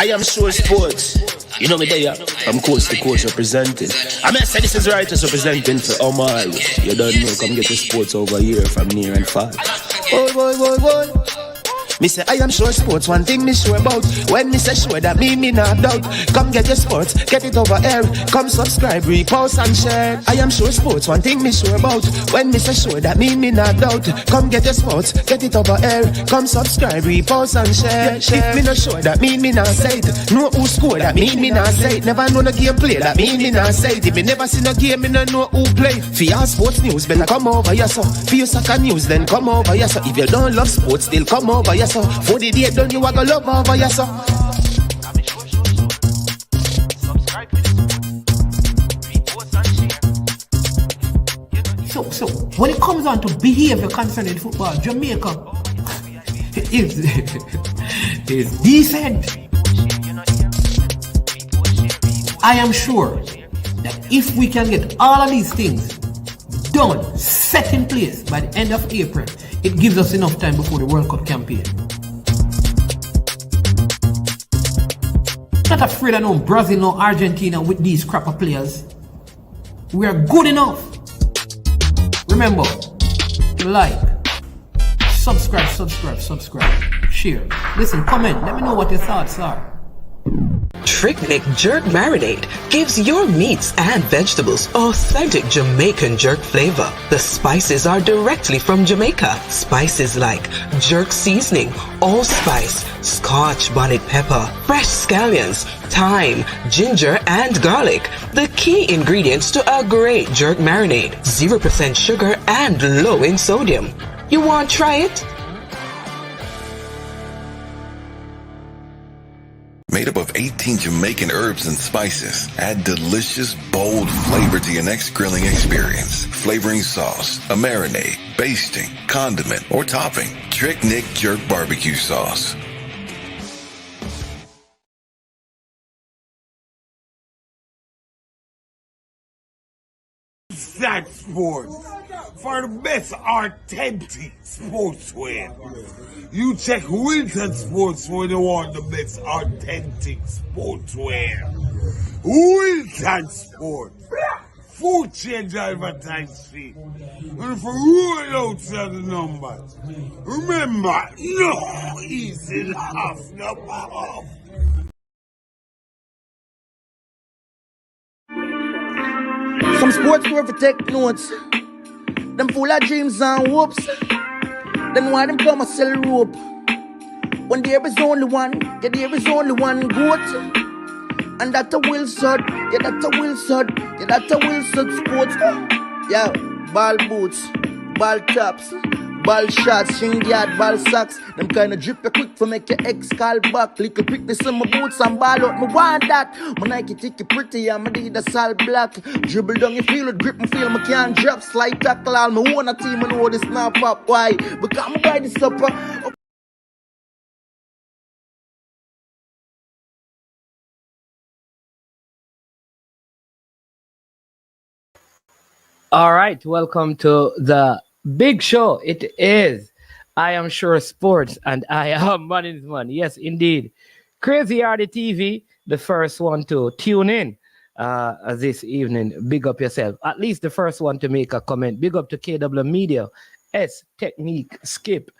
I am sure sports. You know me there, from coast to coast representing. I mean, I say this is righteous representing for Omar. You don't know, come get the sports over here from near and far. Boy. Me say I am sure sports, one thing me sure about. When me say sure, that me not doubt. Come get your sports, get it over here. Come subscribe, repost and share. I am sure sports, one thing me sure about. When me say sure, that me not doubt. Come get your sports, get it over here. Come subscribe, repost and share. If me not sure, that me not say it. Know who score, that me not say it. Never know no game play, that me not say it. If me never see no game, me no know who play. For your sports news, better come over here so. For your soccer news, then come over here so. If you don't love sports, still come over here. For the day done, you are gonna love over your son. So when it comes on to behavior concerning football, Jamaica is decent. I am sure that if we can get all of these things done, set in place by the end of April, it gives us enough time before the World Cup campaign. Not afraid of no Brazil, no Argentina with these crapper players. We are good enough. Remember, like, subscribe, share. Listen, comment, let me know what your thoughts are. Tricknick Jerk Marinade gives your meats and vegetables authentic Jamaican jerk flavor. The spices are directly from Jamaica. Spices like jerk seasoning, allspice, Scotch bonnet pepper, fresh scallions, thyme, ginger, and garlic. The key ingredients to a great jerk marinade. 0% sugar and low in sodium. You want to try it? Made up of 18 Jamaican herbs and spices, add delicious, bold flavor to your next grilling experience. Flavoring sauce, a marinade, basting, condiment, or topping. Trick Nick Jerk Barbecue Sauce. That Sports for the best authentic sportswear. You check Wilson Sports when you want the best authentic sportswear. Wilson Sports. Food change advertise fee. And for roll out the numbers. Remember, no easy laugh, no off. Some sports were for take notes. Them full of dreams and hopes. Then why them come and sell rope? When there is only one, yeah, there is only one goat. And that's a Wilson, yeah, that's a Wilson, yeah, that's a Wilson Sports. Yeah, ball boots, ball tops, ball shots, string yard, ball socks. Them kind of drip you quick for make your ex call back. Little quickness in my boots and ball out, me want that. My Nike ticky pretty and my Adidas all black. Dribble down you feel it, grip me feel me can't drop. Slide tackle all my own a team and know this not pop. Why? Because I'm buy the supper. All right, welcome to the big show. It is I Am Sure Sports, and I am Money's Man. Yes, indeed. Crazy Hardy TV, the first one to tune in this evening. Big up yourself. At least the first one to make a comment. Big up to KW Media, S Technique, Skip,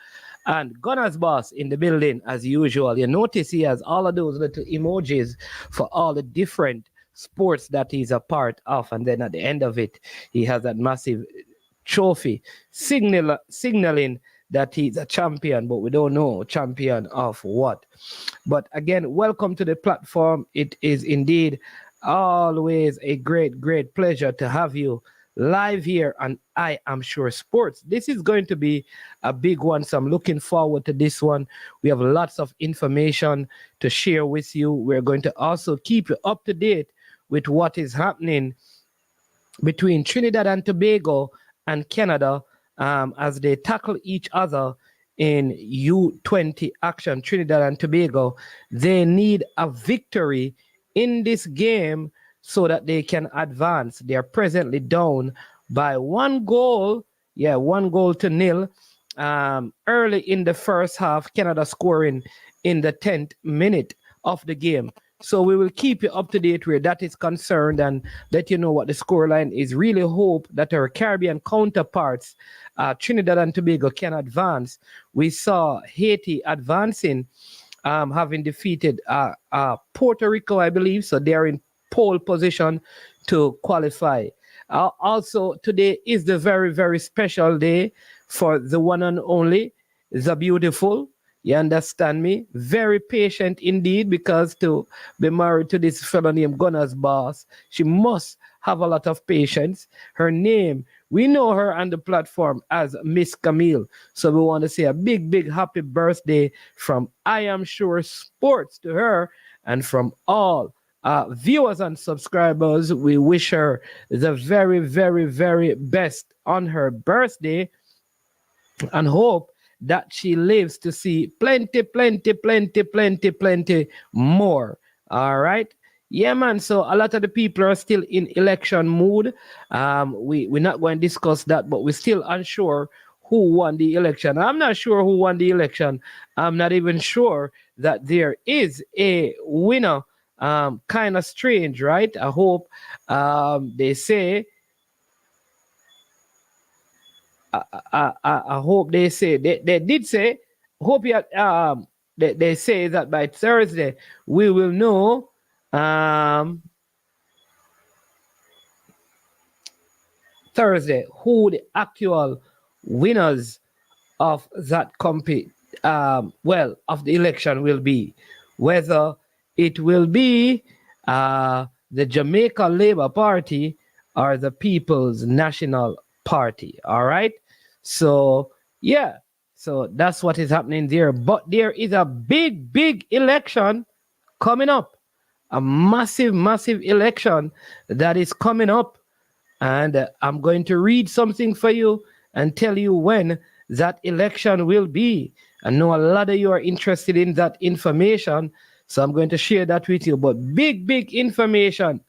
and Gunners Boss in the building as usual. You notice he has all of those little emojis for all the different sports that he's a part of, and then at the end of it he has that massive trophy signaling that he's a champion, but we don't know champion of what. But again, welcome to the platform. It is indeed always a great pleasure to have you live here on I Am Sure Sports. This is going to be a big one, so I'm looking forward to this one. We have lots of information to share with you. We're going to also keep you up to date with what is happening between Trinidad and Tobago and Canada as they tackle each other in U20 action. Trinidad and Tobago, they need a victory in this game so that they can advance. They are presently down by 1 goal, 1-0. Early in the first half, Canada scoring in the 10th minute of the game. So we will keep you up to date where that is concerned and let you know what the scoreline is. Really hope that our Caribbean counterparts, Trinidad and Tobago, can advance. We saw Haiti advancing, having defeated Puerto Rico, I believe. So they're in pole position to qualify. Also, today is the very, very special day for the one and only, the beautiful. You understand me? Very patient indeed, because to be married to this fellow named Gunner's boss, she must have a lot of patience. Her name, we know her on the platform as Miss Camille. So we want to say a big, big happy birthday from I Am Sure Sports to her, and from all viewers and subscribers. We wish her the very, very, very best on her birthday and hope that she lives to see plenty, plenty, plenty, plenty, plenty more. All right. Yeah, man. So a lot of the people are still in election mood. We're not going to discuss that, but we're still unsure who won the election. I'm not sure who won the election. I'm not even sure that there is a winner. Kind of strange, right? I hope they say. I hope they say they did say. Hope you they say that by Thursday we will know Thursday who the actual winners of that of the election will be. Whether it will be the Jamaica Labour Party or the People's National Party. All right. So yeah. So that's what is happening there. But there is a big, big election coming up. A massive, massive election that is coming up. And I'm going to read something for you and tell you when that election will be. I know a lot of you are interested in that information, so I'm going to share that with you. But big, big information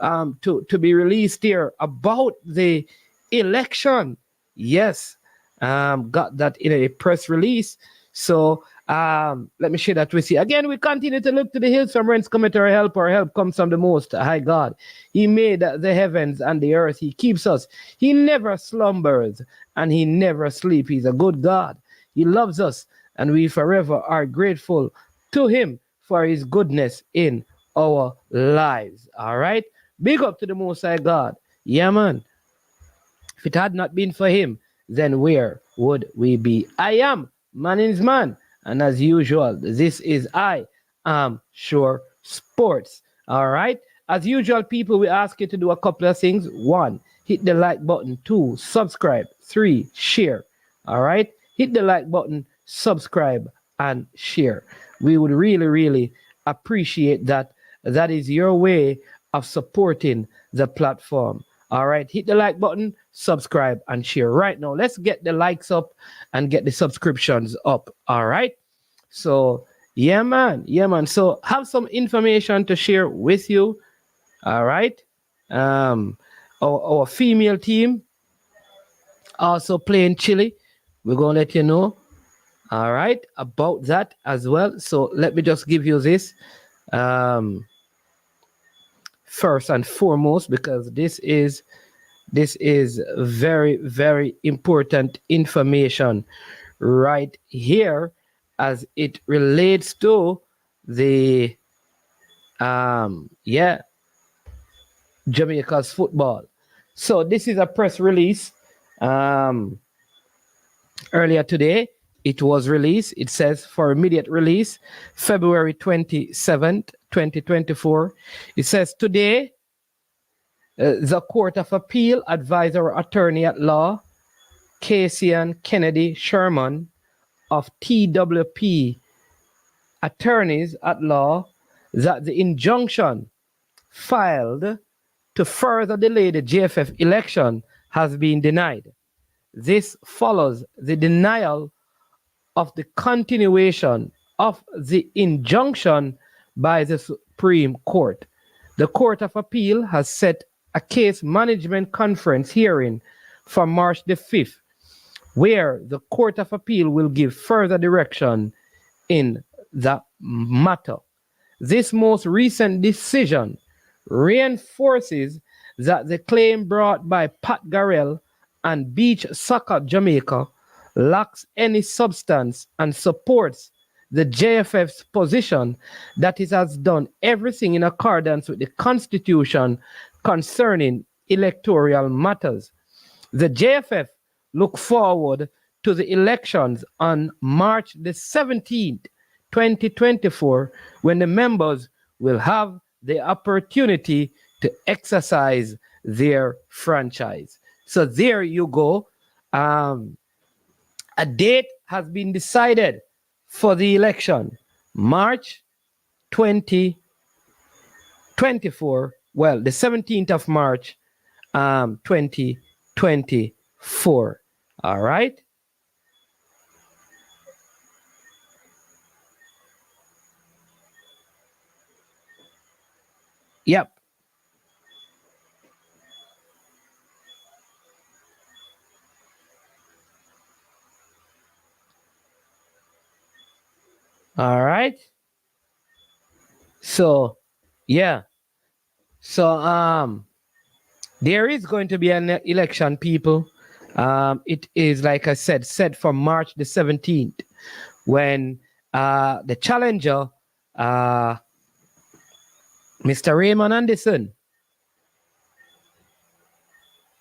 to be released here about the election. Yes, got that in a press release. So let me share that with you. Again, we continue to look to the hills from whence cometh our help. Our help comes from the Most High God. He made the heavens and the earth. He keeps us. He never slumbers and he never sleeps. He's a good God. He loves us, and we forever are grateful to him for his goodness in our lives. All right? Big up to the Most High God. Yeah, man. If it had not been for him, then where would we be? I am Man's Man. And as usual, this is I Am Sure Sports. All right? As usual, people, we ask you to do a couple of things. 1, hit the like button. 2, subscribe. 3, share. All right? Hit the like button, subscribe, and share. We would really, really appreciate that. That is your way of supporting the platform. All right, hit the like button, subscribe, and share. Right now, let's get the likes up and get the subscriptions up. All right. So, yeah, man. Yeah, man. So, have some information to share with you. All right. Our female team also playing Chile. We're going to let you know. All right. About that as well. So, let me just give you this. First and foremost, because this is very, very important information right here as it relates to the Jamaica's football. So this is a press release earlier today. It was released. It says for immediate release, February 27th, 2024. It says today, the Court of Appeal advised our attorney at law, Cassian Kennedy Sherman of TWP Attorneys at Law, that the injunction filed to further delay the JFF election has been denied. This follows the denial of the continuation of the injunction by the Supreme Court. The Court of Appeal has set a case management conference hearing for March the 5th, where the Court of Appeal will give further direction in the matter. this most recent decision reinforces that the claim brought by Pat Garrell and Beach Soccer Jamaica lacks any substance and supports the JFF's position that it has done everything in accordance with the Constitution concerning electoral matters. The JFF look forward to the elections on March the 17th, 2024, when the members will have the opportunity to exercise their franchise. So there you go. A date has been decided for the election, March 2024. Well, the 17th of March, 2024. All right. Yep. All right. So, yeah. So, there is going to be an election, people. It is, like I said, set for March the 17th, when the challenger, Mr. Raymond Anderson,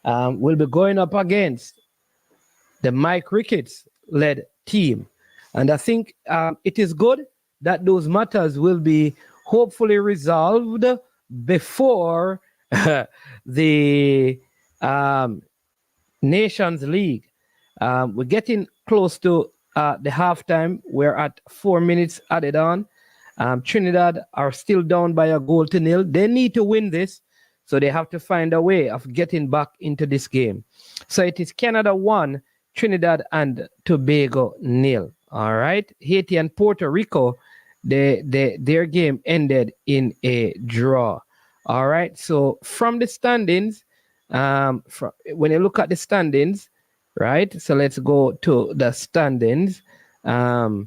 will be going up against the Mike Ricketts-led team. And I think it is good that those matters will be hopefully resolved before the Nations League. We're getting close to the halftime. We're at 4 minutes added on. Trinidad are still down by a goal to nil. They need to win this, so they have to find a way of getting back into this game. So it is Canada 1, Trinidad and Tobago nil. All right. Haiti and Puerto Rico, their game ended in a draw. All right. So from the standings, when you look at the standings, right? So let's go to the standings. After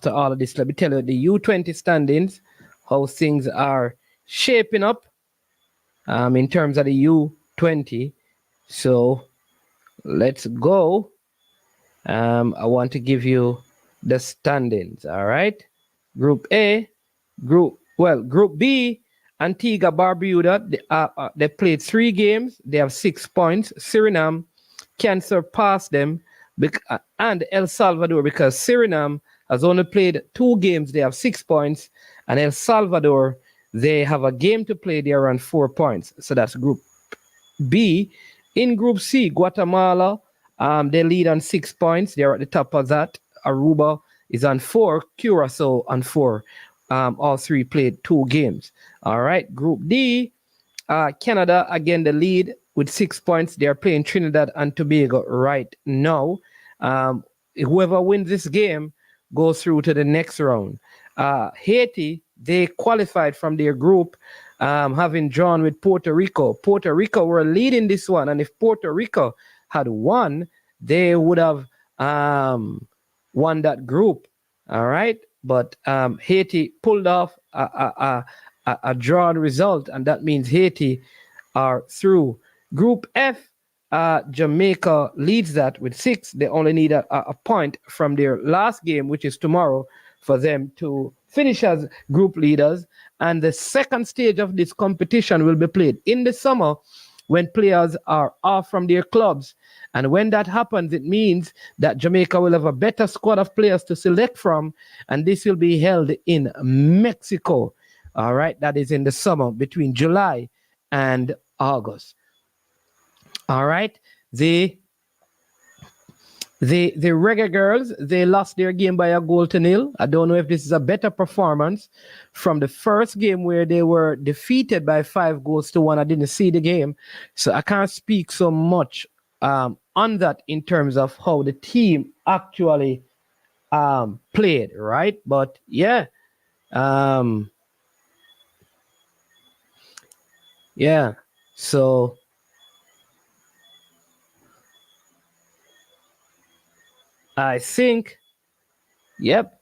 all of this, let me tell you the U20 standings, how things are shaping up in terms of the U20. So let's go. I want to give you the standings. All right. Group A, Group B, Antigua Barbuda, they played 3 games. They have 6 points. Suriname can surpass them, and El Salvador, because Suriname has only played 2 games. They have 6 points, and El Salvador, they have a game to play. They are on 4 points. So that's Group B. In Group C, Guatemala, they lead on 6 points. They're at the top of that. Aruba is on 4. Curacao on 4. All 3 played 2 games. All right. Group D, Canada, again, the lead with 6 points. They are playing Trinidad and Tobago right now. Whoever wins this game goes through to the next round. Haiti, they qualified from their group, having drawn with Puerto Rico. Puerto Rico were leading this one, and if Puerto Rico had won, they would have won that group. All right. But Haiti pulled off a drawn result, and that means Haiti are through. Group F, Jamaica leads that with 6. They only need a point from their last game, which is tomorrow, for them to finish as group leaders. And the second stage of this competition will be played in the summer, when players are off from their clubs. And when that happens, it means that Jamaica will have a better squad of players to select from, and this will be held in Mexico. All right, that is in the summer, between July and August. All right, the Reggae Girls, they lost their game by a goal to nil. I don't know if this is a better performance from the first game where they were defeated by 5 goals to 1. I didn't see the game, so I can't speak so much on that in terms of how the team actually played, right? But yeah, yeah. So I think Yep.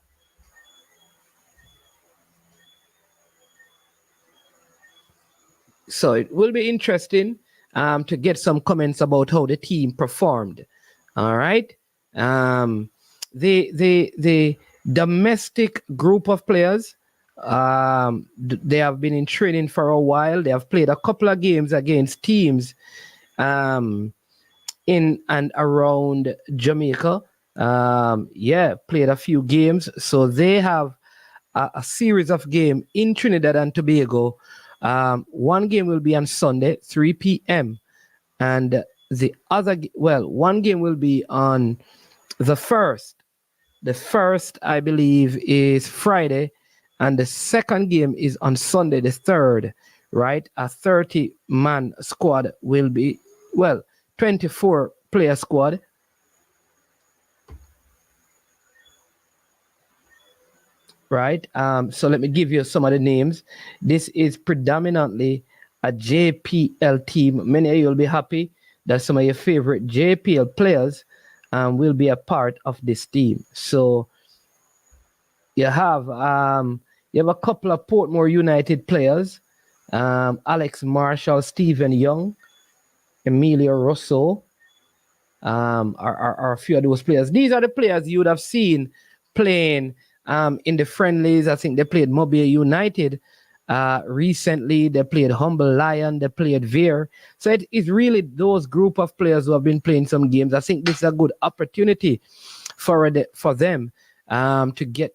So it will be interesting to get some comments about how the team performed. All right. The domestic group of players, they have been in training for a while. They have played a couple of games against teams in and around Jamaica. Played a few games. So they have a series of games in Trinidad and Tobago. One game will be on Sunday, 3 p.m. And one game will be on the 1st. The 1st, I believe, is Friday. And the second game is on Sunday, the 3rd, right? A 30-man squad will be, 24-player squad. Right. So let me give you some of the names. This is predominantly a JPL team. Many of you will be happy that some of your favorite JPL players will be a part of this team. So you have a couple of Portmore United players, Alex Marshall, Stephen Young, Emilio Rosso, are a few of those players. These are the players you would have seen playing in the friendlies. I think they played Mobile United recently. They played Humble Lion. They played Veer. So it is really those group of players who have been playing some games. I think this is a good opportunity for them to get,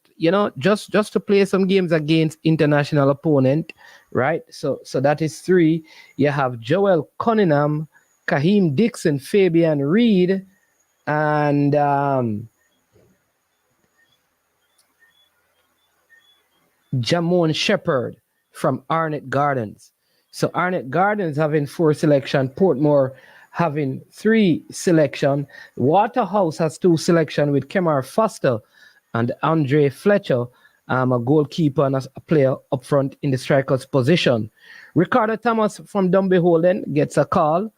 just to play some games against international opponent, right? So that is 3. You have Joel Cunningham, Kaheem Dixon, Fabian Reed, and Jamon Shepherd from Arnett Gardens. So Arnett Gardens having 4 selection, Portmore having 3 selection. Waterhouse has 2 selection with Kemar Foster and Andre Fletcher, a goalkeeper and a player up front in the striker's position. Ricardo Thomas from Dunby Holden gets a call.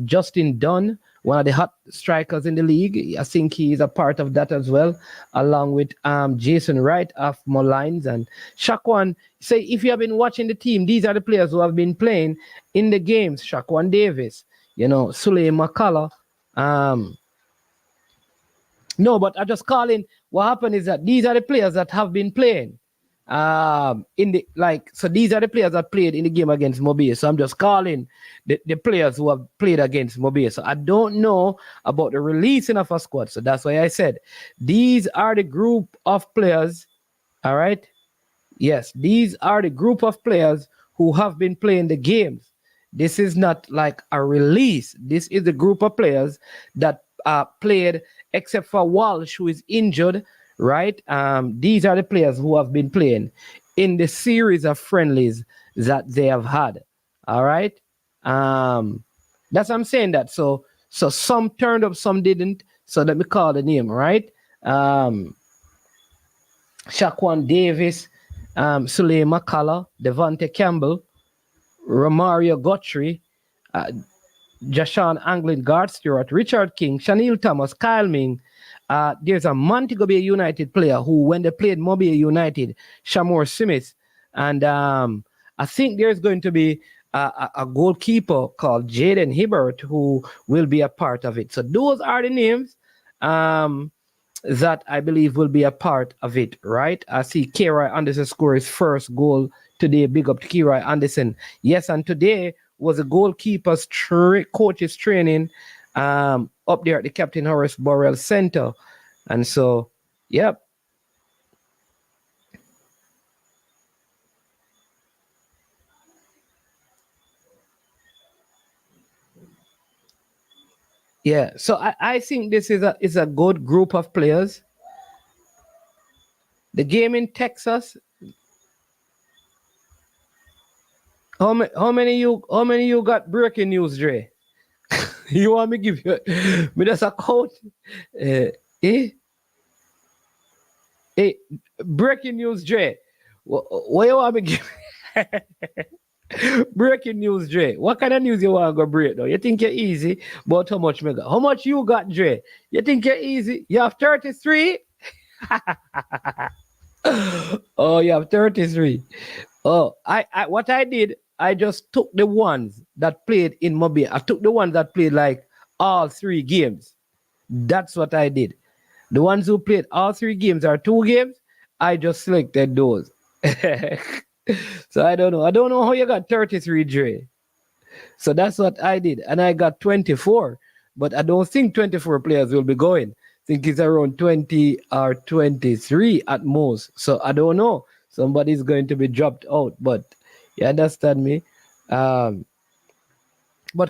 Justin Dunn, one of the hot strikers in the league. I think he is a part of that as well, along with Jason Wright of Mullines and Shaquan. Say, if you have been watching the team, these are the players who have been playing in the games. Shaquan Davis, Sule McCullough. No, but I just call in. What happened is that these are the players that have been playing. So these are the players that played in the game against Mobile. So I'm just calling the players who have played against Mobile. So I don't know about the releasing of a squad. So that's why I said these are the group of players. All right. Yes, these are the group of players who have been playing the games. This is not like a release. This is the group of players that played, except for Walsh, who is injured. Right? These are the players who have been playing in the series of friendlies that they have had. All right? That's what I'm saying that. So some turned up, some didn't. So let me call the name, right? Shaquan Davis, Sule McCullough, Devontae Campbell, Romario Guthrie, Jashawn Anglin, Guard Stewart, Richard King, Shanil Thomas, Kyle Ming. There's a Montego Bay United player who, when they played Mobile United, Shamor Smith, and I think there's going to be a goalkeeper called Jaden Hibbert who will be a part of it. So those are the names that I believe will be a part of it, right? I see Kira Anderson score his first goal today. Big up to Kira Anderson. Yes, and today was a goalkeeper's coach's training up there at the Captain Horace Burrell Center. And so, yep. Yeah, so I think this is a good group of players. The game in Texas. How many you got breaking news, Dre? You want me give you me just a quote? Breaking news, Dre. What you want me give? Breaking news, Dre. What kind of news you want to go break though? You think you're easy, but how much me got? How much you got, Dre? You think you're easy? You have 33? Oh, you have 33. Oh, I what I did, I just took the ones that played in Mobile. I took the ones that played like all 3 games. That's what I did. The ones who played all 3 games or 2 games, I just selected those. So I don't know. I don't know how you got 33, Dre. So that's what I did. And I got 24. But I don't think 24 players will be going. I think it's around 20 or 23 at most. So I don't know. Somebody's going to be dropped out. But you understand me? But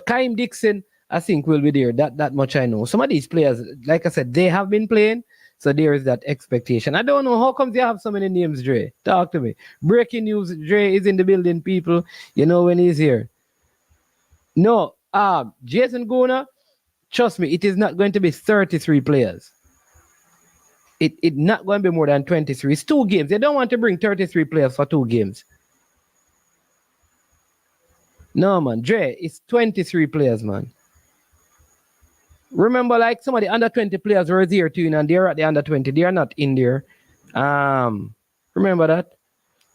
Kaim Dixon, I think, will be there. That much I know. Some of these players, like I said, they have been playing. So there is that expectation. I don't know how come you have so many names, Dre. Talk to me. Breaking news, Dre is in the building, people. You know when he's here. No, Jason Gona, trust me, it is not going to be 33 players. It's not going to be more than 23. It's 2 games. They don't want to bring 33 players for 2 games. No, man. Dre, it's 23 players, man. Remember, like some of the under 20 players were there too, and they're at the under 20. They are not in there. Remember that?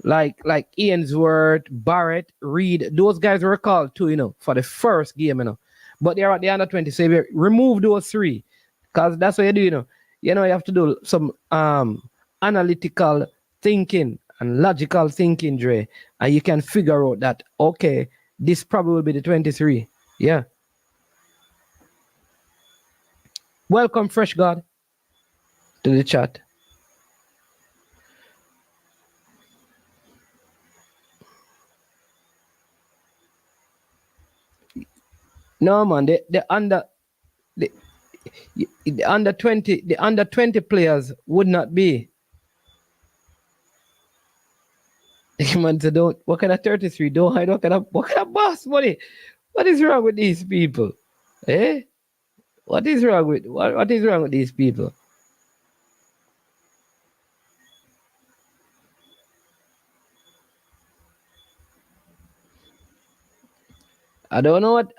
Like Ainsworth, Barrett, Reed, those guys were called too, for the first game, But they're at the under 20. So you remove those 3. Because that's what you do, You have to do some analytical thinking and logical thinking, Dre. And you can figure out that, okay, this probably will be the 23. Yeah. Welcome, Fresh God, to the chat. No, man, the under 20 players would not be. Man, so don't. What kind of 33? Don't hide. What kind of boss money? What is wrong with these people? Eh? What is wrong with what is wrong with these people? I don't know what.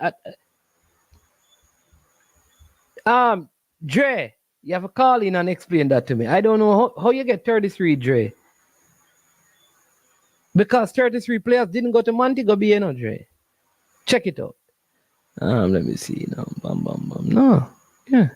Dre, you have to call in and explain that to me. I don't know how you get 33, Dre. Because 33 players didn't go to Montego Bay, Dre. Check it out. Let me see now. No. Yeah.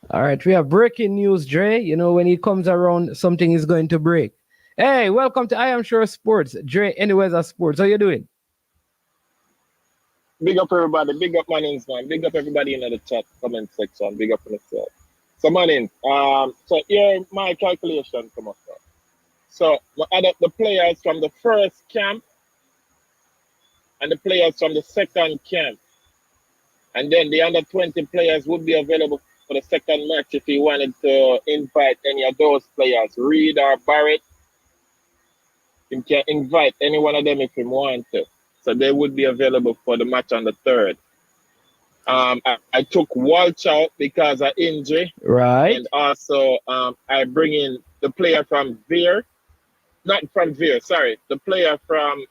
All right, we have breaking news, Dre. When he comes around, something is going to break. Hey, welcome to I Am Sure Sports. Dre, Anyways of Sports. How you doing? Big up everybody. Big up Manins, man. Big up everybody in the chat comment section. Big up in the chat. So Manins, so here my calculation come up. So we add up the players from the first camp and the players from the second camp. And then the under 20 players would be available for the second match if you wanted to invite any of those players, Reed or Barrett. You can invite any one of them if you want to. So they would be available for the match on the 3rd. I took Walsh out because of injury. Right. And also I bring in the player from Veer. Not from Veer, sorry. The player from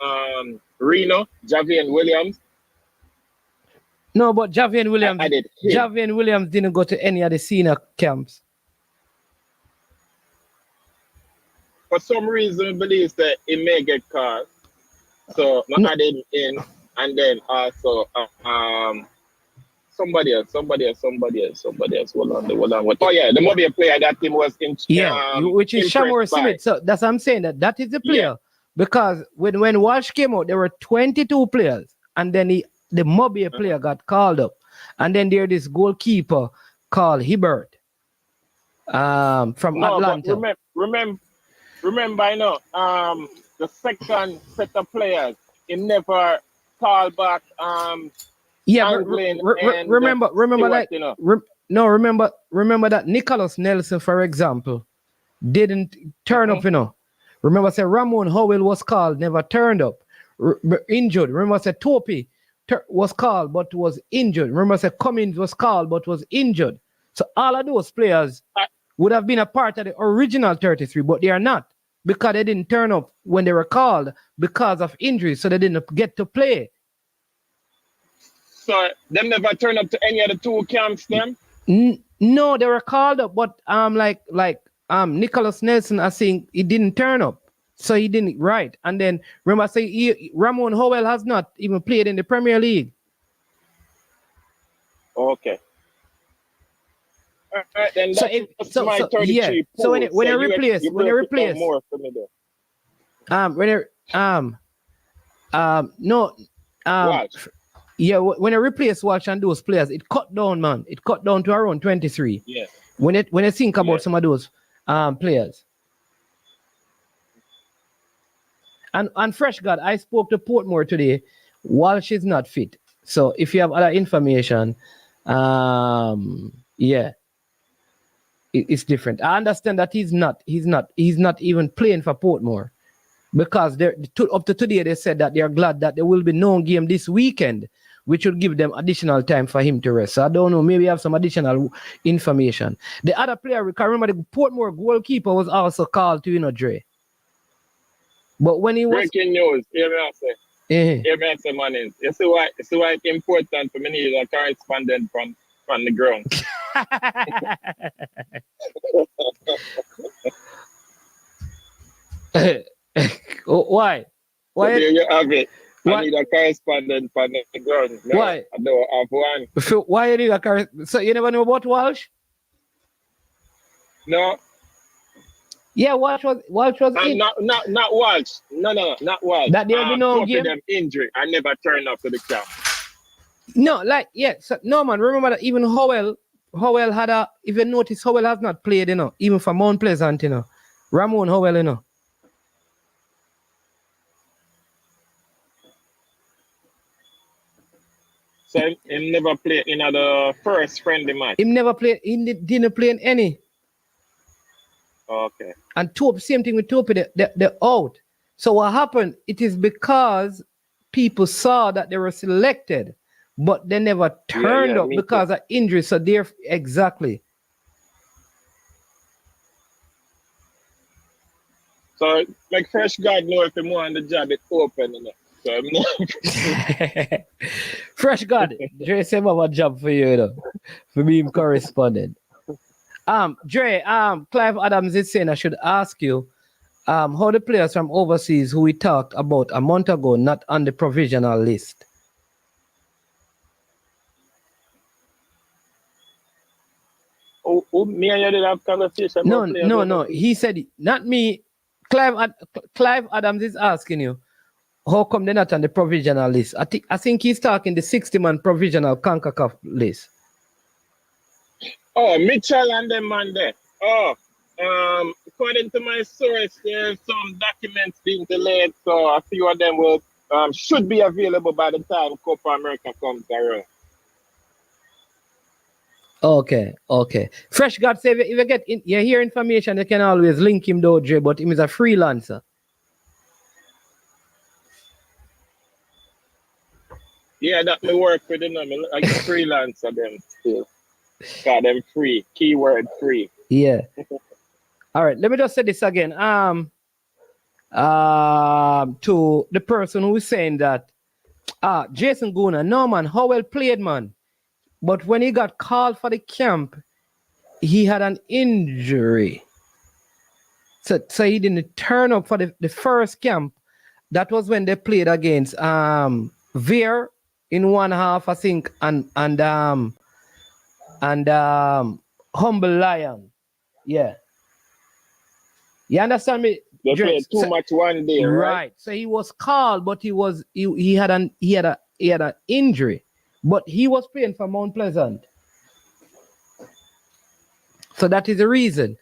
Reno, Javian Williams. No, but Javian Williams. I did. Javian Williams didn't go to any of the senior camps. For some reason, I believe that it may get called. So I added in, and then also somebody else. Hold on. Oh yeah, the mobile player that team was in. Which is Shamor Smith. So that's what I'm saying. That is the player. Yeah. Because when Walsh came out, there were 22 players, and then the mobile player got called up, and then there's this goalkeeper called Hibbert from Atlanta. But remember, I know the second set of players, he never called back. Remember that Nicholas Nelson, for example, didn't turn up. Remember, say Ramon Howell was called, never turned up, injured. Remember, say Topi was called but was injured. Remember, I said Cummins was called but was injured. So all of those players would have been a part of the original 33, but they are not because they didn't turn up when they were called because of injuries, so they didn't get to play. So them never turned up to any of the two camps then? No, they were called up, but Nicholas Nelson, I think he didn't turn up. So he didn't, right. And then remember I say Ramon Howell has not even played in the Premier League. Okay. All right, then that's my 33 yeah. pool. So when I replace yeah, when I replace Walsh and those players, it cut down, man. It cut down to around 23. Yeah. When I think about some of those players. And Fresh God, I spoke to Portmore today. Walsh is not fit. So if you have other information, it's different. I understand that he's not even playing for Portmore. Because up to today, they said that they are glad that there will be no game this weekend, which will give them additional time for him to rest. So I don't know, maybe have some additional information. The other player, we can remember the Portmore goalkeeper was also called to, Dre. But when he was... Breaking news, hear me say. Hear me say, man. You see why it's important for me to need a correspondent from the ground. Why? Why? There you have it. I need a correspondent from the ground. No, why? I don't have one. So why you need a correspondent? So you never know about Walsh? No. Yeah, Walsh was in. Not Walsh. No, not Walsh. That there will be no game. Them injury. I never turned up to the camp. No, so, no man. Remember that even Howell had even notice Howell has not played, even for Mount Pleasant, Ramon Howell, So he never played in the first friendly match. He never played. He didn't play in any. Okay. And same thing with Topi. They're out. So what happened? It is because people saw that they were selected, but they never turned up because of injury. So they're exactly. So like Fresh God know if more on the job, it's open. So I'm not. Fresh God, Dre said about a job for you, for being correspondent. Dre, Clive Adams is saying I should ask you, how the players from overseas who we talked about a month ago not on the provisional list. Oh, me and you did have conversation. No. He said not me. Clive Adams is asking you, how come they're not on the provisional list? I think he's talking the 60-man provisional CONCACAF list. Oh, Mitchell and them man there. Oh, according to my source, there's some documents being delayed, so a few of them will should be available by the time Copa America comes around. Okay. Fresh God say if you get you hear information, you can always link him though, Dre, but him is a freelancer. Yeah, that may work for them. I get freelancer them still. Got them free. Keyword free. Yeah. All right. Let me just say this again. To the person who is saying that, Jason Guna, no man, how well played, man. But when he got called for the camp, he had an injury. So he didn't turn up for the first camp. That was when they played against Veer in one half, I think, and Humble Lion. Yeah. You understand me? They played too much one day, right? So he was called, but he had an injury. But he was playing for Mount Pleasant. So that is the reason.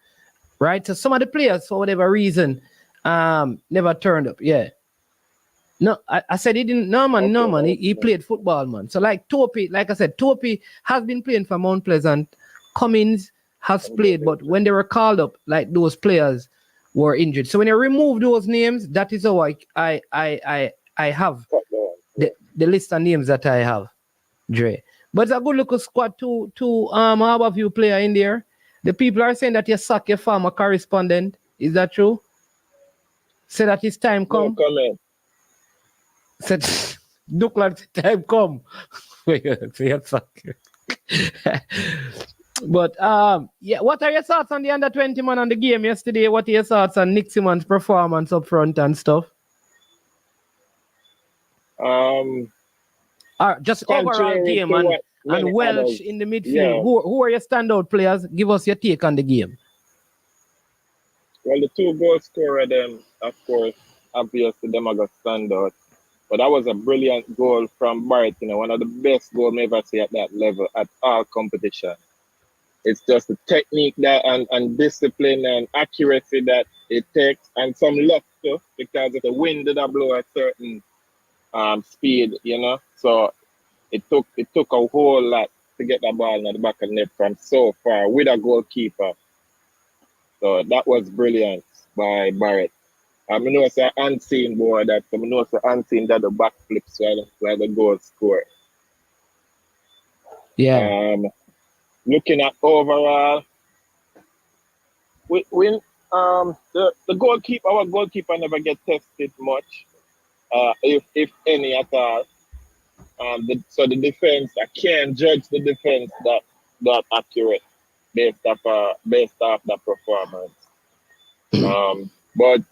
Right? So some of the players, for whatever reason, never turned up. Yeah. No, I said he didn't. No, man. He played football, man. So like Topi, like I said, Topi has been playing for Mount Pleasant. Cummins has played, but when they were called up, like those players were injured. So when you remove those names, that is how I have the list of names that I have, Dre. But it's a good looking squad to have a few player in there. The people are saying that you sack your former correspondent. Is that true? Say that it's time come. No comment. Said look like the time come. But yeah, what are your thoughts on the under 20 man on the game yesterday? What are your thoughts on Nick Simmons' performance up front and stuff? Just overall game and Welsh in the midfield. Yeah. Who are your standout players? Give us your take on the game. Well, the two goal scorer, them, of course, obviously, them are going to stand out. But that was a brilliant goal from Barrett, one of the best goals I ever see at that level, at all competition. It's just the technique that and discipline and accuracy that it takes, and some luck too, because the wind did blow a certain speed, So it took a whole lot to get the ball in the back of the net from so far with a goalkeeper. So that was brilliant by Barrett. I know it's an unseen boy that I know it's an unseen that the back flips while the goal scored. Yeah. Looking at overall, the goalkeeper, our goalkeeper never get tested much, if any at all. So the defense, I can't judge the defense that accurate based off that performance. But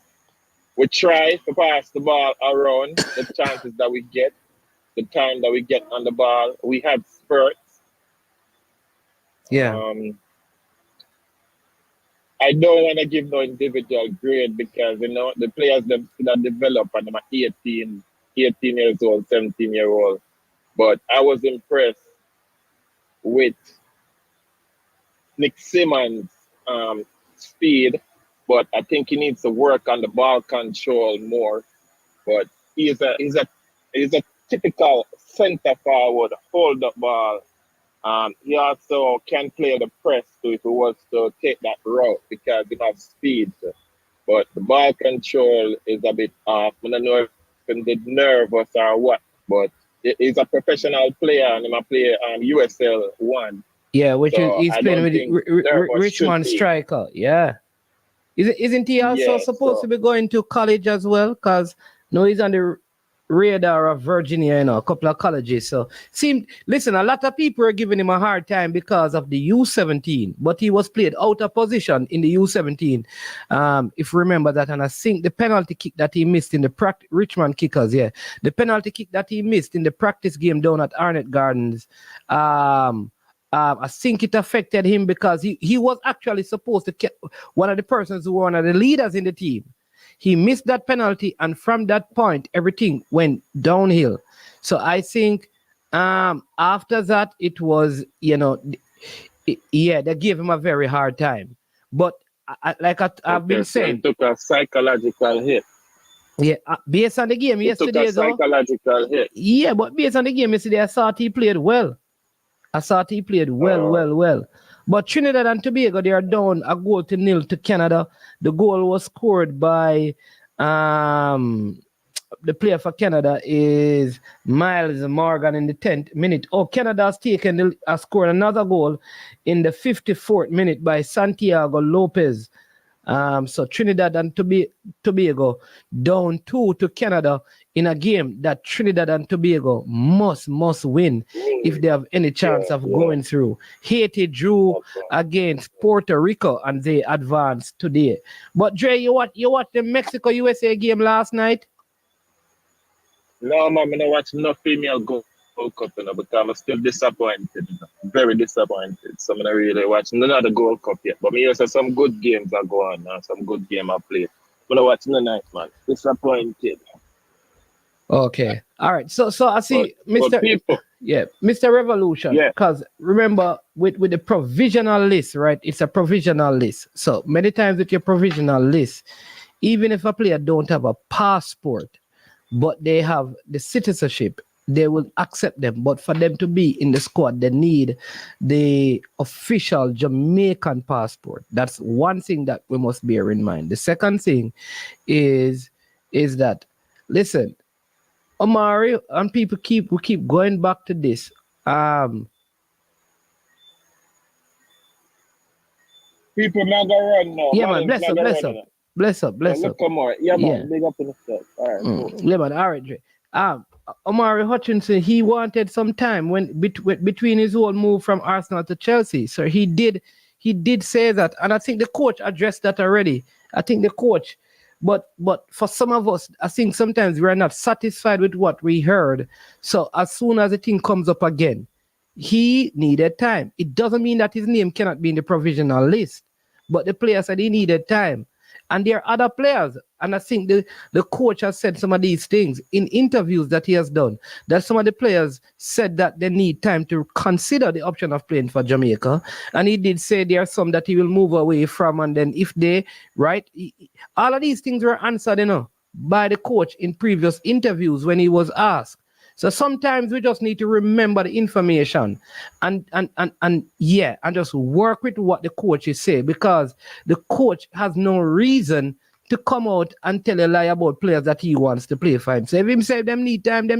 we try to pass the ball around the chances that we get, the time that we get on the ball. We have spurts. Yeah. I don't want to give no individual grade because, the players that develop and they're 18 years old, 17-year-old. But I was impressed with Nick Simmons' speed, but I think he needs to work on the ball control more. But he's a typical center forward, hold the ball. He also can play the press too if he wants to take that route because he has speed. But the ball control is a bit off. I don't know if he's nervous or what, but he's a professional player and he's playing USL 1. Yeah, he's playing with Richmond striker. Yeah. Isn't he also supposed to be going to college as well? Because he's on the radar of Virginia, a couple of colleges. So listen, a lot of people are giving him a hard time because of the U17, but he was played out of position in the U17. If you remember that, and I think the penalty kick that he missed in the Richmond Kickers, the penalty kick that he missed in the practice game down at Arnett Gardens, I think it affected him because he was actually supposed to one of the persons who were one of the leaders in the team. He missed that penalty, and from that point, everything went downhill. So I think after that, it was, they gave him a very hard time. But I've been saying, it took a psychological hit. Yeah, based on the game yesterday, it took a psychological hit. Yeah, but based on the game yesterday, I thought he played well. Well. But Trinidad and Tobago, they are down a 1-0 to Canada. The goal was scored by the player for Canada is Miles Morgan in the 10th minute. Canada has scored another goal in the 54th minute by Santiago Lopez. So Trinidad and Tobago down 2 to Canada in a game that Trinidad and Tobago must win if they have any chance of going through. Haiti drew against Puerto Rico and they advanced today. But Dre, you watched the Mexico-USA game last night? No, man, I don't watch no female Gold Cup, because I'm still disappointed. Very disappointed. So I'm not really watching none of the Gold Cup yet. But me also some good games are going on, some good game I play. But I watch none night, man. Disappointed. Okay. All right. So I see Mr. Revolution. Yeah. Because remember, with the provisional list, right? It's a provisional list. So many times with your provisional list, even if a player don't have a passport, but they have the citizenship, they will accept them. But for them to be in the squad, they need the official Jamaican passport. That's one thing that we must bear in mind. The second thing is that, listen, Omari, and people keep going back to this. People not gonna run now. Yeah, man. Man's Bless up, not gonna bless run up, now. bless up, bless up. Look more. Yeah, man. Yeah. Big up in the stuff. All right, cool. Yeah, man. All right, Dre. Omari Hutchinson, he wanted some time when between his whole move from Arsenal to Chelsea. So he did say that, and I think the coach addressed that already. I think the coach, but for some of us, I think sometimes we're not satisfied with what we heard. So as soon as the thing comes up again, he needed time. It doesn't mean that his name cannot be in the provisional list, but the player said he needed time. And there are other players, and I think the coach has said some of these things in interviews that he has done, that some of the players said that they need time to consider the option of playing for Jamaica. And he did say there are some that he will move away from, and then if they, right, all of these things were answered, by the coach in previous interviews when he was asked. So sometimes we just need to remember the information and just work with what the coaches say, because the coach has no reason to come out and tell a lie about players that he wants to play for him. So if him say them need time.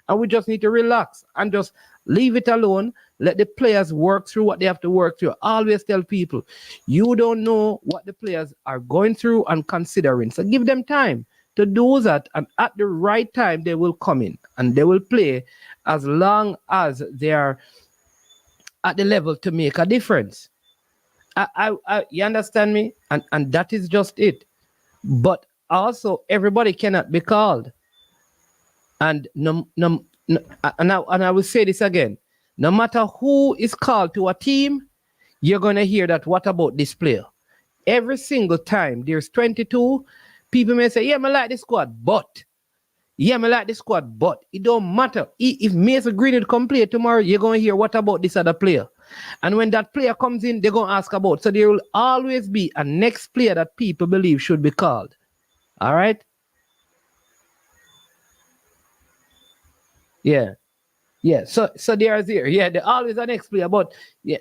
And we just need to relax and just leave it alone. Let the players work through what they have to work through. Always tell people, you don't know what the players are going through and considering. So give them time to do that, and at the right time they will come in and they will play as long as they are at the level to make a difference. You understand me? And that is just it. But also everybody cannot be called. And I will say this again. No matter who is called to a team, you're gonna hear that, what about this player? Every single time there's 22. People may say, yeah, I like the squad, but it don't matter. If Mason Greenwood come play tomorrow, you're going to hear, what about this other player? And when that player comes in, they're going to ask about. So there will always be a next player that people believe should be called. All right? Yeah. Yeah. So there's here. Yeah, there's always a next player, but yeah.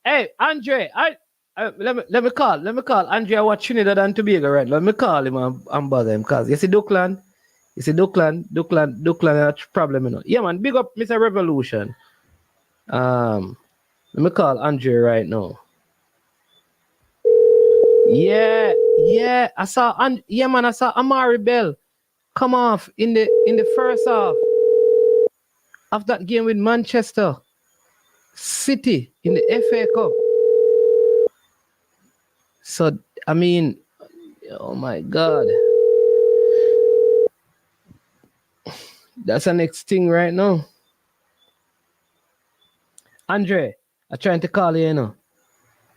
Hey, Andre, let me call Andrea what Trinidad and Tobago, right? Let me call him and bother him, because you see Duckland has problem, Yeah, man, big up Mr. Revolution. Let me call Andre right now. Yeah, I saw Amari Bell come off in the first half of that game with Manchester City in the FA Cup. So, I mean, oh my God. That's the next thing right now. Andre, I'm trying to call you,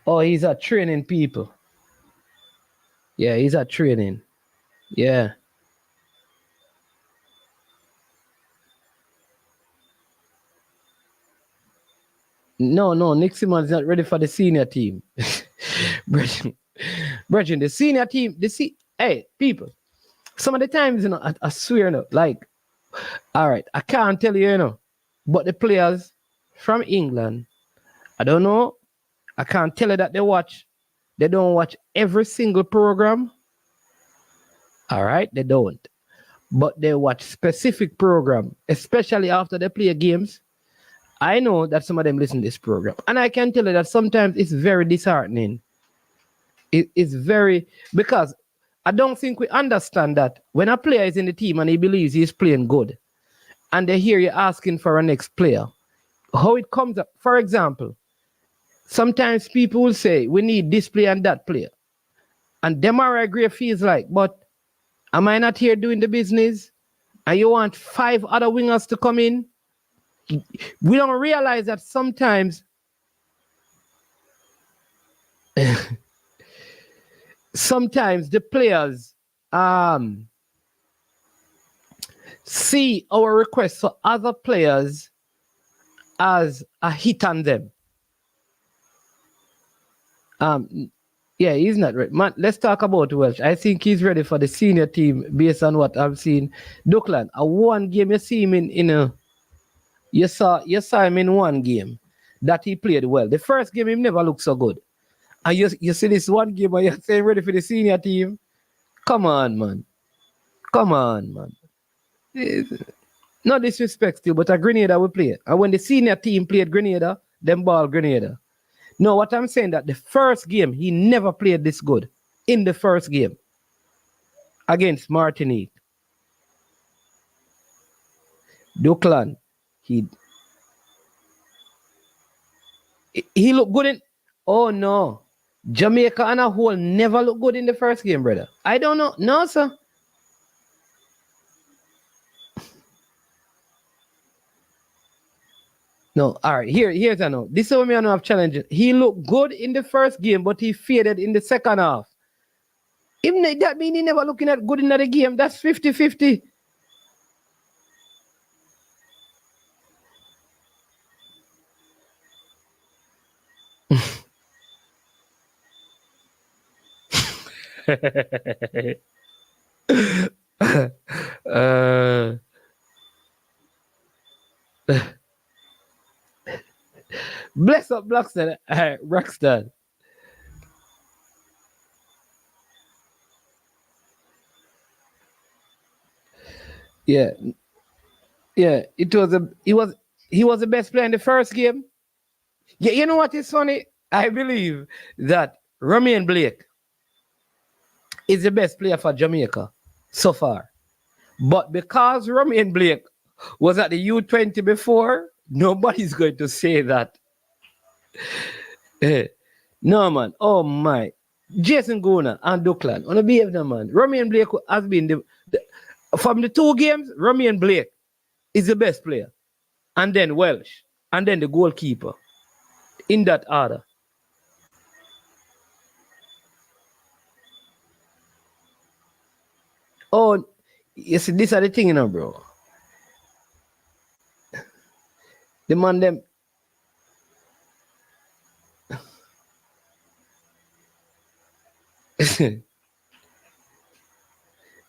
Oh, he's at training people. Yeah, he's at training. Yeah. No, Nick Simmons is not ready for the senior team. Brethren, the senior team, hey, people, some of the times, I swear, like, all right, I can't tell you, but the players from England, I don't know, I can't tell you that they don't watch every single program. All right, they don't. But they watch specific program, especially after they play games. I know that some of them listen to this program, and I can tell you that sometimes it's very disheartening. It's very, because I don't think we understand that when a player is in the team and he believes he's playing good, and they hear you asking for a next player, how it comes up. For example, sometimes people will say, we need this player and that player. And Demarai Gray feels like, but am I not here doing the business? And you want 5 other wingers to come in? We don't realize that sometimes the players see our requests for other players as a hit on them. Yeah, he's not ready. Man, let's talk about Welsh. I think he's ready for the senior team based on what I've seen. Duckland, a one game you see him in a you saw him in one game that he played well. The first game he never looked so good. And you see this one game where you're saying ready for the senior team. Come on, man. Come on, man. No disrespect still, but a Grenada will play. And when the senior team played Grenada, them ball Grenada. No, what I'm saying that the first game, he never played this good. In the first game. Against Martinique. Duclan, he looked good in. Oh no, Jamaica on a whole never looked good in the first game, brother. I don't know. No, sir. No, all right. Here's a no. This is what me I know of challenges. He looked good in the first game, but he faded in the second half. Even that mean he never looking at good in the game. That's 50-50. Bless up Blackstad, Rockstar. Yeah, he was the best player in the first game. Yeah, you know what is funny? I believe that Romain Blake is the best player for Jamaica so far. But because Romain Blake was at the U20 before, nobody's going to say that. No, man. Oh, my. Jason Gona and Duclan. On a behavior, man. Romain Blake has been from the two games, Romain Blake is the best player. And then Welsh. And then the goalkeeper. In that order. Oh, you see, these are the thing, you know, bro. The man them.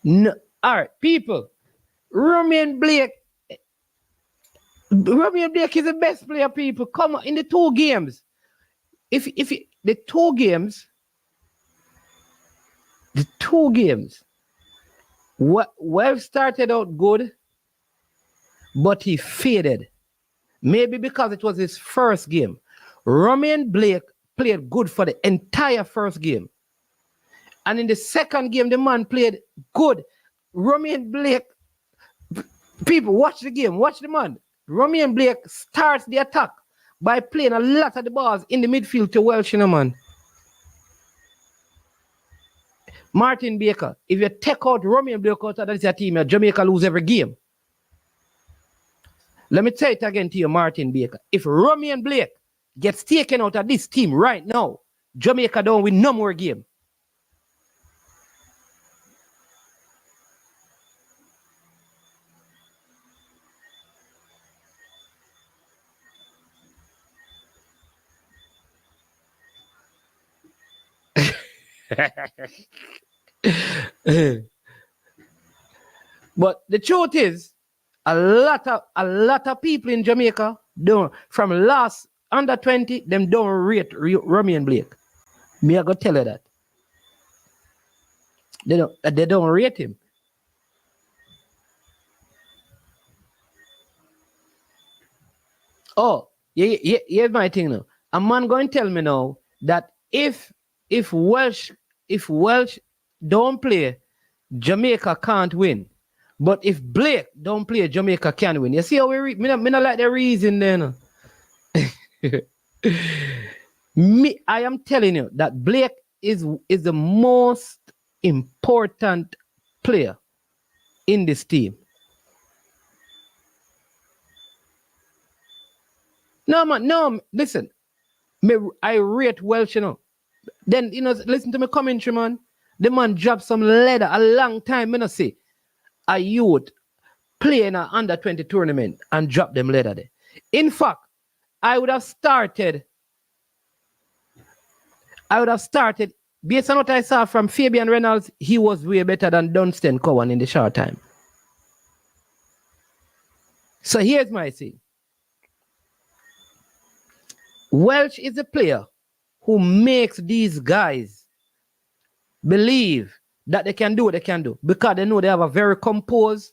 No, all right, people. Romain Blake is the best player, people. Come on, in the two games. If the two games, well started out good, but he faded. Maybe because it was his first game. Romain Blake played good for the entire first game. And in the second game, the man played good. Romain Blake, people, watch the game, watch the man. Romain Blake starts the attack by playing a lot of the balls in the midfield to Welsh, you know, man. Martin Baker, if you take out Romain Blake out of this team, Jamaica lose every game. Let me say it again to you, Martin Baker. If Romain Blake gets taken out of this team right now, Jamaica don't win no more game. But the truth is, a lot of people in Jamaica don't, from last under 20, them don't rate Romain Blake. Me I go tell you that. They don't rate him. Oh, yeah, here's my thing now. A man going to tell me now that if Welsh don't play, Jamaica can't win. But if Blake don't play, Jamaica can win. You see how we me not like the reason then. I am telling you that Blake is the most important player in this team. No, man, no, listen. I rate Welsh, you know. Then, you know, listen to me commentary, man. The man dropped some leather a long time, you know, see. A youth playing an under 20 tournament and drop them leather there. In fact, I would have started based on what I saw from Fabian Reynolds. He was way better than Dunstan Cowan in the short time. So here's my thing. Welsh is a player who makes these guys believe that they can do what they can do because they know they have a very composed,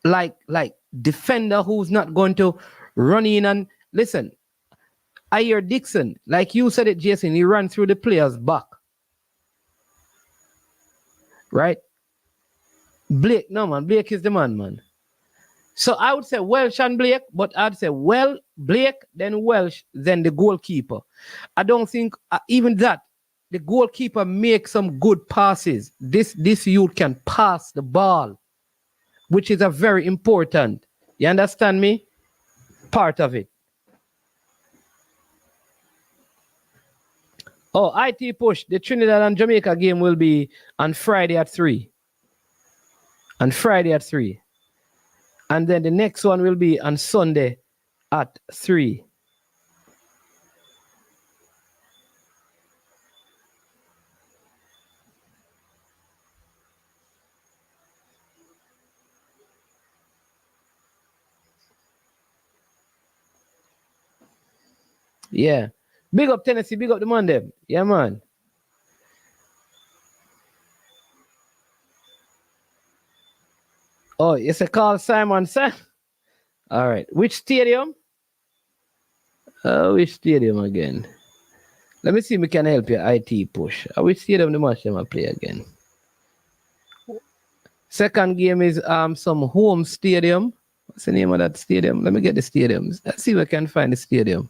like defender who's not going to run in and listen. I hear Dixon, like you said it, Jason, he ran through the player's back. Right? Blake, no man, Blake is the man. So I would say Welsh and Blake, but I'd say Blake, then Welsh, then the goalkeeper. I don't think even that, the goalkeeper makes some good passes. This youth can pass the ball, which is a very important, you understand me? Part of it. Oh, IT push. The Trinidad and Jamaica game will be on Friday at 3. On Friday at 3. And then the next one will be on Sunday at 3. Yeah. Big up Tennessee, big up the man them. Yeah, man. Oh, it's a call Simon, sir. All right. Which stadium? Which stadium again? Let me see if we can help you. IT push. Which stadium the match them play again? Second game is some home stadium. What's the name of that stadium? Let me get the stadiums. Let's see if I can find the stadium.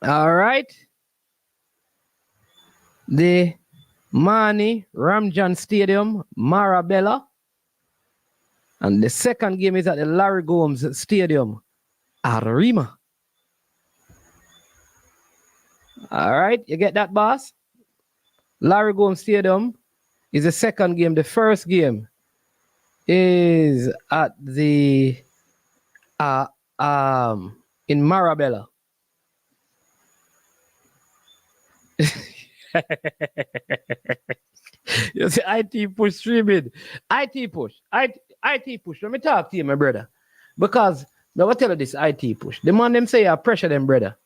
All right. The Mani Ramjan Stadium, Marabella. And the second game is at the Larry Gomes Stadium, Arima. All right. You get that, boss? Larry Gomes Stadium is the second game. The first game is at the in Marabella. You see, IT push streaming. IT push. IT push. Let me talk to you, my brother. Because now I tell you this, IT push. The man them say I pressure them, brother.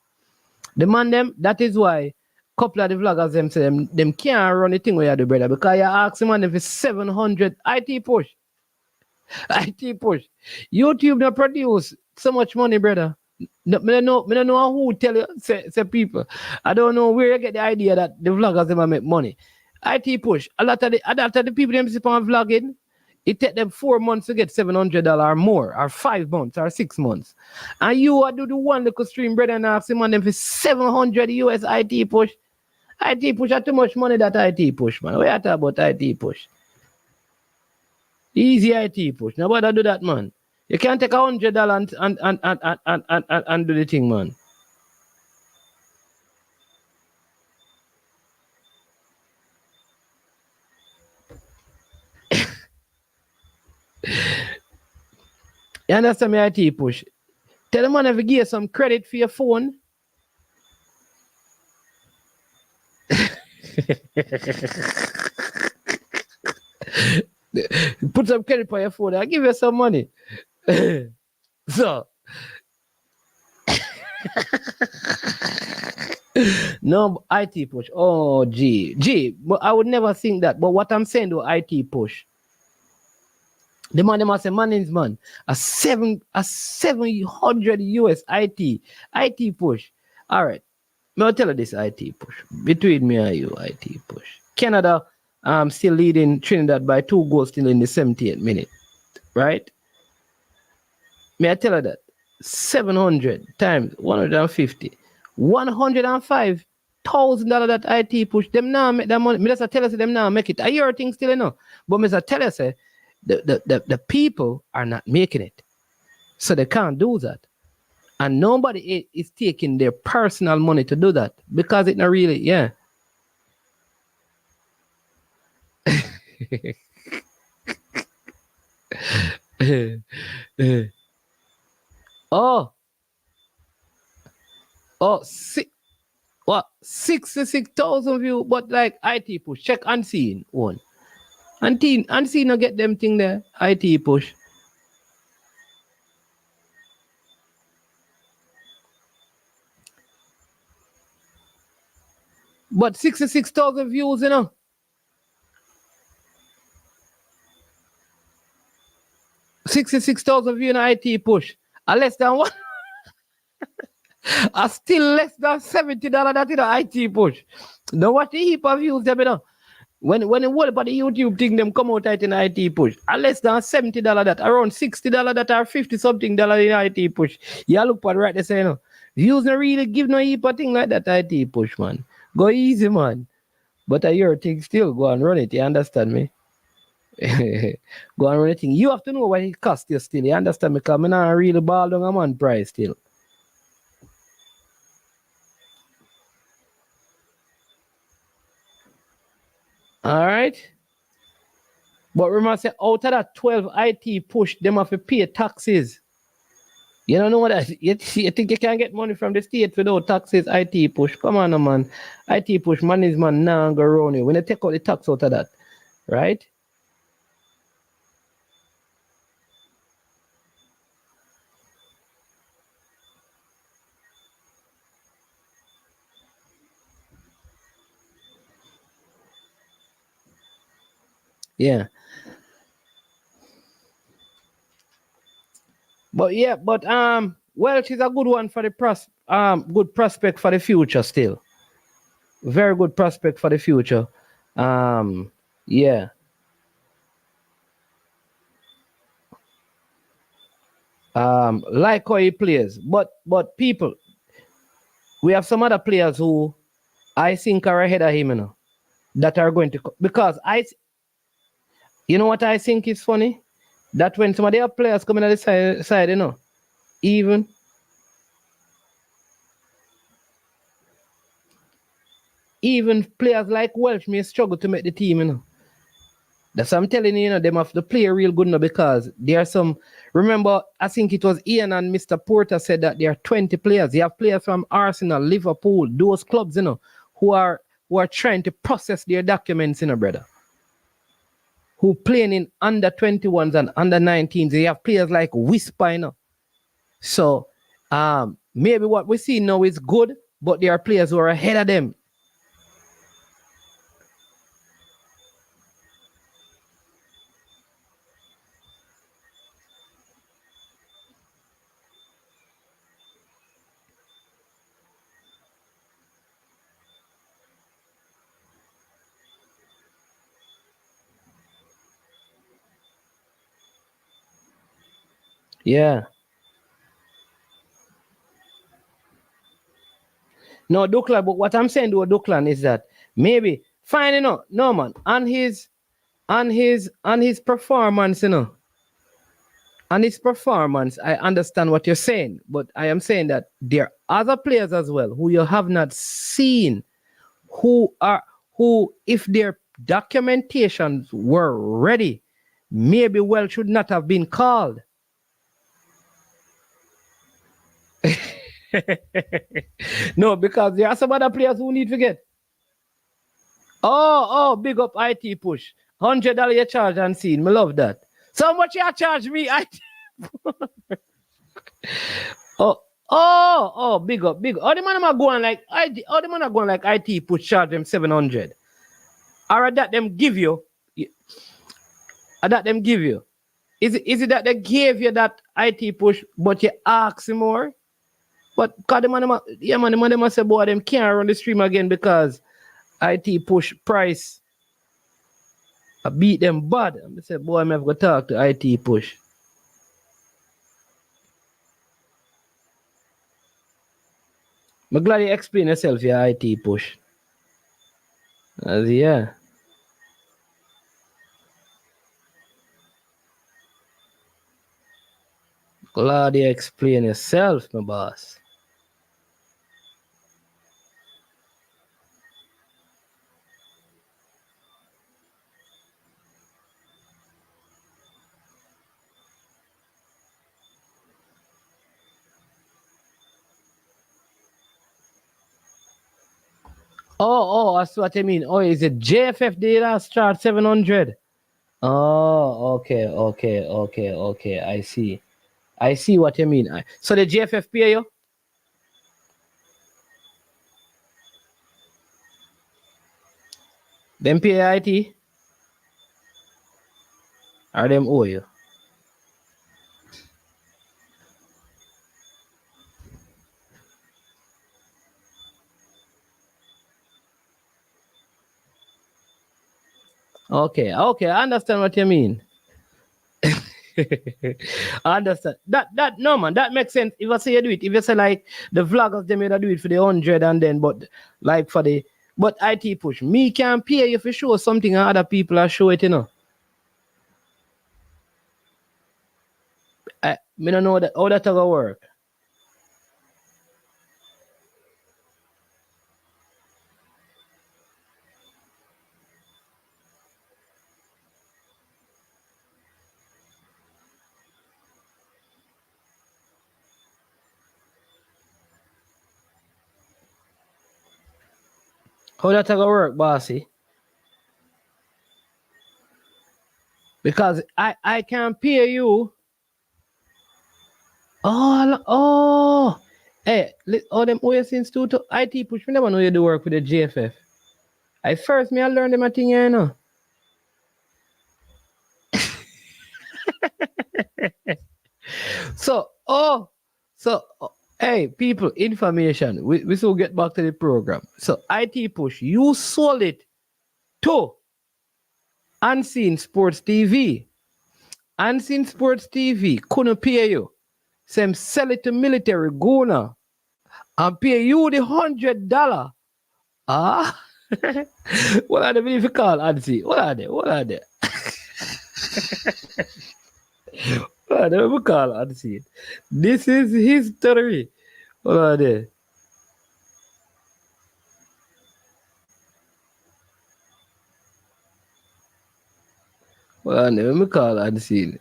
The man them, that is why couple of the vloggers them say them can't run the thing where you do, brother. Because you ask the man if it's 700 IT push. IT push. YouTube not produce so much money, brother. No, I don't know who tell you, say people. I don't know where you get the idea that the vloggers never make money. IT push. A lot of the people them sit on vlogging, it take them 4 months to get $700 or more, or 5 months, or 6 months. And you do the one little stream, brother, and ask him on them for 700 US IT push. IT push are too much money that IT push, man. We are talking about IT push. Easy IT push. Nobody do that, man. You can't take $100 and do the thing, man. You understand me, IT push? Tell the man if you give some credit for your phone. Put some credit for your phone. I'll give you some money. So no IT push. Oh gee, but I would never think that. But what I'm saying though, IT push. The man must say man's man. A 700 US IT push. All right. I'll tell you this IT push. Between me and you, IT push. Canada still leading Trinidad by 2 goals still in the 78th minute. Right? May I tell you that? 700 times 150. $105,000 that IT push. Them now make that money. Me just tell us them now make it. I hear things still enough. But me just tell us the people are not making it. So they can't do that. And nobody is taking their personal money to do that. Because it's not really, yeah. Oh, 66,000 views, but like IT push, check unseen one. Unseen no get them thing there, IT push. But 66,000 views, you know. 66,000 views in IT push. A less than what? A still less than $70 that in a IT push. Now what the heap of views them, you know? When the whole about the YouTube thing them come out in IT push, a less than $70 that, around $60 that or 50 something dollar in IT push. Yeah, look for right there say, you know. Views don't really give no heap of thing like that IT push, man. Go easy, man. But your thing still go and run it, you understand me? Go and run it thing. You have to know what it costs you still, you understand me? Because I'm not really ball down a man price still. All right. But remember, say out of that 12 IT push, them have to pay taxes. You don't know what that? You think you can get money from the state without taxes? IT push, come on, man. IT push, man is man now go around you. When they take out the tax out of that, right? Yeah. But yeah, but Welch is a good one for the good prospect for the future still. Very good prospect for the future. Yeah. Like how he plays. But people, we have some other players who I think are ahead of him, you know, that are going to because you know what I think is funny? That when some of their players come in on the side, you know, even players like Welsh may struggle to make the team, you know. That's what I'm telling you, you know, them have to play real good now because there are some. Remember, I think it was Ian and Mr. Porter said that there are 20 players. You have players from Arsenal, Liverpool, those clubs, you know, who are trying to process their documents, you know, brother. Who playing in under 21s and under 19s. You have players like Whisper, you know. So maybe what we see now is good, but there are players who are ahead of them. Yeah. No, Duklan, but what I'm saying to Duklan is that maybe fine, you know, no man, on his performance, you know. On his performance, I understand what you're saying, but I am saying that there are other players as well who you have not seen, who if their documentations were ready, maybe well should not have been called. No, because there are some other players who need to get. Oh, big up IT push. $100 you charge and seen. Me love that. So much you charge me, IT. Big up. All the man are going like IT push charge them 700. Or that them give you. Is it that they gave you that IT push, but you ask more? But because the man must say, boy, them can't run the stream again because IT push price. I beat them bad. I said, boy, I'm have to talk to IT push. I'm glad you explain yourself, your IT push. Yeah. Glad you explain yourself, my boss. Oh, that's what I mean. Oh, is it JFF data start 700? Oh, okay. I see what you mean. So the JFF pay you? Them pay IT? Or them owe you? Okay, I understand what you mean. I understand. That no man, that makes sense. If I say you do it, if you say like the vloggers them do it for the 100 and then but like for the but IT push, me can pay you for show something and other people are show it, you know. Me don't know that how that gonna work. How that gonna work, bossy? Because I can pay you. Hey, all them OS since to IT push. Me never know you do work with the GFF. I first me I learn them a thing here, you know. So hey people, information. We still get back to the program. So IT push, you sold it to Unseen Sports TV. Unseen Sports TV couldn't pay you. Some sell it to military Guna and pay you the $100. Ah, what are they if you call Unseen? What are they? What are they? What are they? We call Unseen. This is history. What are they? Well, let me call Unseen.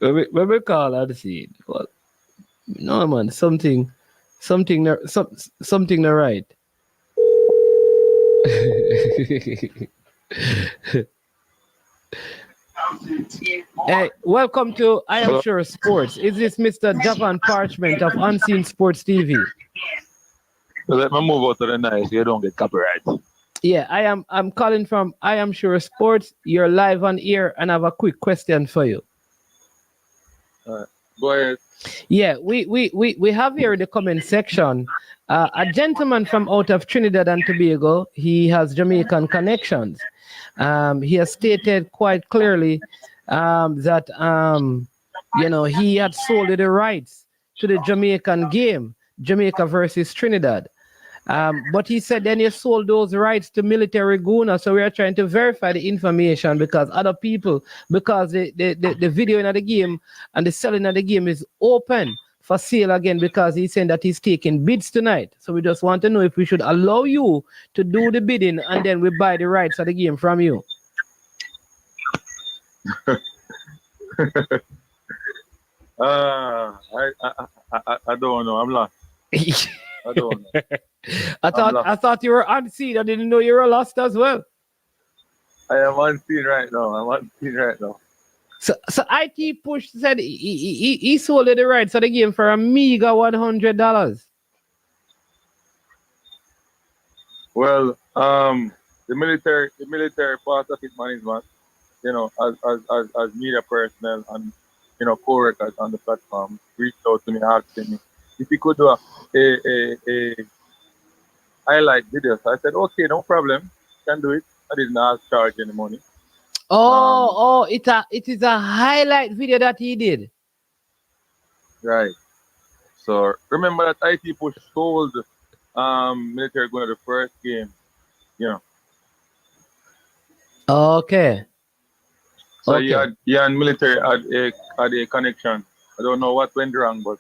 When we call Unseen. Well, no man, something not right. Hey, welcome to I Am Sure Sports. Is this Mr. Japan Parchment of Unseen Sports TV? Let me move out to the nice. You don't get copyright. Yeah, I'm calling from I Am Sure Sports. You're live on air, and I have a quick question for you. All right, go ahead. Yeah, we have here in the comment section a gentleman from out of Trinidad and Tobago. He has Jamaican connections. He has stated quite clearly that he had sold the rights to the Jamaican game, Jamaica versus Trinidad. But he said then he sold those rights to military Guna. So we are trying to verify the information because other people, because the video in the game and the selling of the game is open for sale again because he's saying that he's taking bids tonight. So we just want to know if we should allow you to do the bidding and then we buy the rights of the game from you. I don't know. I'm lost. I don't know. I thought you were unseen. I didn't know you were lost as well. I am unseen right now. So IT Push said he sold the rights of the game for a meager $100. Well, the military part of it management, as media personnel and co-workers on the platform reached out to me asking me if he could do a highlight video. So I said, okay, no problem, can do it. I didn't ask charge any money. It is a highlight video that he did. Right. So remember that IT Push sold military going to the first game. Okay. So he and military had a connection. I don't know what went wrong, but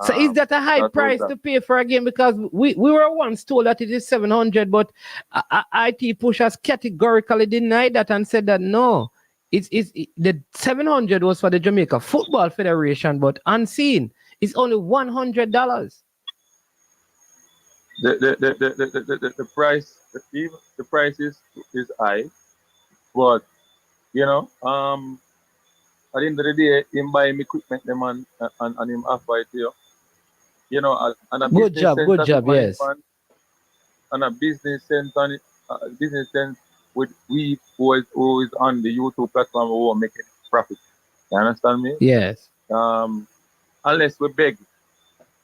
So is that a high price to pay for a game? Because we were once told that it is 700, but IT Push has categorically denied that and said that no, it's the 700 was for the Jamaica Football Federation, but unseen it's only $100. The price is high, but at the end of the day, him buy him equipment them and him offer it to you. And a Good job, yes. on a business sense with we who is on the YouTube platform who are making profit. You understand me? Yes. Unless we beg,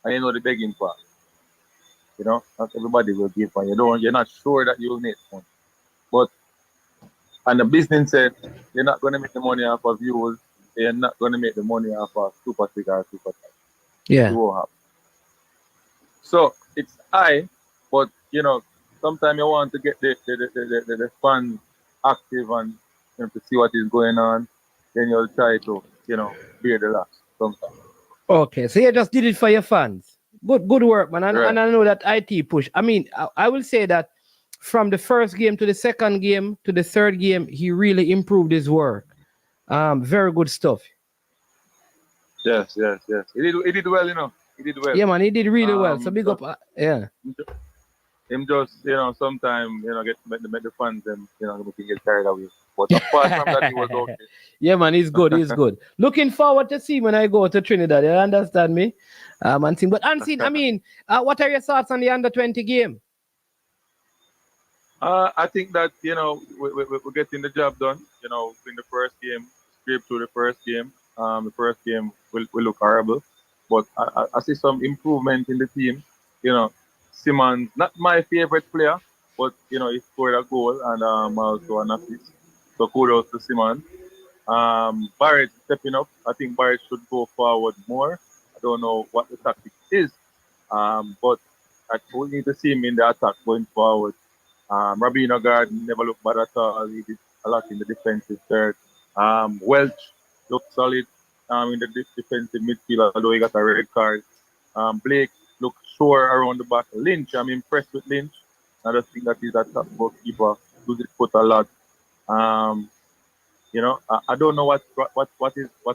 and you know the begging part. You know, not everybody will give one. You're not sure that you'll make one. But on the business side, you're not gonna make the money off of views, you're not gonna make the money off of super stick or super tight. Yeah. You won't have. So it's high, but you know, sometimes you want to get the fans active and to see what is going on, then you'll try to, bear the loss sometimes. Okay, so you just did it for your fans. Good work, man. And, Right. and I know that IT push. I mean, I will say that from the first game to the second game to the third game, he really improved his work. Very good stuff. Yes. He did well, He did well. Yeah, man, he did really well. So big up. Yeah. Him just, sometimes, make the fans them, we can get carried away. But apart from that, he was okay. Yeah, man, he's good. He's good. Looking forward to see when I go to Trinidad. You understand me? Unseen. But Unseen, I mean, what are your thoughts on the under-20 game? I think that, we're getting the job done. In the first game, scrape through the first game. The first game will look horrible. But I see some improvement in the team. Simmons, not my favorite player, but, he scored a goal and also an assist. So kudos to Simmons. Barrett stepping up. I think Barrett should go forward more. I don't know what the tactic is, but we need to see him in the attack going forward. Rabino Garden never looked bad at all. He did a lot in the defensive third. Welch looked solid in the defensive midfield, although he got a red card. Blake looked sure around the back. Lynch, I'm impressed with Lynch. I just think that he's a top goalkeeper. Does his foot a lot. I don't know what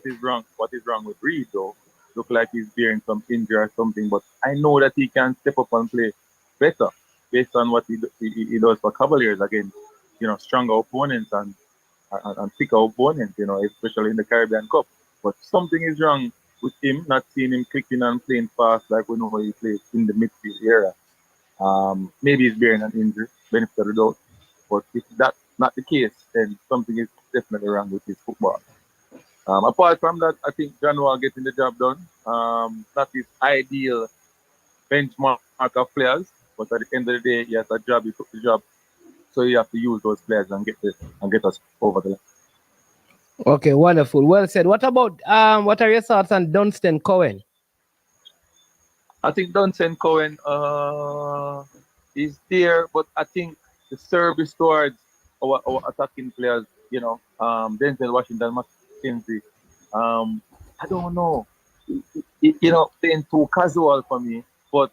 is wrong with Reed though. Look like he's bearing some injury or something, but I know that he can step up and play better based on what he does for Cavaliers against stronger opponents and thicker opponents, especially in the Caribbean Cup. But something is wrong with him, not seeing him clicking and playing fast like we know he plays in the midfield area. Maybe he's bearing an injury, benefit of the doubt. But if that's not the case, then something is definitely wrong with his football. Apart from that, I think John Wall getting the job done. Not his ideal benchmark of players, but at the end of the day, he has a job, he took the job. So you have to use those players and get us over the line. Okay, wonderful. Well said. What about what are your thoughts on Dunstan Cohen? I think Dunstan Cohen is there, but I think the service towards our attacking players, Denzel Washington, McKenzie, I don't know. Playing too casual for me, but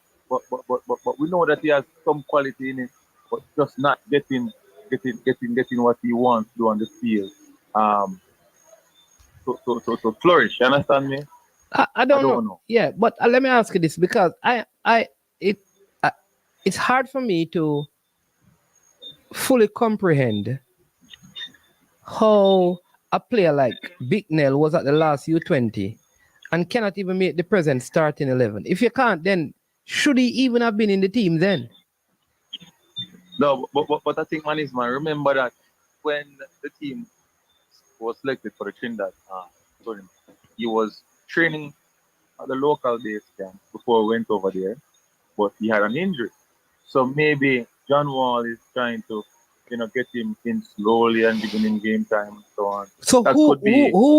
we know that he has some quality in it, but just not getting what he wants to do on the field. To flourish. You understand me? I don't know. Yeah, but let me ask you this because it's hard for me to fully comprehend how a player like Bicknell was at the last U20 and cannot even make the present starting 11. If you can't, then should he even have been in the team then? No, but I think, man, remember that when the team was selected for the Trinidad tournament, he was training at the local base camp before we went over there, but he had an injury. So maybe John Wall is trying to, get him in slowly and giving him game time and so on. So who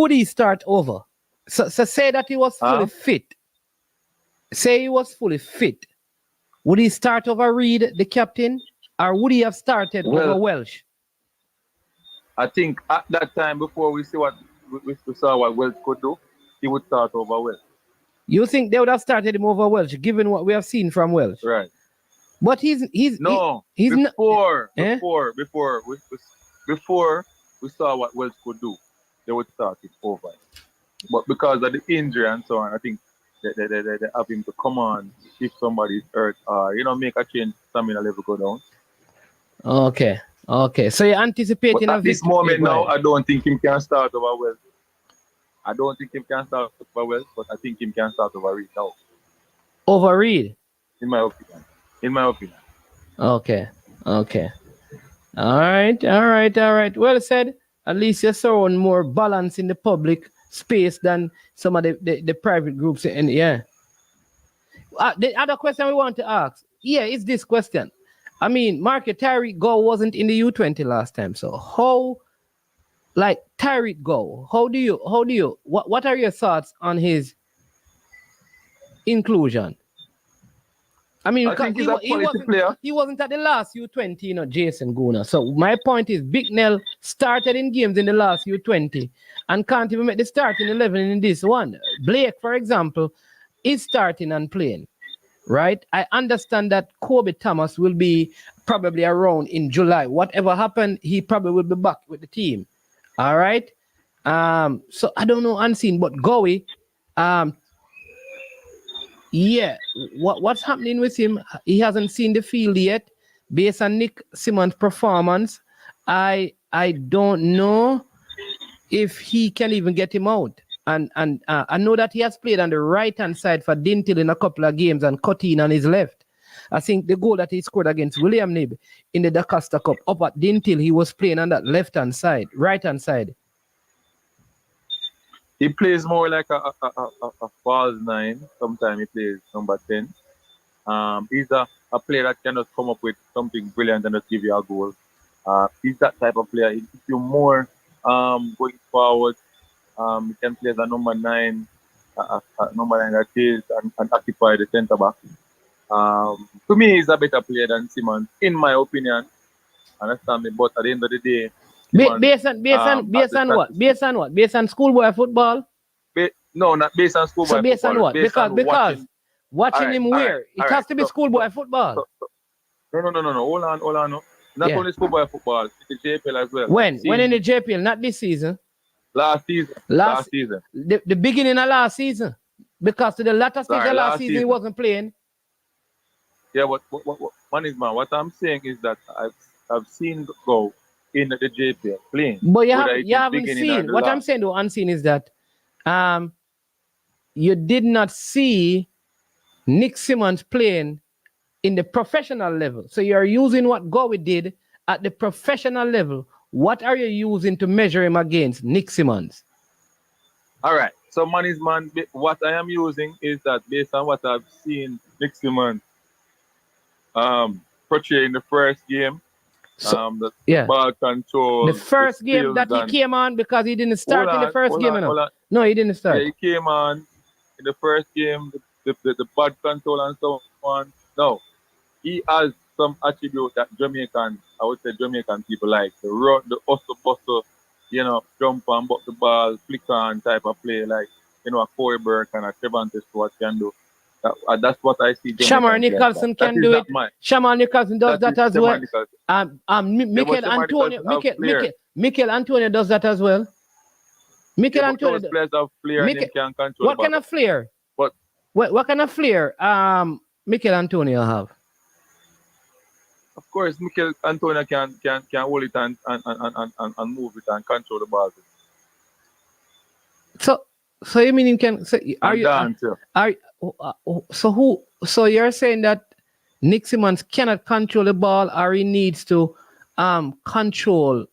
would he start over? So say that he was fully fit. Say he was fully fit. Would he start over Reed, the captain, or would he have started over Welsh? I think at that time, before we saw what Welsh could do, he would start over Welsh. You think they would have started him over Welsh, given what we have seen from Welsh? Right. But he's before we saw what Welsh could do, they would start it over. But because of the injury and so on, I think they have him to come on if somebody's hurt or make a change, stamina level go down. Okay. So you're anticipating at this moment now, I don't think him can start over Welsh. I don't think him can start over Welsh, but I think him can start over Reed now. Over Reed? In my opinion. Okay. Okay. All right. All right. All right. Well said. At least you're showing more balance in the public space than some of the private groups. And yeah. The other question we want to ask, is this question. I mean, Market Tyreek Go wasn't in the U20 last time. So how, like Tyreek Go, what are your thoughts on his inclusion? I mean, I because think he's a quality player. he wasn't at the last U20, Jason Guna. So my point is, Big Nell started in games in the last U20 and can't even make the starting 11 in this one. Blake, for example, is starting and playing, right? I understand that Kobe Thomas will be probably around in July. Whatever happened, he probably will be back with the team. All right. So I don't know unseen, but Gowie, yeah, what's happening with him? He hasn't seen the field yet. Based on Nick Simmons' performance, I don't know if he can even get him out. And I know that he has played on the right-hand side for Dintil in a couple of games and Cutting on his left. I think the goal that he scored against William Nib in the DaCosta Cup up at Dintil, he was playing on that left-hand side, right-hand side. He plays more like a false 9. Sometimes he plays number 10. He's a player that cannot come up with something brilliant and just give you a goal. He's that type of player. If you're more going forward, he can play as a number 9, number 9 that is, and occupy the centre back. To me, he's a better player than Simmons, in my opinion. Understand me? But at the end of the day, based on what? Based on schoolboy football? No, not based on schoolboy football. So based football. on what? Because watching him wear, it has to be schoolboy football. No. Hold on. No. Not only schoolboy football, it's the JPL as well. When in the JPL? Not this season. Last season. The beginning of last season. Because to the latter stage of last season, he wasn't playing. Yeah, what what I'm saying is that I've seen Go in the JPL playing. But you haven't seen. What I'm saying though, unseen is that you did not see Nick Simmons playing in the professional level. So you're using what Gowie did at the professional level. What are you using to measure him against Nick Simmons? All right. So man is man. What I am using is that based on what I've seen Nick Simmons portray in the first game. Ball control. The first game that he came on, because he didn't start in the first game. No, he didn't start. Yeah, he came on in the first game, the ball control and so on. No, he has some attribute that Jamaican people like. The run, the hustle bustle, jump and butt the ball, flick on type of play, like, a Corey Burke and a Trevante Stewart can do. That's what I see. Shamar Nicholson can do it. Shamar Nicholson does that as well. Mikel Antonio does that as well. Mikel Antonio. What kind of flair? What kind of flair Mikel Antonio have? Of course, Mikel Antonio can hold it and move it and control the ball. So you mean you can? So you're saying that Nick Simmons cannot control the ball, or he needs to control?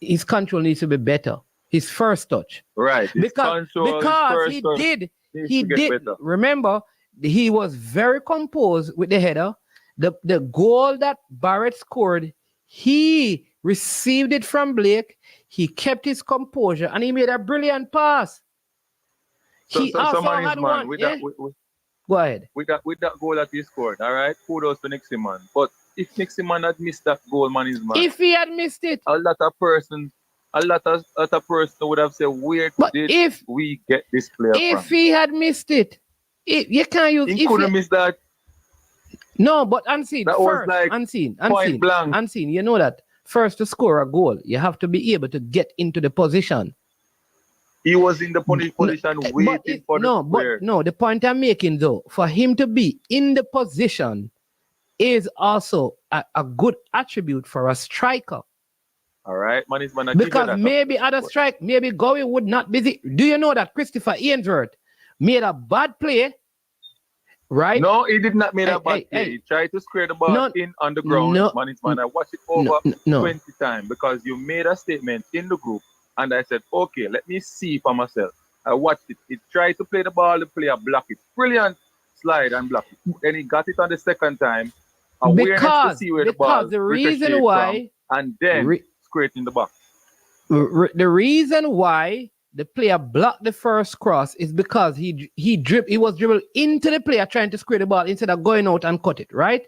His control needs to be better. His first touch, right? Because he did. Remember, he was very composed with the header. The goal that Barrett scored, he received it from Blake. He kept his composure and he made a brilliant pass. He also had one. Go ahead. With that goal that he scored, all right, kudos to Nick Simmons. But if Nick Simmons had missed that goal, man is man. If he had missed it, a lot of person would have said, where did we get this player from? If he had missed it, you can't use. He couldn't miss that. No, but unseen. That first, was like unseen. Blank. Unseen. You know that first to score a goal, you have to be able to get into the position. He was in the position waiting for the player. No, the point I'm making though, for him to be in the position is also a good attribute for a striker. All right, man is man. Because maybe other strike, maybe Gowie would not be. Do you know that Christopher Ainsworth made a bad play right? No, he did not make a bad Hey, play. hey. He tried to square the ball No, in on the ground. no, Man, it's man. I watched it over no. 20 times because you made a statement in the group, and I said, okay, let me see for myself. I watched it. He tried to play the ball, the player blocked it. Brilliant slide and block it. Then he got it on the second time. Awareness to see where the ball the reason ricocheted why from, and then square it in the box. the reason why the player blocked the first cross is because he was dribbled into the player trying to square the ball instead of going out and cut it, right?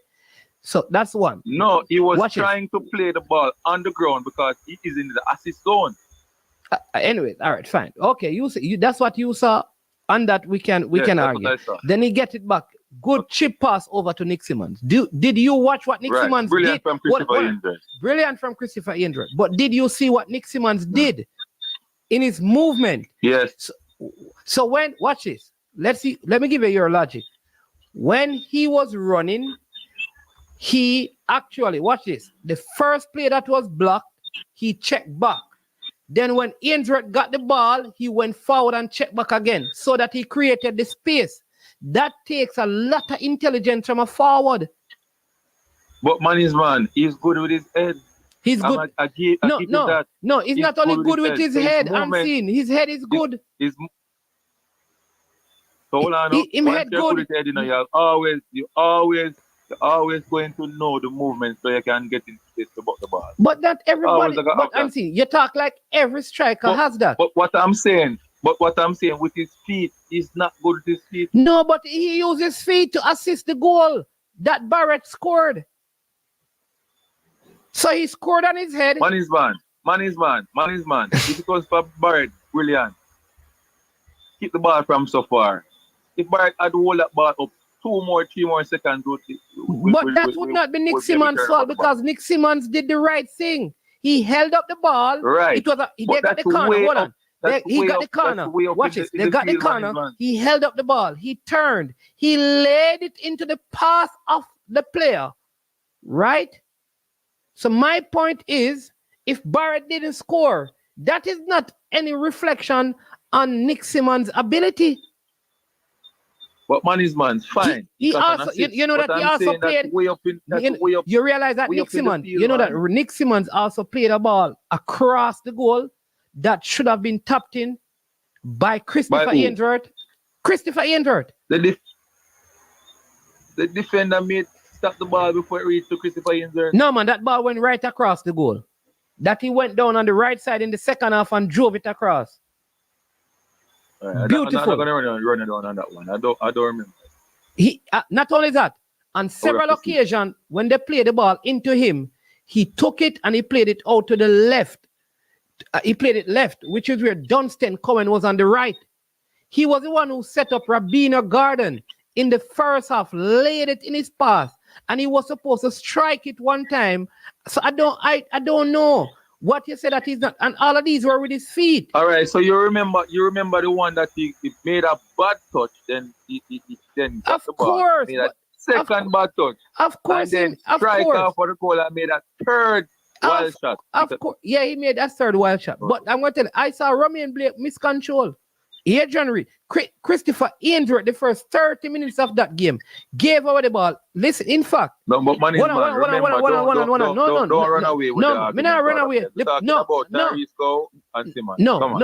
So that's one. No, he was Watch trying to play the ball on the ground because he is in the assist zone. Anyways, all right, fine. Okay, that's what you saw, and that we can argue. Then he get it back. Good chip pass over to Nick Simmons. Did you watch what Nick Simmons Brilliant did? From Christopher Indra. Brilliant from Christopher Indra. But did you see what Nick Simmons did in his movement? Yes. So when, watch this. Let me give you your logic. When he was running, he actually, watch this. The first play that was blocked, he checked back. Then when Indra got the ball, he went forward and checked back again so that he created the space. That takes a lot of intelligence from a forward. But man, he's good with his head. He's good. No, he's not only good with his head. I'm seeing his head is good. So hold on. Him head good. With head, you're always going to know the movement so you can get into this about the ball. But not everybody. But I'm seeing you talk like every striker has that. But what I'm saying with his feet, he's not good with his feet. No, but he used his feet to assist the goal that Barrett scored. So he scored on his head. Man is man. If it was for Barrett, brilliant. Keep the ball from so far. If Barrett had to hold that ball up 3 more seconds. But that would not be Nick Simmons' fault because Nick Simmons did the right thing. He held up the ball. Right. They got the corner. Hold on. He got the corner. Watch this. They got the corner. He held up the ball. He turned. He laid it into the path of the player. Right? So my point is, if Barrett didn't score, that is not any reflection on Nick Simmons' ability. But man is man, fine. He also, you know that he also played. You realize that Nick Simmons, you know that Nick Simmons also played a ball across the goal that should have been tapped in by Christopher Indra. Christopher Indra. The defender made stop the ball before it reached to Christopher Indra. No man, that ball went right across the goal. That he went down on the right side in the second half and drove it across. Beautiful. I'm not going to run it down on that one. I don't remember. He not only that, on several occasions when they played the ball into him, he took it and he played it out to the left. He played it left, which is where Dunstan Cohen was on the right. He was the one who set up Rabina Garden in the first half, laid it in his path, and he was supposed to strike it one time. So I don't know what you said that he's not, and all of these were with his feet. All right, so you remember the one that he made a bad touch, then he got of the ball. Course, made a second bad touch. Of course, and then strike out for the goal and made a third wild shot. Of course, yeah, he made that third wild shot. But I'm going to tell you, I saw Romain Blake miscontrol. Adrian Christopher Indra, the first 30 minutes of that game, gave away the ball. Listen, in fact, no, but man, don't run away. No, me not run away. No.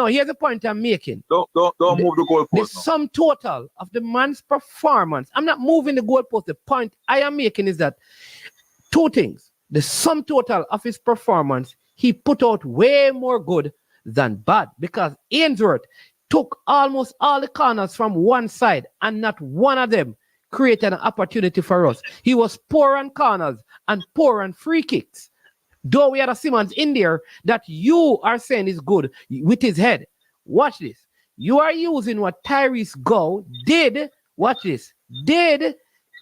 Here's the point I'm making. Don't move the goalpost. The sum total of the man's performance. I'm not moving the goalpost. The point I am making is that 2 things. The sum total of his performance, he put out way more good than bad because Ainsworth took almost all the corners from one side and not one of them created an opportunity for us. He was poor on corners and poor on free kicks. Though we had a Simmons in there that you are saying is good with his head. Watch this. You are using what Tyrese Go did, watch this, did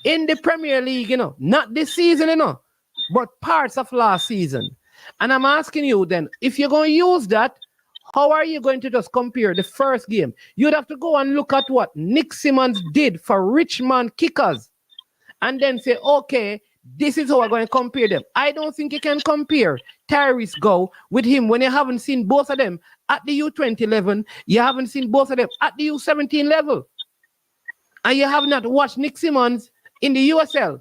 in the Premier League, not this season, but parts of last season. And I'm asking you then, if you're going to use that, how are you going to just compare the first game? You'd have to go and look at what Nick Simmons did for Richmond kickers and then say, okay, this is how we're going to compare them. I don't think you can compare Tyrese Go with him when you haven't seen both of them at the U20 level. You haven't seen both of them at the U17 level. And you have not watched Nick Simmons in the USL.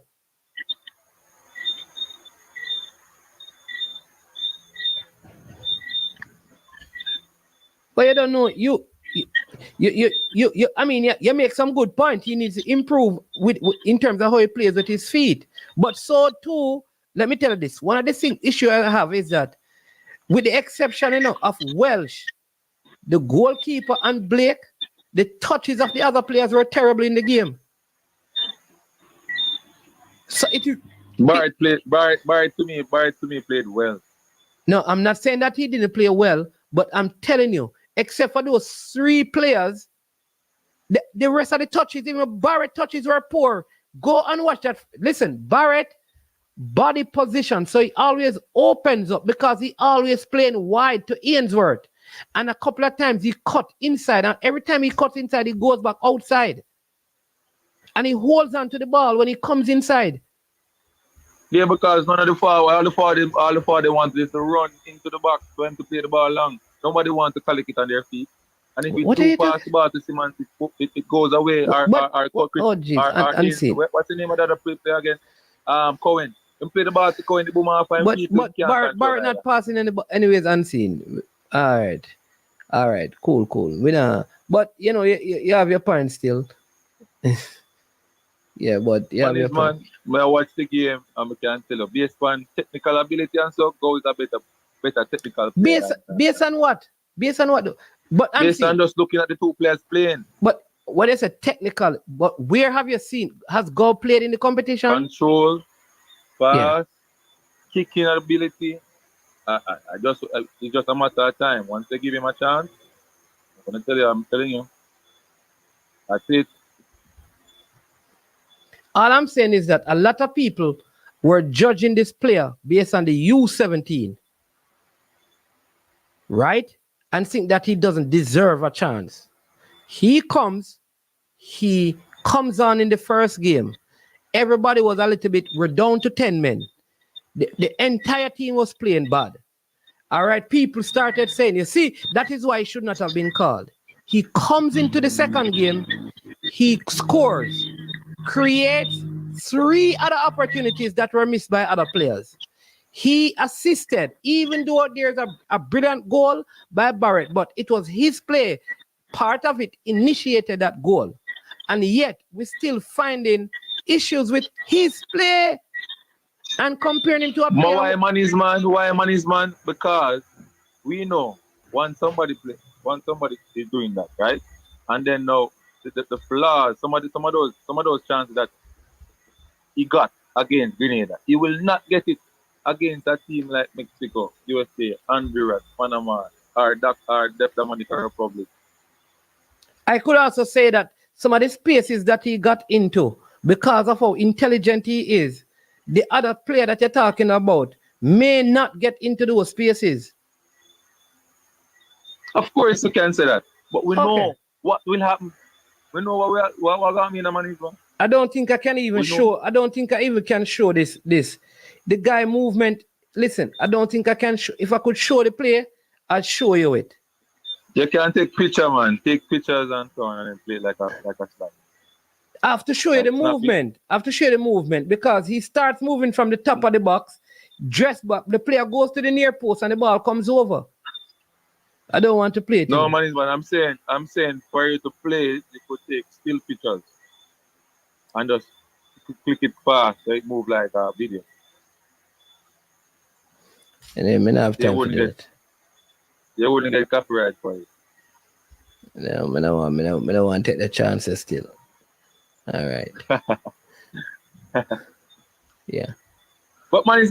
But you don't know, you I mean, you make some good point. He needs to improve with in terms of how he plays with his feet. But so too, let me tell you this. One of the issue I have is that with the exception of Welsh, the goalkeeper and Blake, the touches of the other players were terrible in the game. So Barrett to me played well. No, I'm not saying that he didn't play well, but I'm telling you, except for those 3 players, the rest of the touches, even Barrett touches were poor. Go and watch that. Listen, Barrett, body position, so he always opens up because he always playing wide to Ainsworth. And a couple of times he cut inside, and every time he cuts inside, he goes back outside. And he holds on to the ball when he comes inside. Yeah, because none of the forward, all the forward they want is to run into the box for him to play the ball long. Nobody wants to collect it on their feet. And if you do pass the ball to Simmons, it goes away. What's the name of that other player again? Cohen. Him play the ball to Cohen, the boom off and But Barrett not passing anyways unseen. All right, cool. We know, but you know you have your point still. Yeah, but yeah, man, when I watch the game, I can tell you based on technical ability and so goes a better technical player. Based on what? But based on just looking at the 2 players playing. But what is a technical? But where have you seen? Has Go played in the competition? Control, pass, kicking ability. It's just a matter of time. Once they give him a chance, I'm telling you. That's it. All I'm saying is that a lot of people were judging this player based on the U17, right? And think that he doesn't deserve a chance. He comes on in the first game. Everybody was a little bit, we're down to 10 men. The entire team was playing bad. All right, people started saying, you see, that is why he should not have been called. He comes into the second game, he scores, creates 3 other opportunities that were missed by other players. He assisted, even though there's a brilliant goal by Barrett, but it was his play. Part of it initiated that goal. And yet, we're still finding issues with his play and comparing him to a player. Why man is man? Because we know once somebody is doing that, right? And then now the flaws, some of those chances that he got against Grenada, he will not get it against a team like Mexico, USA, Honduras, Panama, or Dominican Republic. I could also say that some of the spaces that he got into, because of how intelligent he is, the other player that you're talking about may not get into those spaces. Of course, you can say that, but we know what will happen. We know what going to mean, man. I don't think I can even show. I don't think I even can show this. The guy movement. Listen, I don't think I can show. If I could show the play, I'd show you it. You can take picture, man. Take pictures and so on and play like a slide. I have to show you the movement. I have to show you the movement because he starts moving from the top of the box, dress back. The player goes to the near post and the ball comes over. I don't want to play it. No, man, I'm saying for you to play, you could take still pictures and just click it fast so it move like a video. And then I have time to do it. You wouldn't get copyright for it. No, I don't want to take the chances still. All right. Yeah. But man,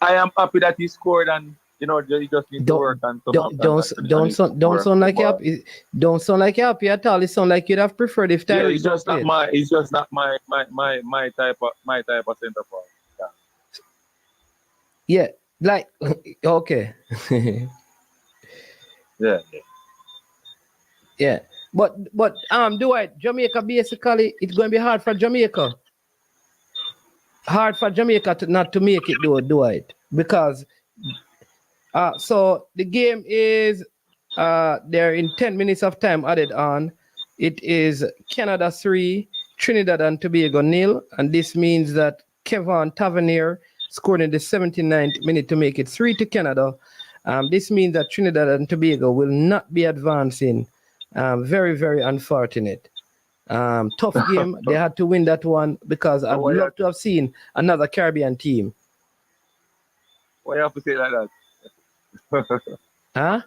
I am happy that he scored, and you know you just need to work and don't sound like you happy. Don't sound like you happy at all. It sounds like you'd have preferred if Tyreek. Yeah, it's just not my type of center forward. Yeah, like okay. Yeah. But Dwight, Jamaica basically it's going to be hard for Jamaica. Hard for Jamaica not to make it though, Dwight, because so the game is they're in 10 minutes of time added on, It is Canada 3, Trinidad and Tobago 0, and this means that Cavalier scored in the 79th minute to make it 3 to Canada. This means that Trinidad and Tobago will not be advancing. Very, very unfortunate. Tough game. They had to win that one because I'd love to have seen another Caribbean team. Why you have to say like that? Huh?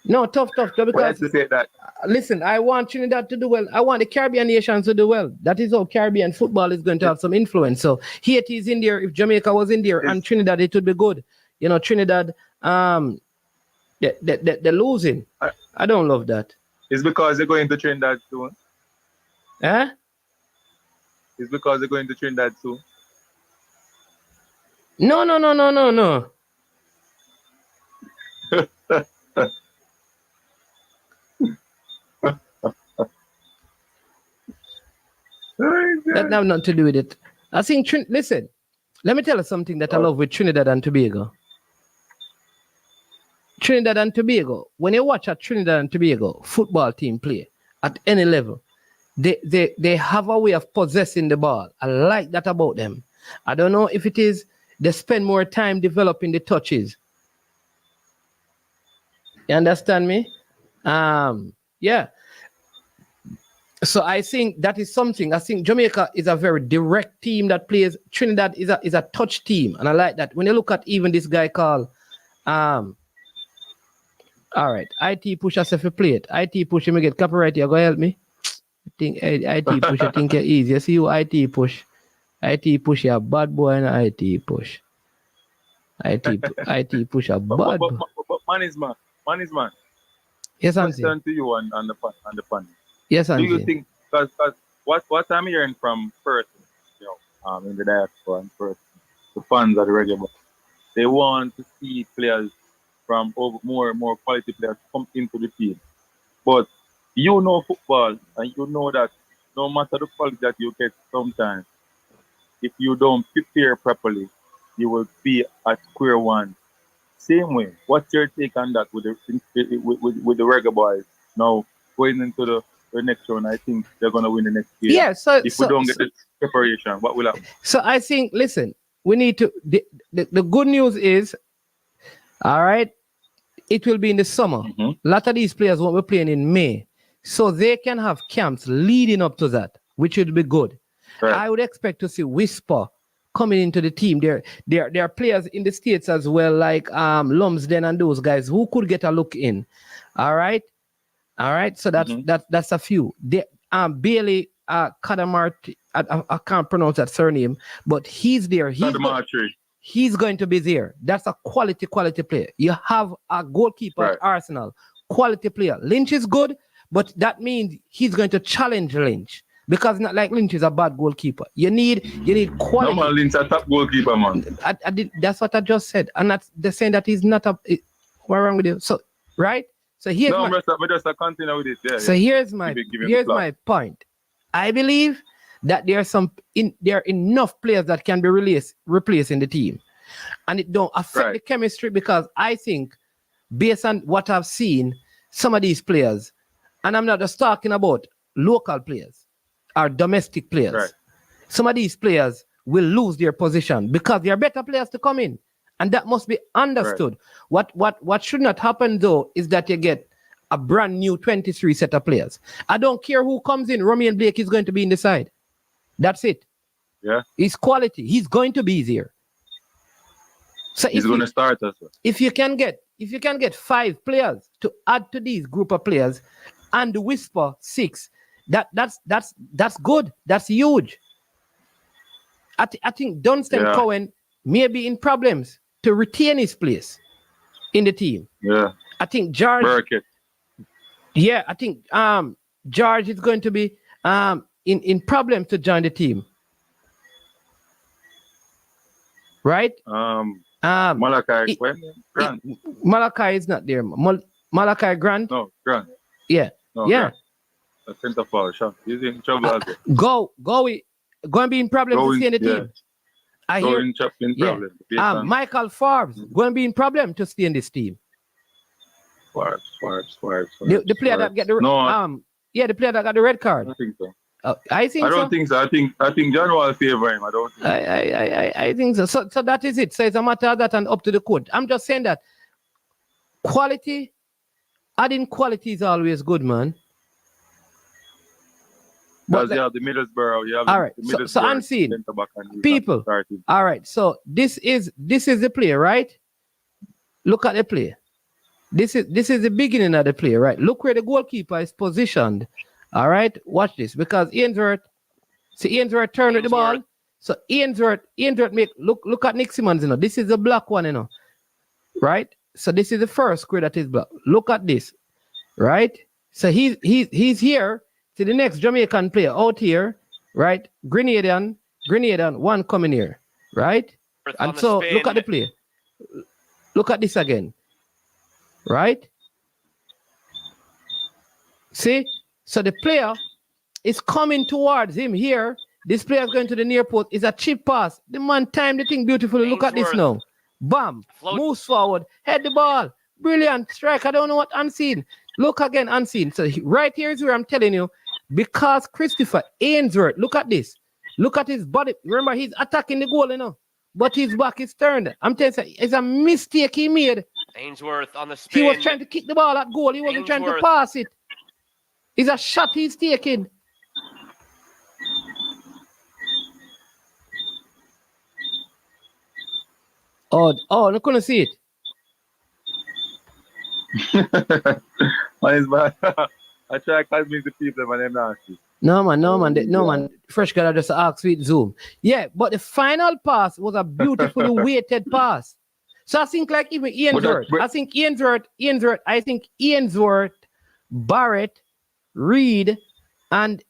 No, tough. Because Why you have to say that? Listen, I want Trinidad to do well. I want the Caribbean nations to do well. That is how Caribbean football is going to have some influence. So Haiti is in there. If Jamaica was in there and Trinidad, it would be good. You know, Trinidad, they're losing. I don't love that. It's because they're going to Trinidad soon. Huh? It's because they're going to Trinidad soon. No. That have nothing to do with it. I think, listen, let me tell you something that I love with Trinidad and Tobago. Trinidad and Tobago, when you watch a Trinidad and Tobago football team play at any level, they have a way of possessing the ball. I like that about them. I don't know if it is they spend more time developing the touches. You understand me? Yeah. So I think that is something. I think Jamaica is a very direct team that plays. Trinidad is a touch team, and I like that. When you look at even this guy called, all right, IT push us if you play it. IT push, you get copyright here. Go help me. I think IT push. I think you're easy. You see you IT push. IT push, you're a bad boy and IT push. IT push a bad boy. But man is man. Yes, I'm saying. Question to you on the panel. Yes, do you think, because what I'm hearing from persons, in the diaspora and persons, the fans of the reggae, they want to see players from more quality players come into the team. But you know football, and you know that no matter the quality that you get sometimes, if you don't prepare properly, you will be at square one. Same way. What's your take on that with the reggae boys now going into the next round? I think they're going to win the next year. Yeah, if we don't get the preparation, what will happen? So I think, listen, we need to, the good news is, all right, it will be in the summer. A lot of these players won't be playing in May. So they can have camps leading up to that, which would be good. Right. I would expect to see Whisper coming into the team. There are players in the States as well, like Lumsden and those guys who could get a look in. All right. So that's a few. Bailey Kadamart, I can't pronounce that surname, but he's there. He's going to be there. That's a quality player. You have a goalkeeper at Arsenal, quality player. Lynch is good, but that means he's going to challenge Lynch. Because not like Lynch is a bad goalkeeper. You need quality. No man, Lynch a top goalkeeper, man. That's what I just said. And they're saying that he's not what's wrong with you? So right? So here's just continue with it. Yeah, so here's my point. I believe that there are enough players that can be replaced in the team. And it don't affect the chemistry, because I think based on what I've seen, some of these players, and I'm not just talking about local players, are domestic players. Right. Some of these players will lose their position because there are better players to come in, and that must be understood. Right. What should not happen though is that you get a brand new 23 set of players. I don't care who comes in. Romy and Blake is going to be in the side. That's it. Yeah, he's quality. He's going to be there. So he's going to start as well. If you can get 5 players to add to these group of players, and the Whisper 6. That's good. That's huge. I think Dunstan Cohen may be in problems to retain his place in the team. Yeah. I think George. Burkett. Yeah, I think George is going to be in problems to join the team. Right? Malachi Grant. Malachi is not there. Malachi Grant. No, Grant. Yeah. No, yeah. Grant. A center forward, he's in trouble as well. Going to be in problems to stay in the team. I hear. In problem. Michael Forbes going to be in problem to stay in this team. Forbes. The player that get the the player that got the red I card. don't think so. I think I don't so. think so. I think John will favor him. I don't think I think so. So that is it. So it's a matter of that and up to the court. I'm just saying that quality, adding quality is always good, man. because you have the Middlesbrough, you have all right. the Middlesbrough, So unseen and people. All right. So this is the play, right? Look at the play. This is the beginning of the play, right? Look where the goalkeeper is positioned. All right, watch this because Ainsworth turned with the ball. So Ainsworth make look at Nick Simmons, you know. This is the black one, you know. Right? So this is the first square that is black. Look at this. Right? So he's here to the next Jamaican player out here, right? Grenadian, one coming here, right? And so look at the play. Look at this again. Right? See? So the player is coming towards him here. This player is going to the near post. It's a chip pass. The man timed the thing beautifully. Look at this now. Bam. Moves forward. Head the ball. Brilliant. Strike. I don't know what unseen. Look again, unseen. So right here is where I'm telling you. Because Christopher Ainsworth, look at this. Look at his body. Remember, he's attacking the goal, you know. But his back is turned. I'm telling you, it's a mistake he made. Ainsworth on the spin. He was trying to kick the ball at goal. He wasn't trying to pass it. It's a shot he's taking. Oh, I couldn't see it. I try to convince the people, but they're not. No man. Fresh guy just asked with Zoom. Yeah, but the final pass was a beautifully weighted pass. So I think like even Ainsworth, Ainsworth, Barrett, Reed, and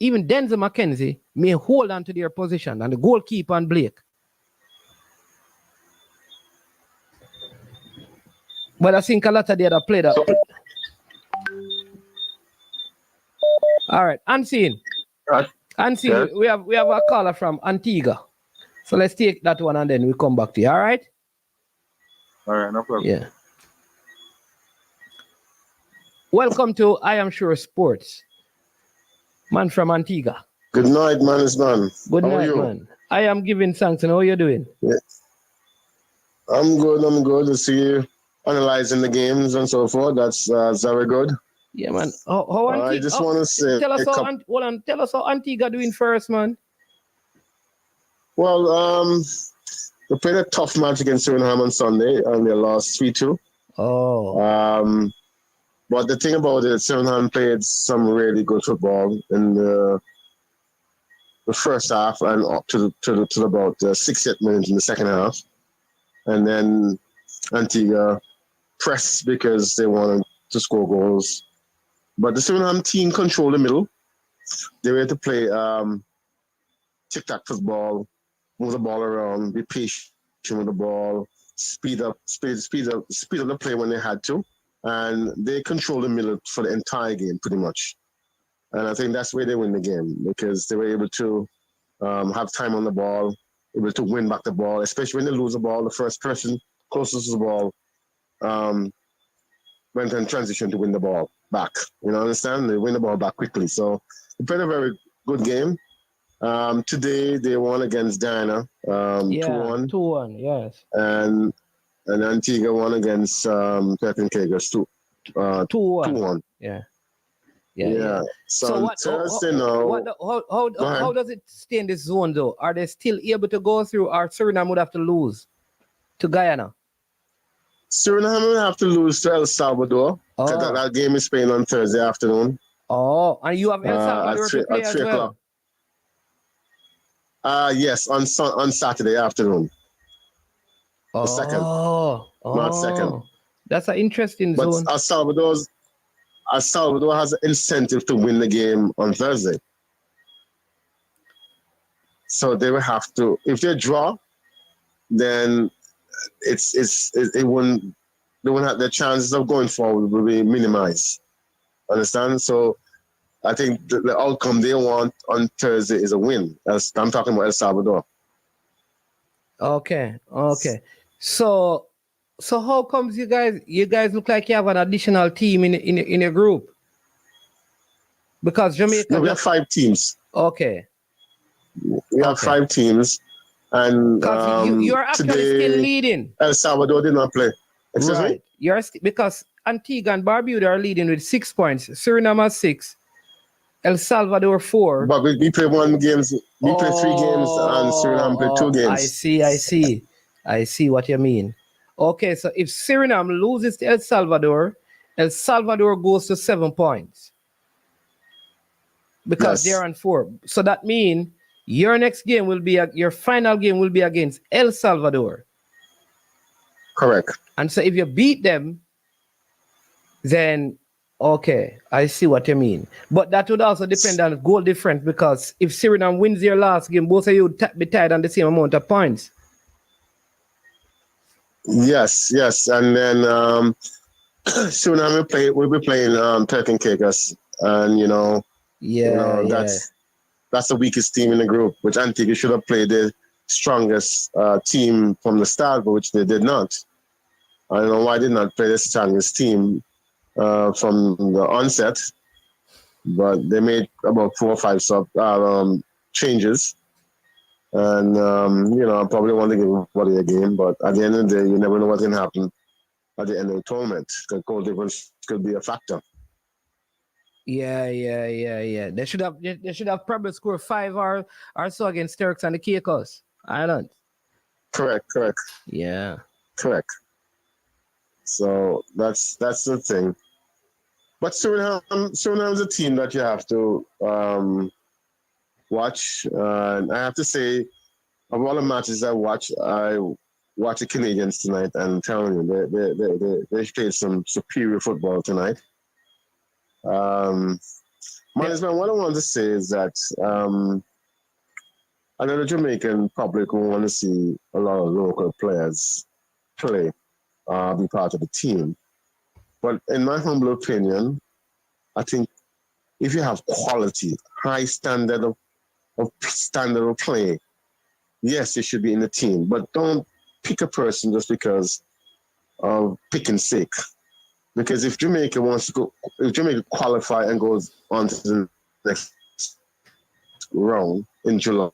even Denzel McKenzie may hold on to their position, and the goalkeeper and Blake. But I think a lot of the other players. All right, unseen. Unseen. Yes. We have a caller from Antigua. So let's take that one and then we come back to you. All right? All right, no problem. Yeah. Welcome to I Am Sure Sports. Man from Antigua. Good night, man. It's man. Good night, man. I am giving thanks. And how are you doing? Yeah. I'm good. To see you analyzing the games and so forth. That's very good. Yeah, man. How I just want to say... Tell us how Antigua doing first, man. Well, they played a tough match against Suriname on Sunday, and they lost 3-2. Oh. But the thing about it, Suriname played some really good football in the first half and up to about 6-8 minutes in the second half. And then Antigua pressed because they wanted to score goals. But the Suriname team controlled the middle. They were to play tic-tac football, move the ball around, be patient with the ball, speed up the play when they had to. And they controlled the middle for the entire game, pretty much. And I think that's where they win the game, because they were able to have time on the ball, able to win back the ball, especially when they lose the ball. The first person closest to the ball went in transition to win the ball back. You know, understand? They win the ball back quickly. So they played a very good game. Today they won against Diana, 2-1. 2-1, yes. And Antigua won against Pepin Kegas 2-1. Yeah. So what, Thursday now. How does it stay in this zone though? Are they still able to go through, or Suriname would have to lose to Guyana? Suriname will have to lose to El Salvador. That game is playing on Thursday afternoon. Oh, and you have El Salvador to play as well? Yes, on Saturday afternoon. The second. Not second. That's an interesting zone. But El Salvador has an incentive to win the game on Thursday. So they will have to, if they draw, then they won't have the chances of going forward will be minimized. Understand? So I think the outcome they want on Thursday is a win. I'm talking about El Salvador. Okay. So how comes you guys look like you have an additional team in your group? Because Jamaica. No, we have 5 teams. Okay. We have 5 teams, and you're actually today, still leading. El Salvador did not play. Excuse Right. me? You're because Antigua and Barbuda are leading with 6 points. Suriname has 6. El Salvador 4. But we play 1 games. We play 3 games, and Suriname play 2 games. I see what you mean. Okay, so if Suriname loses to El Salvador goes to 7 points. Because they're on 4. So that means your next game will be your final game will be against El Salvador. Correct. And so if you beat them, then okay, I see what you mean. But that would also depend on goal difference, because if Suriname wins their last game, both of you would be tied on the same amount of points. Yes. And then Suriname we'll be playing Turk and Caicos, and that's the weakest team in the group, which Antigua should have played the strongest team from the start, but which they did not. I don't know why they did not play the strongest team from the onset, but they made about 4 or 5 changes. And, I probably want to give everybody a game, but at the end of the day, you never know what's going to happen at the end of the tournament, because goal difference could be a factor. Yeah. They should have probably scored 5 or so against Turks and the Caicos Islands. Correct. Yeah. Correct. So that's the thing. But Suriname is a team that you have to watch. And I have to say, of all the matches I watch the Canadians tonight, and I'm telling you, they played some superior football tonight. Management, what I want to say is that I know the Jamaican public will want to see a lot of local players play, be part of the team. But in my humble opinion, I think if you have quality, high standard of play, yes, you should be in the team. But don't pick a person just because of picking sake. Because if Jamaica qualify and goes on to the next round in July,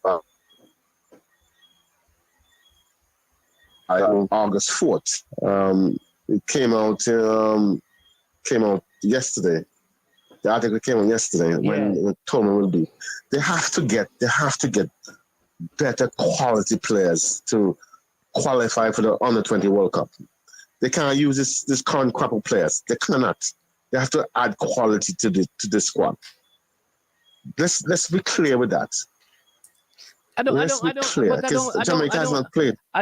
August 4th, it came out yesterday. The article came out yesterday when the tournament will be. They have to get better quality players to qualify for the Under 20 World Cup. They can't use this current crop of players. They cannot. They have to add quality to the squad. Let's be clear with that. I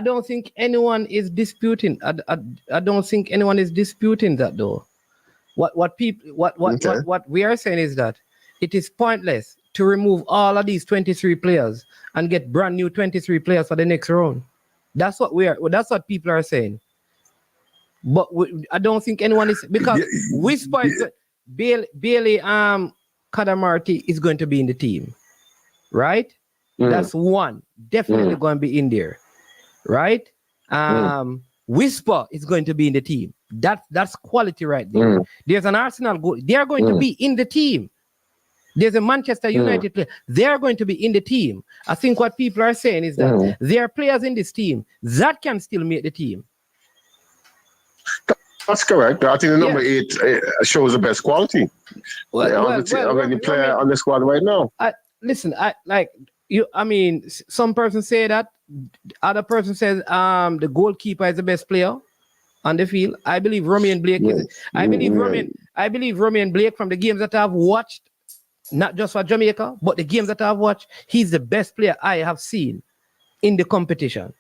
don't think anyone is disputing. I don't think anyone is disputing that though. What we are saying is that it is pointless to remove all of these 23 players and get brand new 23 players for the next round. That's what people are saying. But I don't think anyone is, because Whisper is Bailey Kadamarti is going to be in the team, right? That's one definitely going to be in there, right? Whisper is going to be in the team. That's quality right there. There's an Arsenal goal. They are going to be in the team. There's a Manchester United player. They are going to be in the team. I think what people are saying is that there are players in this team that can still make the team. That's correct. I think the number 8 shows the best quality. Any player on the squad right now. Some person say that. Other person says the goalkeeper is the best player on the field. I believe Romain Blake is. I believe Romain Blake, from the games that I've watched, not just for Jamaica, but the games that I've watched, he's the best player I have seen in the competition.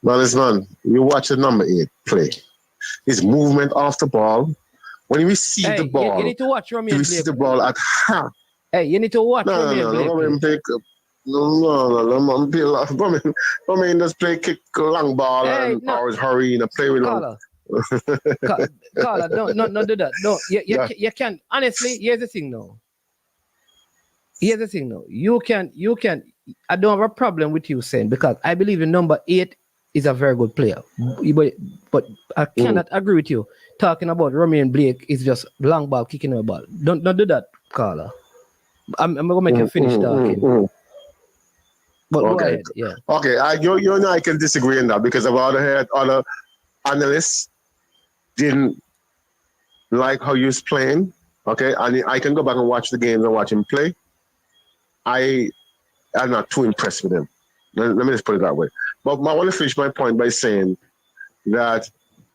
Man, you watch the number 8 play. His movement off the ball. When he receives the ball, you need to watch Romain Blake. He receives the ball at half. Hey, you need to watch Romain Blake. Romain just play kick long ball and always hurry and play with him. Carla, don't do that. No, you can't. Honestly, here's the thing now. You can. I don't have a problem with you saying, because I believe the number 8 is a very good player. But I cannot agree with you. Talking about Romain Blake is just long ball kicking a ball. Don't do that, Carla. I'm gonna make you finish talking. But go ahead, yeah. Okay, you and I can disagree on that because I've heard other analysts didn't like how he was playing. Okay, and I can go back and watch the games and watch him play. I'm not too impressed with him. Let me just put it that way. But I want to finish my point by saying that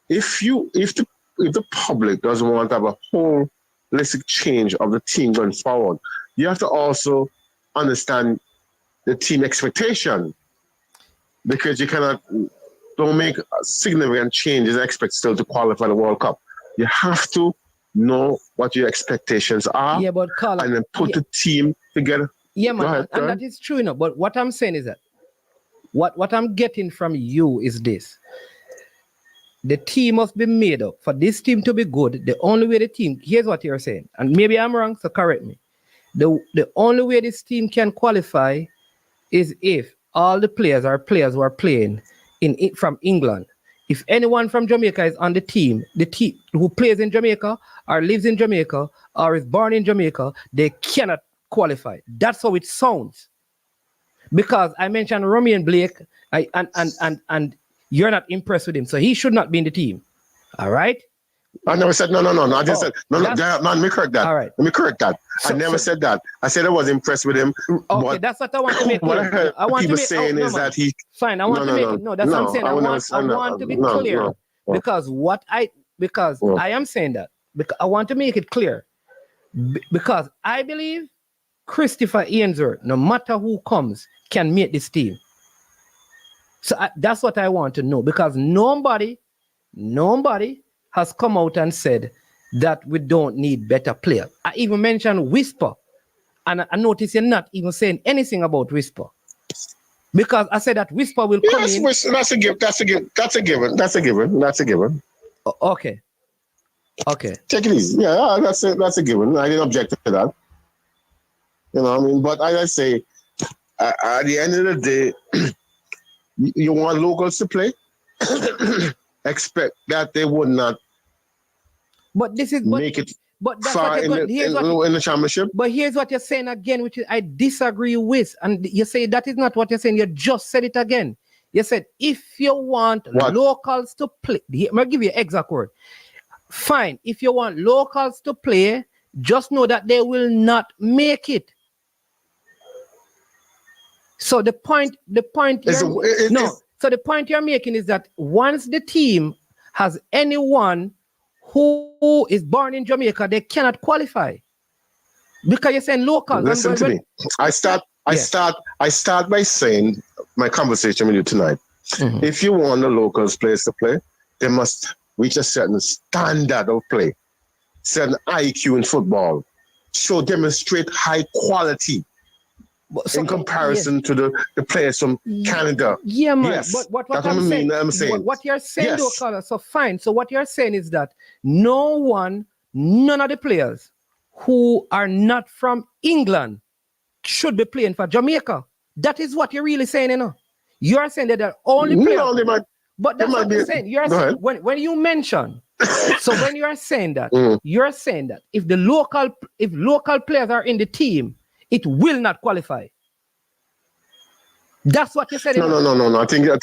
if the public doesn't want to have a holistic change of the team going forward, you have to also understand the team expectation, because you don't make significant changes and expect still to qualify the World Cup. You have to know what your expectations are, but Carla, and then put the team together. Yeah, man, and that is true enough. But what I'm saying is that what I'm getting from you is this. The team must be made up. For this team to be good, the only way here's what you're saying, and maybe I'm wrong, so correct me. The only way this team can qualify is if all the players are players who are playing from England. If anyone from Jamaica is on the team who plays in Jamaica or lives in Jamaica or is born in Jamaica, they cannot qualify. That's how it sounds. Because I mentioned Romain Blake, and you're not impressed with him, so he should not be in the team. All right? I never said no. I just said no. Man, let me correct that. All right. Let me correct that. I never said that. I said I was impressed with him. Okay, that's what I want to make clear. What I heard people saying is that he. Fine, I want to make it. No, that's what I'm saying. I want to be clear because I am saying that because I want to make it clear because I believe Christopher Ainsworth, no matter who comes, can make this team. So that's what I want to know because nobody has come out and said that we don't need better players. I even mentioned Whisper, and I notice you're not even saying anything about Whisper. Because I said that Whisper will come in. That's a given. Okay. Take it easy. Yeah, that's a given. I didn't object to that. You know what I mean? But as I say, at the end of the day, you want locals to play, expect that they would not make it far in the championship. But here's what you're saying again, which I disagree with. And you say that is not what you're saying. You just said it again. You said if you want locals to play, I'm going to give you an exact word. Fine. If you want locals to play, just know that they will not make it. So the point you're making is that once the team has anyone who is born in Jamaica, they cannot qualify because you're saying local. Listen to me. I start by saying my conversation with you tonight. Mm-hmm. If you want the locals players to play, they must reach a certain standard of play, certain IQ in football, demonstrate high quality. In comparison to the players from Canada. Yeah, man. Yes. But what I'm saying. What you're saying, though, Carla, so fine. So what you're saying is that none of the players who are not from England should be playing for Jamaica. That is what you're really saying, you know. You're saying that the only players. No, they might. But that's what you're saying. You're saying when you mention. So when you are saying that, you're saying that if local players are in the team, it will not qualify. That's what you said. No. I think no.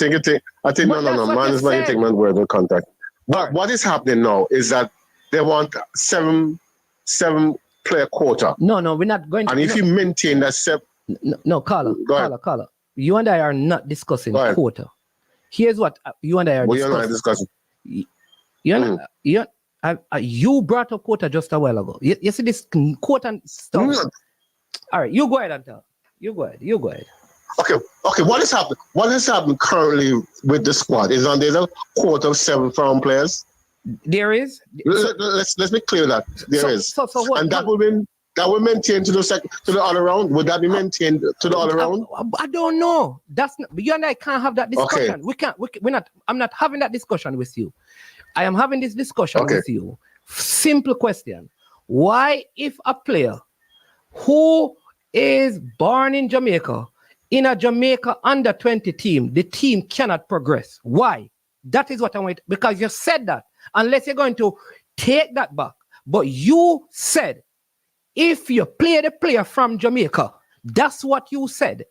Man is my take my word in contact. But what is happening now is that they want seven player quota. No, we're not going to. And if you maintain that Carla, you and I are not discussing quota. Here's what you and I are discussing. You and I are discussing. You brought up quota just a while ago. You see this quota and stuff. All right, you go ahead and tell. You go ahead. Okay. What is happening currently with the squad? There's a quota of 7 foreign players. There is. Let's be clear that there is. So what? And that will maintain to the other round. Would that be maintained to the other round? I don't know. That's not, you and I can't have that discussion. Okay. We're not. I'm not having that discussion with you. I am having this discussion with you. Simple question: why, if a player who is born in Jamaica in a Jamaica under 20 team, the team cannot progress. Why? That is what I want, because you said that. Unless you're going to take that back. But you said, if you play the player from Jamaica, that's what you said.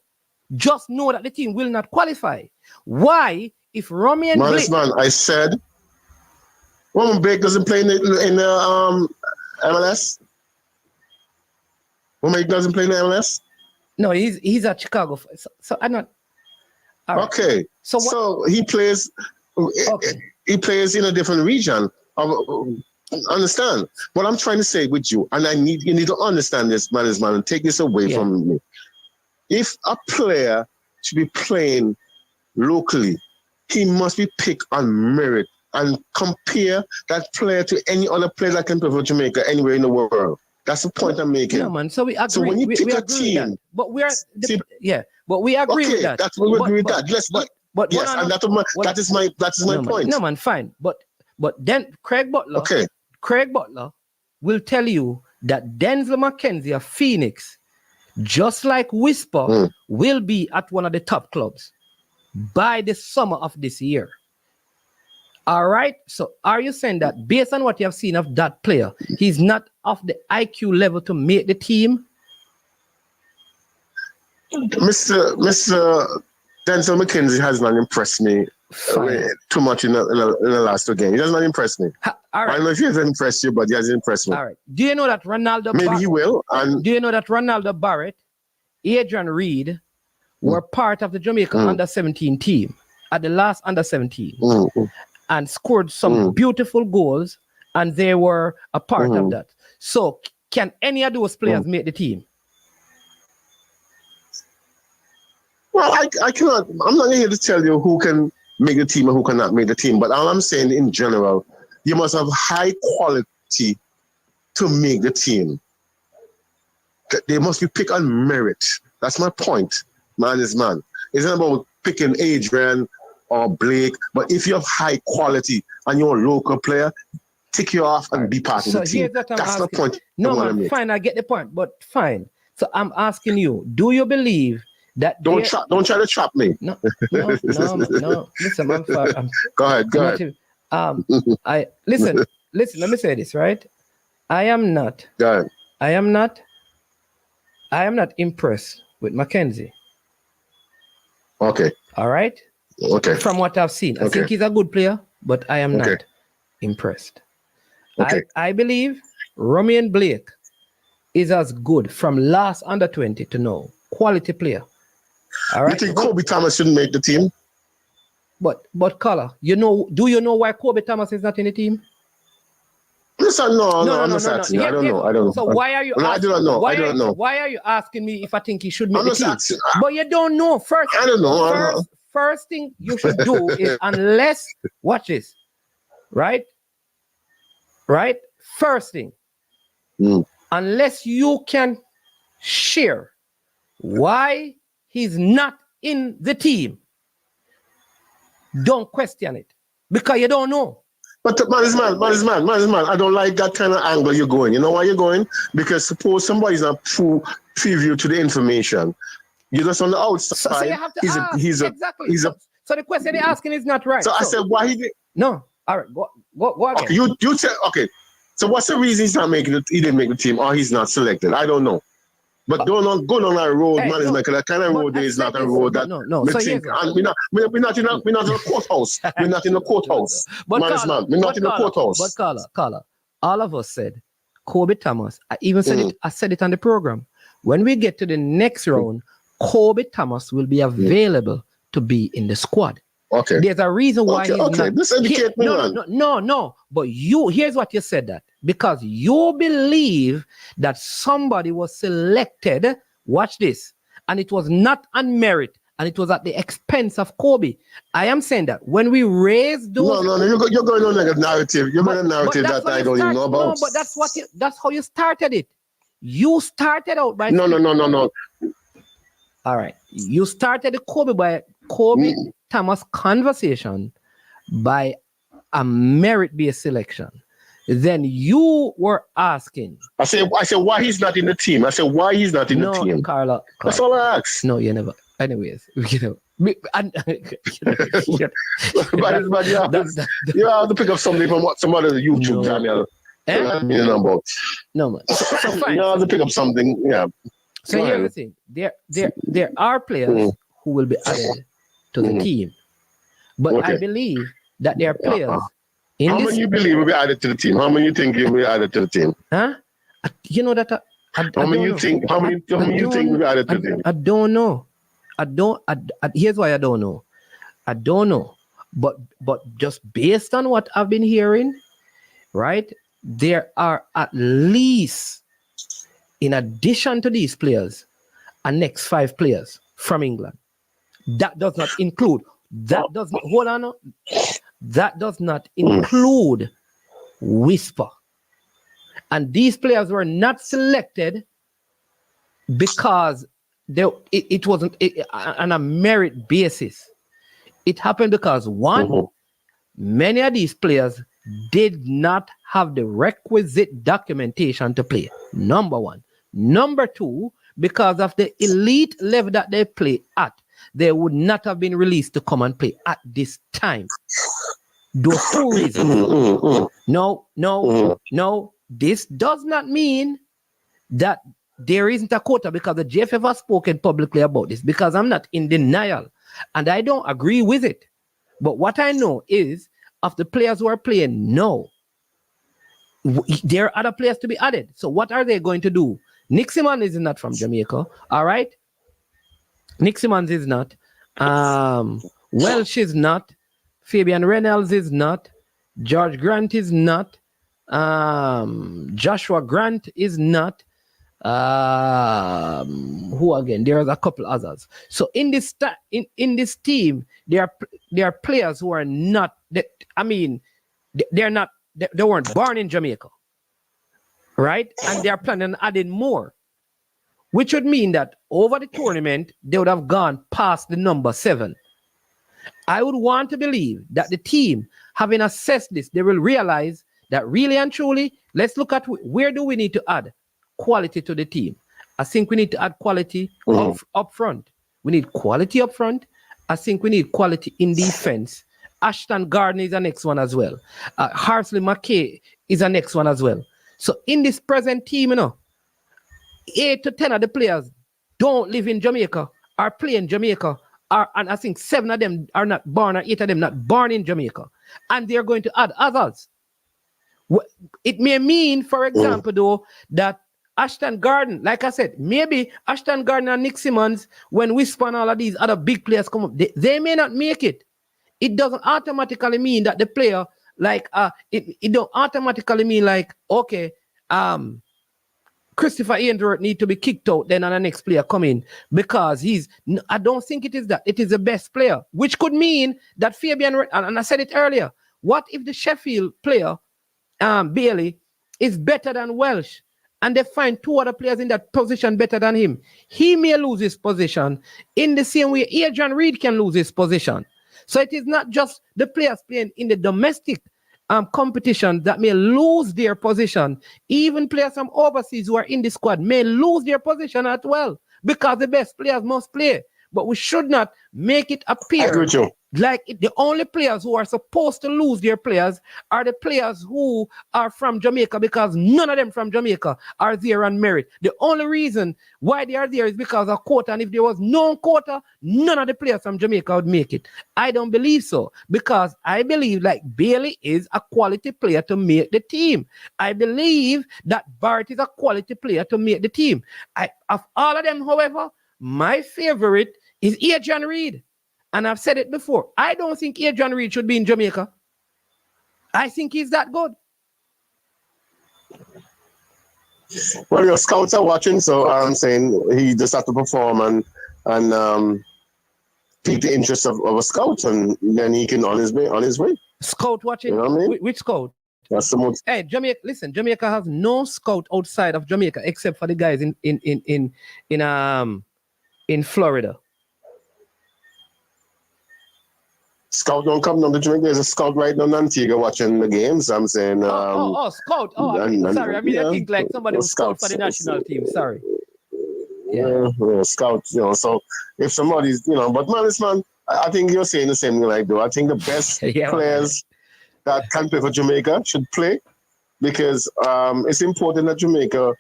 Just know that the team will not qualify. Why? If Romy and Blake... Man, I said, Roman Blake doesn't play in the MLS? Roman doesn't play in the MLS? No, he's at Chicago. So I'm not... All right. Okay. So he plays... Okay. He plays in a different region. Understand what I'm trying to say with you, and you need to understand this, man, and take this away from me. If a player should be playing locally, he must be picked on merit and compare that player to any other player that can play for Jamaica anywhere in the world. That's the point I'm making. No, man. So we agree. So when you pick a with team, that. But but we agree with that. That's what we agree with that. That is my point. No, man, fine. But then Craig Butler will tell you that Denzel McKenzie of Phoenix, just like Whisper, will be at one of the top clubs by the summer of this year. All right. So are you saying that based on what you have seen of that player, he's not of the IQ level to make the team? Mr. Denzel McKenzie has not impressed me too much in the last two games. He does not impress me. All right. I don't know if he has impressed you, but he hasn't impressed me. All right. Do you know that Ronaldo Maybe he will. Do you know that Ronaldo Barrett, Adrian Reed were part of the Jamaica under-17 team at the last under-17 and scored some beautiful goals, and they were a part of that. So can any of those players make the team? Well, I cannot. I'm not here to tell you who can make the team and who cannot make the team. But all I'm saying in general, you must have high quality to make the team. They must be picked on merit. That's my point. Man is man. It's not about picking Adrian or Blake, but if you have high quality and you're a local player, take you off and be part of the team. That's the point. No, man, fine, I get the point, but fine. So I'm asking you, do you believe that don't try to trap me? No. Listen, I'm go ahead. Listen, let me say this, right? I am not impressed with McKenzie. Okay. All right? Okay. From what I've seen. I think he's a good player, but I am not impressed. Okay. I believe Romy and Blake is as good from last under 20 to now. Quality player. All right. You think Kobe Thomas shouldn't make the team? But Carla, do you know why Kobe Thomas is not in the team? Listen, no. I don't know. So why are you asking, I don't know. I don't know. Why are you asking me if I think he should make the team? But you don't know. I don't know. First thing you should do is, unless, watch this, right? First thing, unless you can share why he's not in the team, don't question it, because you don't know. But man is man. I don't like that kind of angle you're going. You know why you're going? Because suppose somebody's not preview to the information. You're just on the outside. So you have to ask. So the question they're asking is not right. So I said, why he did? No. All right. Go again. Okay, you tell. Okay. So what's the reason he's not making it? He didn't make the team, or he's not selected? I don't know. But go on that road, man. Is that kind of road is not a road that. No. So and we're not in a courthouse. We're not in a courthouse. We're not in a courthouse. But Carla, all of us said Kobe Thomas. I even said it. I said it on the program. When we get to the next round, Kobe Thomas will be available to be in the squad. Okay. There's a reason why he's not. This educate me, man. No. But here's what you said that. Because you believe that somebody was selected, watch this, and it was not on merit, and it was at the expense of Kobe. I am saying that when we raise those... No, you're going on like a narrative. You're going on a narrative that I don't even know about. No, but that's how you started it. You started out by... No. All right. You started the Kobe Thomas conversation by a merit-based selection. Then you were asking. I said, why he's not in the team? I said, why he's not in the team? Carla. That's all I asked. No, you never. Anyways, you know, and, But you have to pick up something from what some other YouTube channel. No man. So fine. You have to pick up something. Yeah. So here's the thing: there are players who will be added to the team, but I believe that there are players. How many you believe will be added to the team? How many you think will be added to the team? Huh? You know that. How many you think will be added to the team? I don't know. Here's why I don't know. I don't know, but just based on what I've been hearing, right? There are at least, in addition to these players, a next 5 players from England. That does not include. That does not. Hold on. That does not include Whisper. And these players were not selected because it wasn't on a merit basis. It happened because one, many of these players did not have the requisite documentation to play. Number one. Number two, because of the elite level that they play at, they would not have been released to come and play at this time. Those 2 reasons. No. This does not mean that there isn't a quota, because the JFF has spoken publicly about this, because I'm not in denial and I don't agree with it. But what I know is, of the players who are playing now, there are other players to be added. So what are they going to do? Nick Simmons is not from Jamaica, all right? Nick Simmons is not. Welsh is not. Fabian Reynolds is not. George Grant is not. Joshua Grant is not. Who again? There's a couple others. So in this team, there are players who are not. They're not. They weren't born in Jamaica, right? And they are planning on adding more, which would mean that over the tournament they would have gone past the number 7. I would want to believe that the team, having assessed this, they will realize that really and truly, let's look at where do we need to add quality to the team. I think we need to add quality up front. We need quality up front. I think we need quality in defense. Ashton Gardner is the next one as well. Harsley McKay is the next one as well. So in this present team, 8 to 10 of the players don't live in Jamaica, are playing Jamaica, and I think 7 of them are not born, or 8 of them not born in Jamaica. And they're going to add others. It may mean, for example, though, that Ashton Gardner, like I said, maybe Ashton Gardner and Nick Simmons, when Whisper and all of these other big players come up, they may not make it. It doesn't automatically mean that the player, it don't automatically mean like, okay, Christopher Ainsworth need to be kicked out, then and the next player come in, because I don't think it is that. It is the best player, which could mean that Fabian, and I said it earlier, what if the Sheffield player, Bailey, is better than Welsh, and they find 2 other players in that position better than him? He may lose his position in the same way Adrian Reed can lose his position. So it is not just the players playing in the domestic competition that may lose their position. Even players from overseas who are in the squad may lose their position as well, because the best players must play. But we should not make it appear like the only players who are supposed to lose their players are the players who are from Jamaica, because none of them from Jamaica are there on merit. The only reason why they are there is because of quota, and if there was no quota, none of the players from Jamaica would make it. I don't believe so, because I believe like Bailey is a quality player to make the team. I believe that Barrett is a quality player to make the team. Of all of them, however, my favorite is Adrian Reed. And I've said it before. I don't think Adrian Reed should be in Jamaica. I think he's that good. Well, your scouts are watching, so I'm saying he just have to perform and pique the interest of a scout, and then he can on his way. Scout watching? You know what I mean? Which scout? That's the most. Hey, Jamaica! Listen, Jamaica has no scout outside of Jamaica except for the guys in Florida. Scout don't come down to Jamaica. There's a scout right now in Antigua watching the games. I'm saying. Scout. Oh, sorry. I think like somebody who scout for the national team. Sorry. scout, so if somebody's, but man, I think you're saying the same thing like though. I think the best players that can play for Jamaica should play because it's important that Jamaica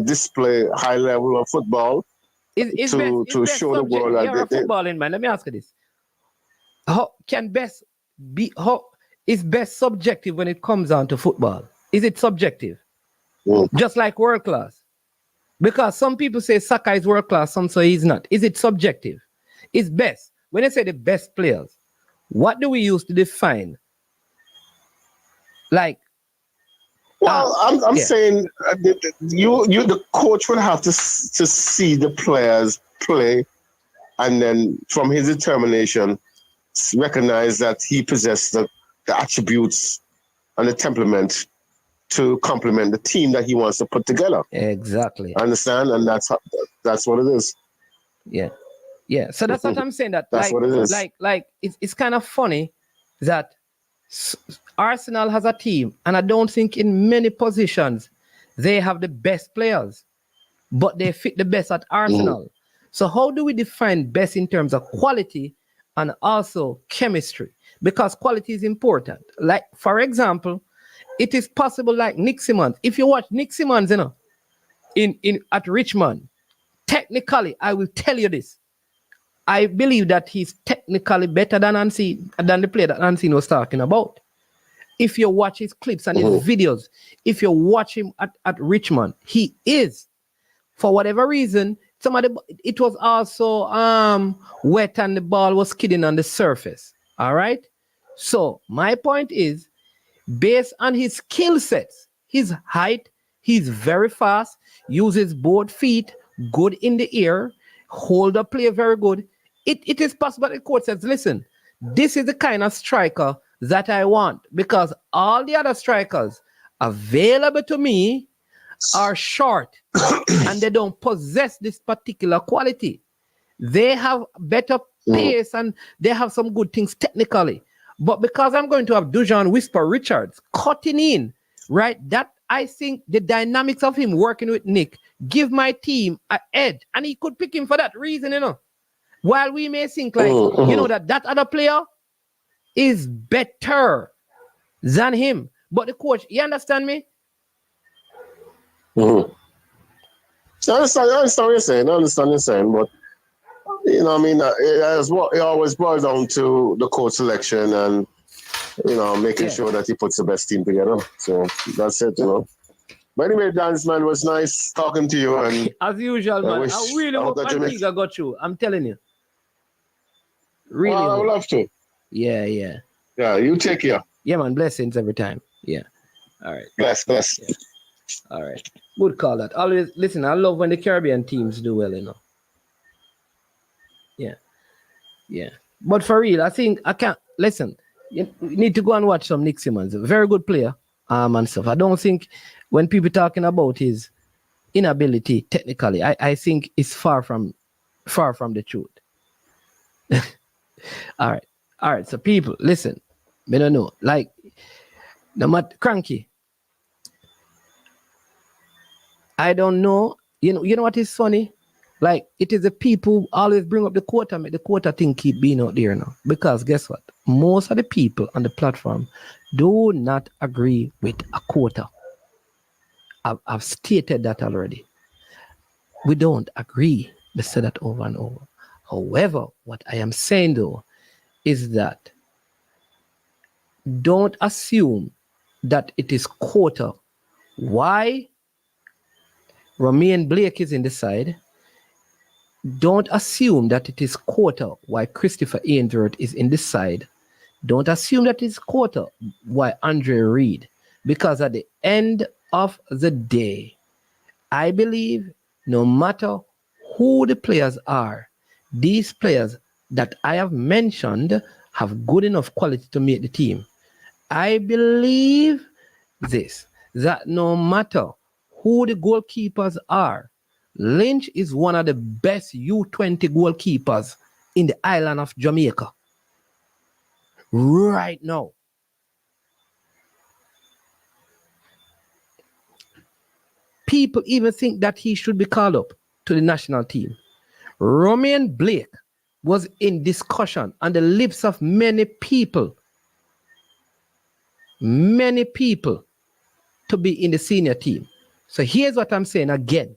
display high level of football to show the world that you're a footballing man. Let me ask you this. How is best subjective when it comes down to football? Is it subjective? Just like world class? Because some people say Saka is world class, some say he's not. Is it subjective? Is best? When I say the best players, what do we use to define? Like, well, I'm saying the coach will have to see the players play, and then from his determination, recognize that he possesses the attributes and the temperament to complement the team that he wants to put together. Exactly. Understand? And that's what it is. Yeah. So that's what I'm saying. That's what it is. Like it's kind of funny that Arsenal has a team, and I don't think in many positions they have the best players, but they fit the best at Arsenal. So how do we define best in terms of quality and also chemistry? Because quality is important. Like, for example, it is possible like Nick Simmons. If you watch Nick Simmons, at Richmond, technically, I will tell you this. I believe that he's technically better than the player that Ancine was talking about. If you watch his clips and his videos, if you watch him at Richmond, he is. For whatever reason, it was also wet and the ball was skidding on the surface. All right? So my point is, based on his skill sets, his height, he's very fast, uses both feet, good in the air, hold up play very good. It is possible the coach says, listen, this is the kind of striker that I want, because all the other strikers available to me are short and they don't possess this particular quality. They have better pace and they have some good things technically. But because I'm going to have Dujon Whisper Richards cutting in, right, that I think the dynamics of him working with Nick give my team an edge. And he could pick him for that reason, While we may think like, that other player is better than him. But the coach, you understand me? I understand what you're saying. But, it always boils down to the coach selection and, making sure that he puts the best team together. So that's it, But anyway, Dance, man, it was nice talking to you. And as usual, man. I really hope Antigua got you. I'm telling you. Really. I would love to. Yeah. Yeah, you take care. Yeah, man. Blessings every time. Yeah. All right. Bless. Yeah. All right. Good call that. Always listen, I love when the Caribbean teams do well, Yeah. But for real, I think I can't listen. You need to go and watch some Nick Simmons. A very good player. And stuff. I don't think when people talking about his inability technically, I think it's far from the truth. All right. So people, listen. I don't know. Like, no matter cranky. I don't know. You know what is funny? Like, it is the people who always bring up the quota, make the quota thing keep being out there now. Because guess what? Most of the people on the platform do not agree with a quota. I've stated that already. We don't agree. They say that over and over. However, what I am saying though is that don't assume that it is quota. Why Romain Blake is in the side? Don't assume that it is quota why Christopher Ainsworth is in the side. Don't assume that it's quota why Andre Reed. Because at the end of the day, I believe no matter who the players are, these players that I have mentioned have good enough quality to make the team. I believe this, that no matter who the goalkeepers are, Lynch is one of the best U20 goalkeepers in the island of Jamaica right now. People even think that he should be called up. to the national team. Romain Blake was in discussion on the lips of many people to be in the senior team. So here's what I'm saying again.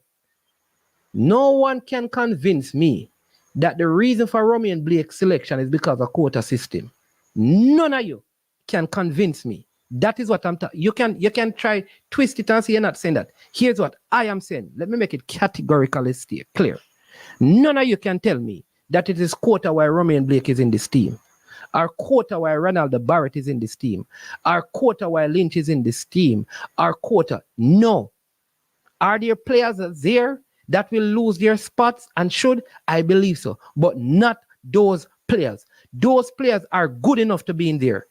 No one can convince me that the reason for Romain Blake's selection is because of quota system. None of you can convince me. That is what I'm talking. You can try twist it and say you're not saying that. Here's what I am saying. Let me make it categorically clear. None of you can tell me that it is quota why Romain Blake is in this team, or quota why Ronaldo Barrett is in this team, or quota why Lynch is in this team, or quota. No. Are there players there that will lose their spots and should? I believe so, but not those players. Those players are good enough to be in there.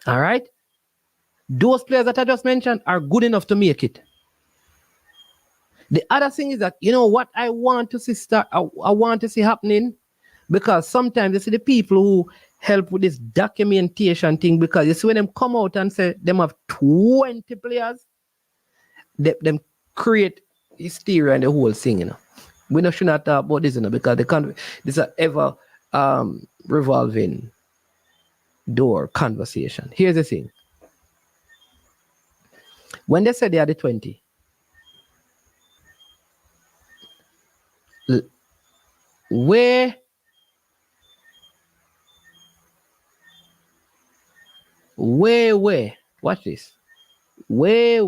All right? Those players that I just mentioned are good enough to make it. The other thing is that, you know what I want to see I want to see happening? Because sometimes you see the people who help with this documentation thing, because you see when them come out and say them have 20 players, them create hysteria and the whole thing, you know. We should not talk about this, you know, because this is an ever revolving door conversation. Here's the thing. When they said they are the 20, where watch this. Way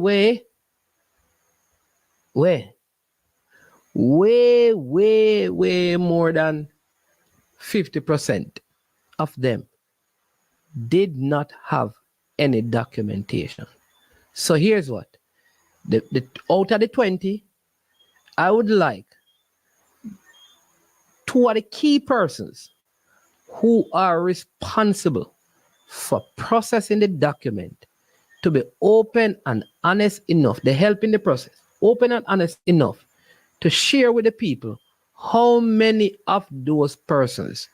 more than 50% of them did not have any documentation. So here's what. Out of the 20, I would like 2 of the key persons who are responsible for processing the document to be open and honest enough. They help in the process. Open and honest enough to share with the people how many of those persons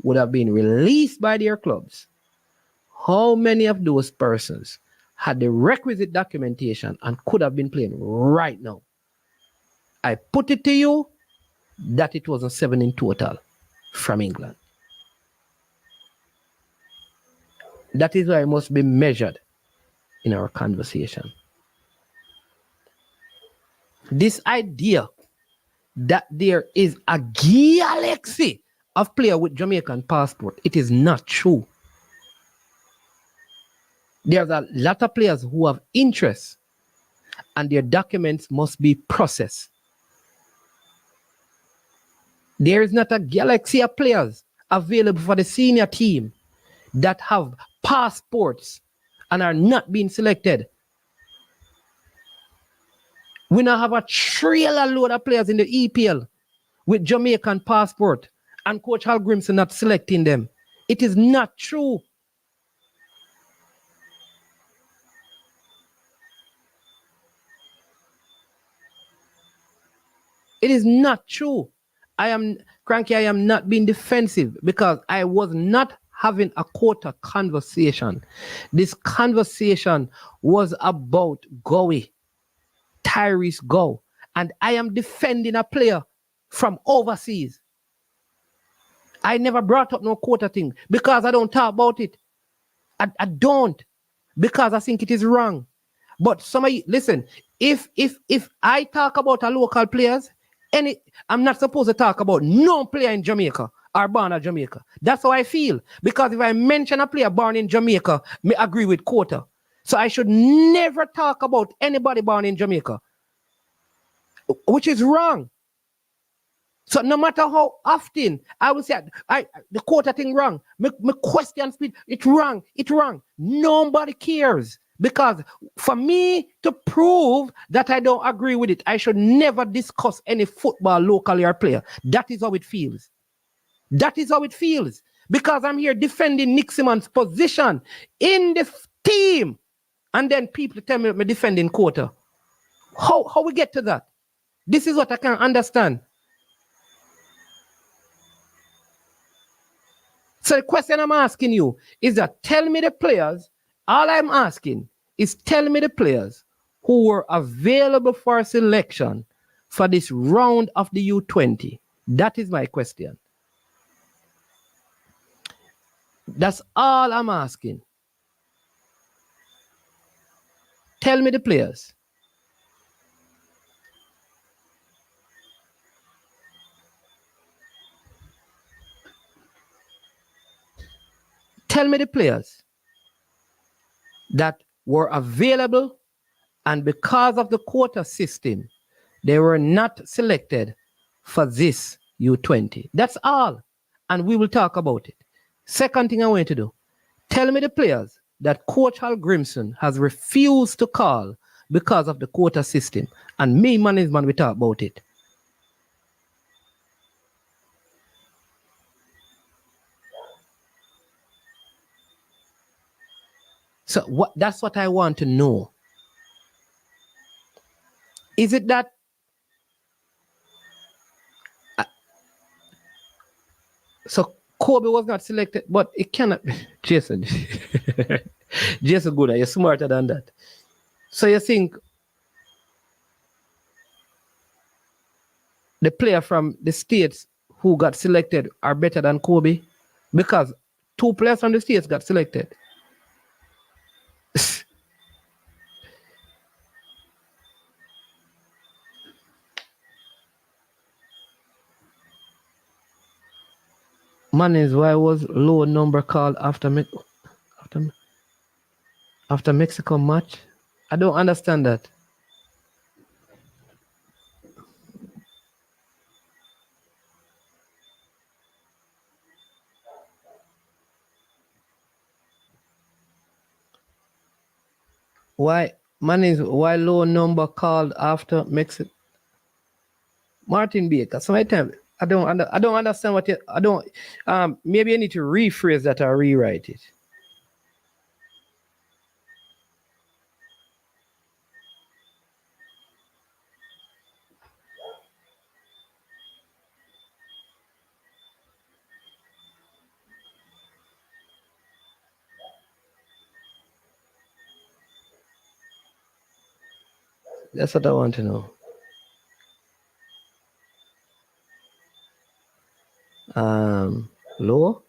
would have been released by their clubs. How many of those persons had the requisite documentation and could have been playing right now. I put it to you that it was a 7 in total from England. That is why it must be measured in our conversation. This idea that there is a galaxy of players with Jamaican passport, it is not true. There's a lot of players who have interest and their documents must be processed. There is not a galaxy of players available for the senior team that have passports and are not being selected. We now have a trailer load of players in the EPL with Jamaican passport and Coach Hal Grimson not selecting them. It is not true. It is not true. I am not being defensive because I was not having a quota conversation. This conversation was about Gowie, Tyrese Go, and I am defending a player from overseas. I never brought up no quota thing because I don't talk about it. I don't, because I think it is wrong. But somebody, listen, if I talk about a local players, I'm not supposed to talk about no player in Jamaica or born in Jamaica. That's how I feel. Because if I mention a player born in Jamaica, I agree with quota. So I should never talk about anybody born in Jamaica, which is wrong. So no matter how often I will say the quota thing wrong, my question speed, it's wrong. Nobody cares. Because for me to prove that I don't agree with it, I should never discuss any football locally or player. That is how it feels. That is how it feels. Because I'm here defending Nick Simmons' position in the team. And then people tell me I'm defending quota. How we get to that? This is what I can't understand. So the question I'm asking you is that tell me the players, all I'm asking is tell me the players who were available for selection for this round of the U20. That is my question. That's all I'm asking. Tell me the players. Tell me the players that were available and because of the quota system, they were not selected for this U20. That's all. And we will talk about it. Second thing I want you to do, tell me the players that Coach Hal Grimson has refused to call because of the quota system. And me, management, we talk about it. So that's what I want to know. Is it that so Kobe was not selected, but it cannot be. Jason. Jason Good, you're smarter than that. So you think the player from the states who got selected are better than Kobe? Because 2 players from the states got selected. Man, is why was low number called after Mexico match? I don't understand that. Why low number called after Mexico? Martin Baker. So I don't understand what you maybe you need to rephrase that or rewrite it. That's what I want to know. Low?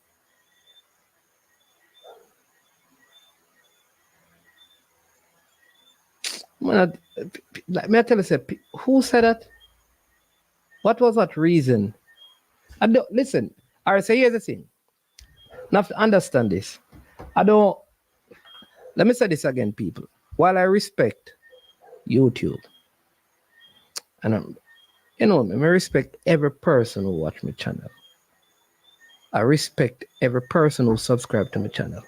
Man, let me tell you, who said that? What was that reason? I don't listen. All right, so here's the thing. Now to understand this. Let me say this again, people. While I respect YouTube, and I respect every person who watch my channel. I respect every person who subscribe to my channel.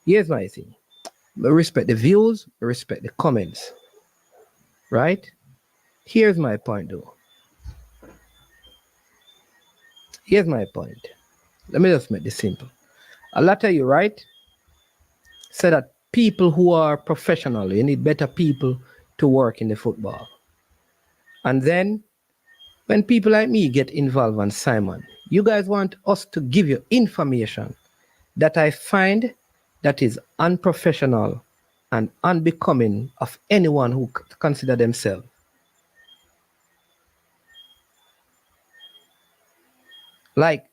Here's my thing. I respect the views, I respect the comments. Right? Here's my point though. Here's my point. Let me just make this simple. A lot of you, right, say that people who are professional, you need better people to work in the football. And then when people like me get involved, and Simon, you guys want us to give you information that I find that is unprofessional and unbecoming of anyone who consider themselves. Like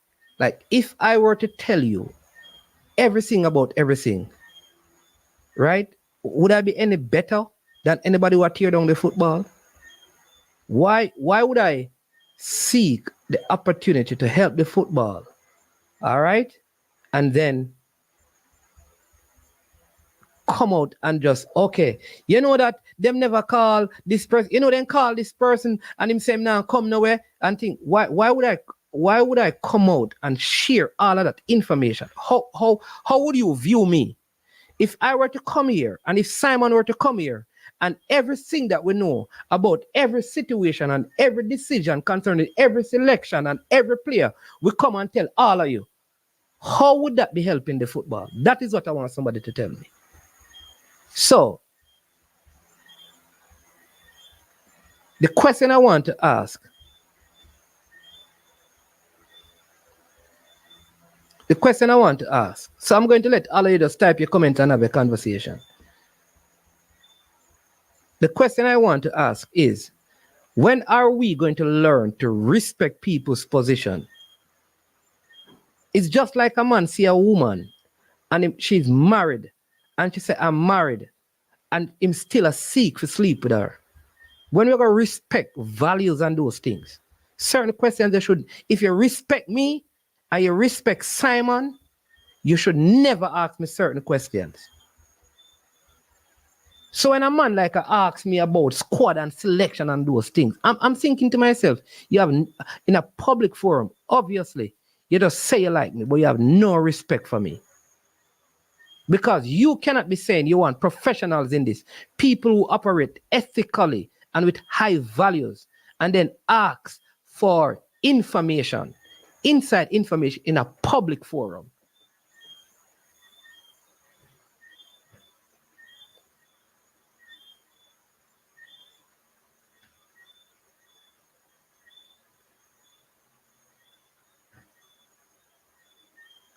if I were to tell you everything about everything, right? Would I be any better than anybody who tear down the football? Why would I seek the opportunity to help the football? All right? And then come out and just, okay, you know that them never call this person, them call this person and him say now come nowhere and think, why would I come out and share all of that information? How would you view me if I were to come here and if Simon were to come here and everything that we know about every situation and every decision concerning every selection and every player, we come and tell all of you? How would that be helping the football? That is what I want somebody to tell me. So, the question I want to ask, The question I want to ask. So I'm going to let all of you just type your comment and have a conversation. The question I want to ask is, when are we going to learn to respect people's position? It's just like a man see a woman and she's married and she say, I'm married, and him still a seek for sleep with her. When we're going to respect values and those things, certain questions they should, if you respect me and you respect Simon, you should never ask me certain questions. So when a man like asks me about squad and selection and those things, I'm thinking to myself, you have in a public forum, obviously, you just say you like me, but you have no respect for me. Because you cannot be saying you want professionals in this, people who operate ethically and with high values, and then ask for information, inside information in a public forum.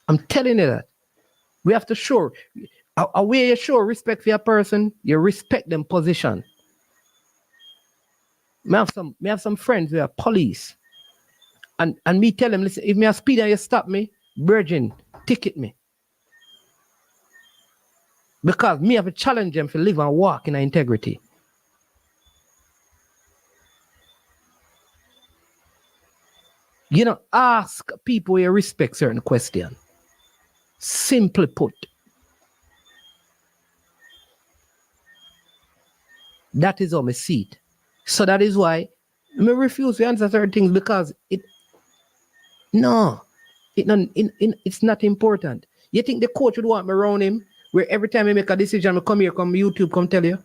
I'm telling you that. We have to show, a way you show respect for your person, you respect them position. Me have some friends who are police. And me tell them, listen, if me a speed and you stop me, virgin, ticket me. Because me have to challenge them to live and walk in integrity. You know, ask people where you respect certain questions. Simply put. That is how I see it. So that is why I refuse to answer certain things, because it's not important. You think the coach would want me around him, where every time he make a decision, I come here, come YouTube, come tell you?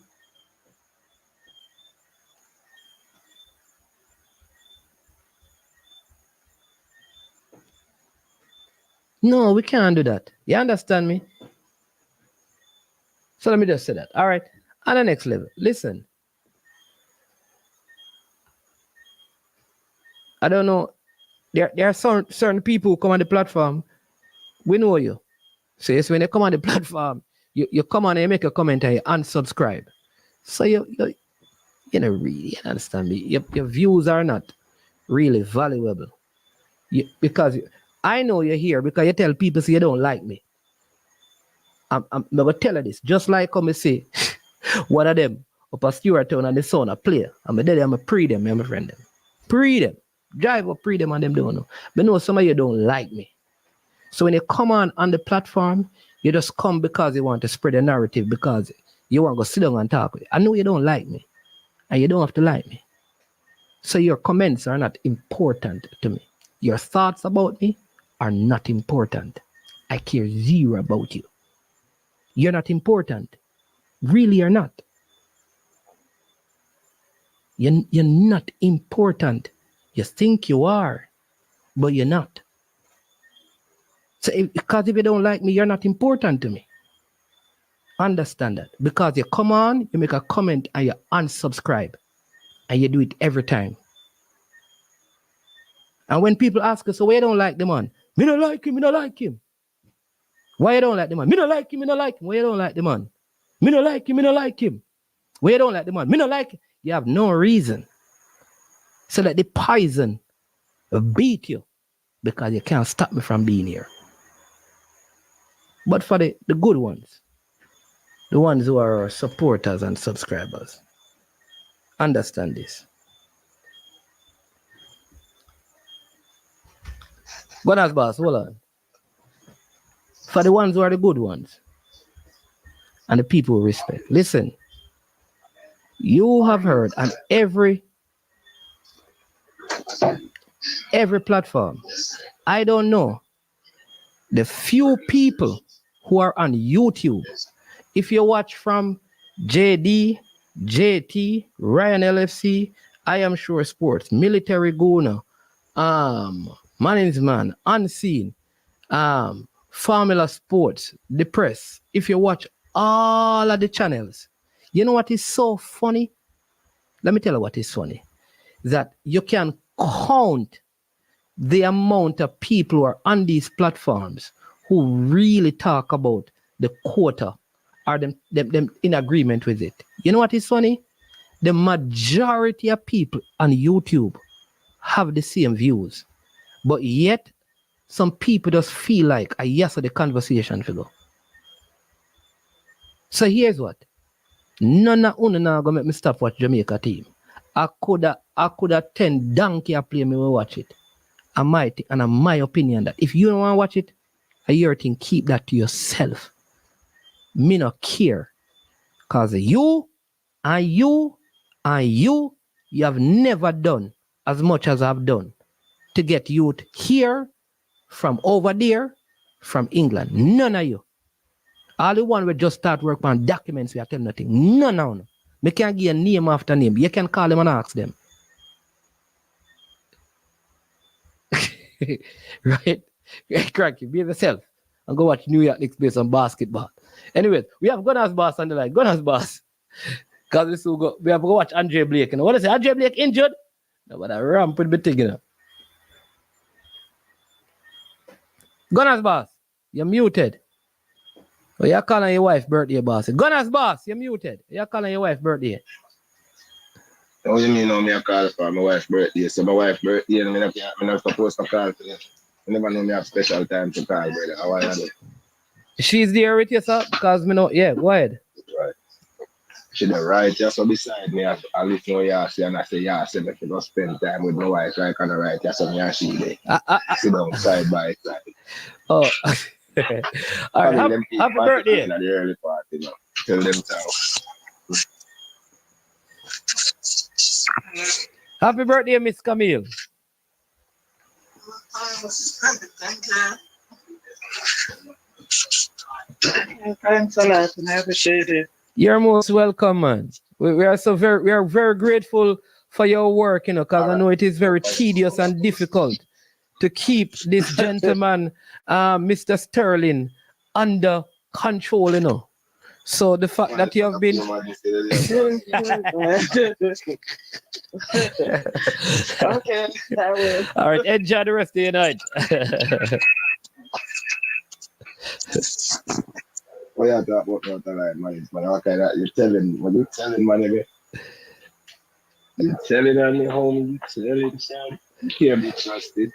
No, we can't do that. You understand me? So let me just say that. All right. On the next level, listen. I don't know. There are certain people who come on the platform. We know you. So yes, when they come on the platform, you come on and you make a comment and you unsubscribe. So you don't really understand me. Your views are not really valuable. Because I know you're here because you tell people so you don't like me. I'm going to tell you this. Just like come and say, one of them up a Stewart Town and the son a player. I'm going to pre them, I'm a friend them. Pre them. Drive up, pre them and them don't know. But no, some of you don't like me. So when you come on the platform, you just come because you want to spread a narrative, because you want to go sit down and talk with you. I know you don't like me. And you don't have to like me. So your comments are not important to me. Your thoughts about me are not important. I care zero about you. You're not important. Really, you're not. You're not important. You think you are, but you're not. So because if you don't like me, you're not important to me. Understand that. Because you come on, you make a comment and you unsubscribe. And you do it every time. And when people ask us, so why you don't like the man? Me don't like him, me don't like him. Why you don't like the man? Me don't like him, me don't like him. Why you don't like the man? Me don't like him, me don't like him. Why you don't like the man? Me don't like him. You have no reason. So that the poison will beat you because you can't stop me from being here. But for the good ones, the ones who are our supporters and subscribers, understand this. But as boss, hold on. For the ones who are the good ones and the people who respect, listen, you have heard on every platform, I don't know, the few people who are on YouTube, if you watch from JD, JT, Ryan LFC, I Am Sure Sports, Military Guna, Management, Unseen, Formula Sports, The Press, if you watch all of the channels, you know what is so funny? Let me tell you what is funny. That you can count the amount of people who are on these platforms who really talk about the quota are them in agreement with it. You know what is funny? The majority of people on YouTube have the same views, but yet some people just feel like a yes of the conversation figure. So here's what. None of you now gonna make me stop watch Jamaica team. I coulda 10 donkey play me will watch it. And my opinion that if you don't want to watch it, your thing, keep that to yourself. Me not care. Cause you have never done as much as I've done to get youth here, from over there, from England. None of you. All the one will just start work on documents, we are telling nothing. None of them. Me can't give a name after name. You can call them and ask them. Right? Cranky, be yourself and go watch New York Knicks play some basketball. Anyways, we have Gunners Boss on the line. Gunners Boss. Because we have to go watch Andre Blake. You know what I say? Andre Blake injured? No, but I ramp with the thing, you know. Gunners Boss, you're muted. Oh, you're calling your wife birthday, boss. Gunners Boss, you're muted. You're calling your wife birthday. What do you mean, me I call for my wife's birthday? So my wife's birthday, I'm not supposed to call for it. I never know me have special time to call, brother. How I do? She's there with you, sir? Because me know, yeah, go ahead. Right. She's right just so beside me. I listen to you say, and I say, yeah, I said, if you don't spend time with my wife, right, kind of right, just so me and she there. Sit down side by side. Oh, all right. Happy birthday. In the early part, you know. Tell them so. Happy birthday, Miss Camille. Thanks a lot, and I appreciate it. You're most welcome, man. We are very grateful for your work, you know, because I know it is very tedious and difficult to keep this gentleman, Mr. Sterling, under control, you know. So the fact that you have been Okay, that will. all right, enjoy the rest of your night. What you talk about the line, man? Okay, that you're telling, man, again. You're telling on me, homie, you're telling, son. You can't be trusted.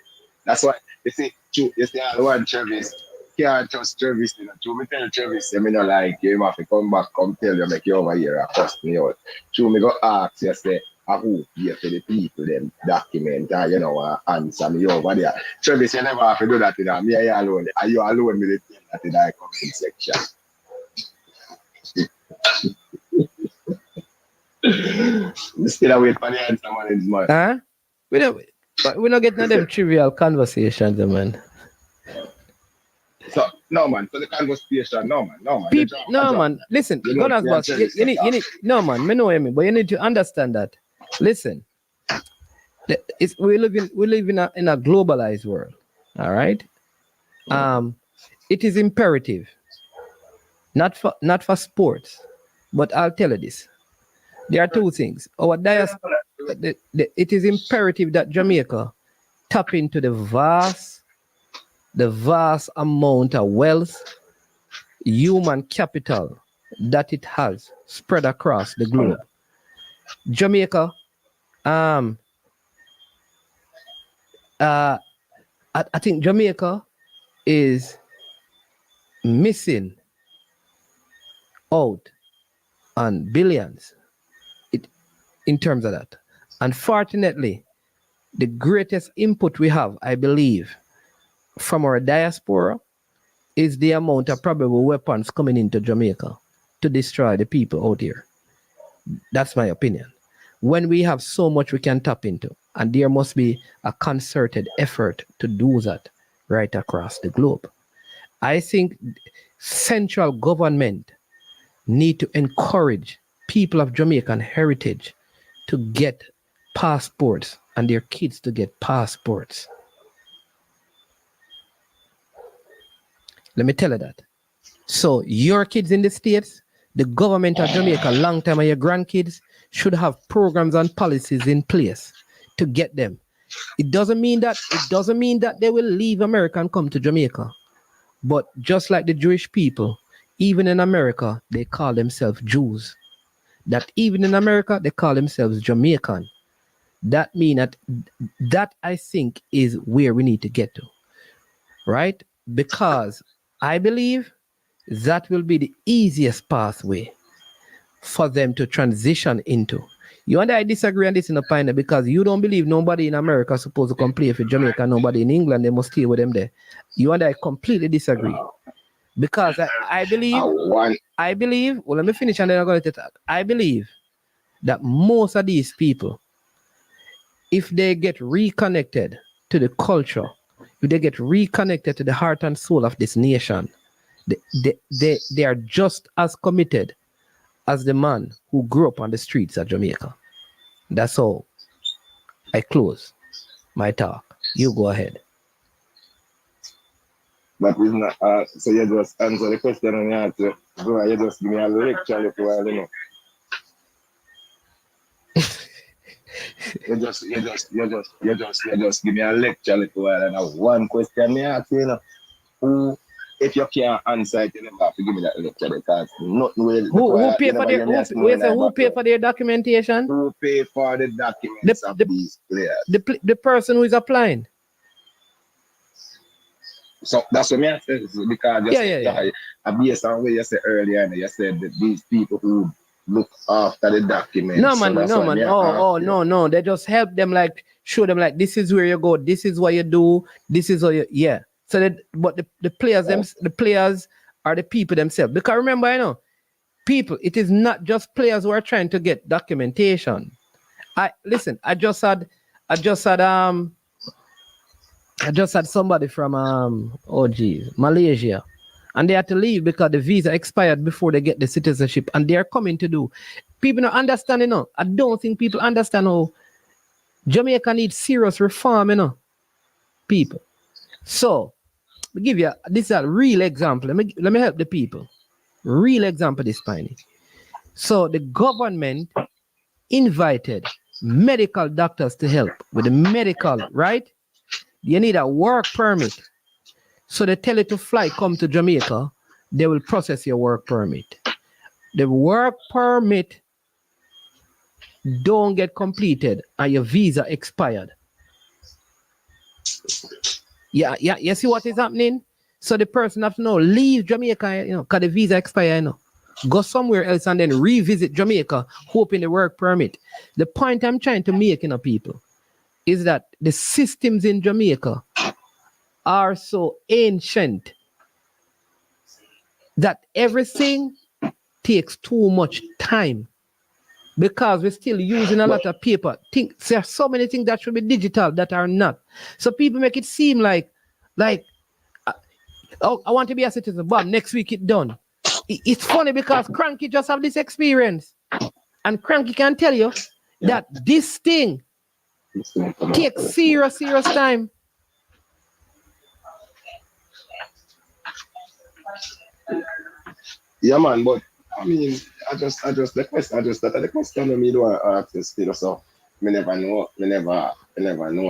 That's why, you see, the one Travis, can't trust Travis, you know. True, me tell Travis, you know, like, you have to come back, come tell you, make you over here, and cost me out. True, me go ask you, say, who here for the people, them document, you know, answer me over there. Travis, you never have to do that, you know. Me and you alone. Are you alone with the thing that in the comment section? Still wait for the answer, man. Huh? We're not getting them trivial conversations, man. So no man, for the conversation, no man. No man, listen, Gunners Boss, you need no man, me know me, but you need to understand that. Listen, we live in a globalized world, all right? It is imperative, not for sports, but I'll tell you this. There are two things. Our diaspora, it is imperative that Jamaica tap into the vast amount of wealth, human capital that it has spread across the globe. Jamaica, I think Jamaica is missing out on billions in terms of that. Unfortunately, the greatest input we have, I believe, from our diaspora is the amount of probable weapons coming into Jamaica to destroy the people out here. That's my opinion. When we have so much we can tap into, and there must be a concerted effort to do that right across the globe. I think central government need to encourage people of Jamaican heritage to get passports and their kids to get passports. Let me tell you that. So your kids in the States, the government of Jamaica, long time, and your grandkids should have programs and policies in place to get them. It doesn't mean that they will leave America and come to Jamaica. But just like the Jewish people, even in America, they call themselves Jews. That even in America, they call themselves Jamaican. That means that I think is where we need to get to, right? Because I believe that will be the easiest pathway for them to transition into. You and I disagree on this in the panel because you don't believe nobody in America is supposed to come play for Jamaica, nobody in England, they must stay with them there. You and I completely disagree. Because I believe, well, let me finish and then I'm going to talk. I believe that most of these people, if they get reconnected to the culture, if they get reconnected to the heart and soul of this nation, they are just as committed as the man who grew up on the streets of Jamaica. That's all. I close my talk. You go ahead. But it's not, so you just answer the question and you have to go, you just give me a lecture for a while, you know. you just give me a lecture for a while and have one question me ask you, you know. Who, if you can't answer it, you never have to give me that lecture because nothing will. Who pay for their documentation? Who pay for the documents of these players? The person who is applying. So that's what I said because based on what you said earlier, you said that these people who look after the documents. No man. No. They just help them, like show them like this is where you go, this is what you do, this is what you So that, but the players the players are the people themselves. Because remember, you know, people, it is not just players who are trying to get documentation. I just had somebody from Malaysia, and they had to leave because the visa expired before they get the citizenship, and they are coming to do. People don't understand, you know. I don't think people understand how Jamaica needs serious reform, you know. People. So, I'll give you this is a real example. Let me help the people. Real example this Piney. So the government invited medical doctors to help with the medical, right? You need a work permit. So they tell you to fly, come to Jamaica, they will process your work permit. The work permit don't get completed and your visa expired. Yeah, you see what is happening? So the person have to now leave Jamaica, you know, because the visa expire, you know. Go somewhere else and then revisit Jamaica, hoping the work permit. The point I'm trying to make, you know, people, is that the systems in Jamaica are so ancient that everything takes too much time because we're still using a lot of paper. There are so many things that should be digital that are not. So people make it seem like I want to be a citizen, but next week it's done. It's funny because Cranky just have this experience, and Cranky can tell you that this thing takes serious time. Yeah, man, but I mean, the question me do ask you still, so me never know.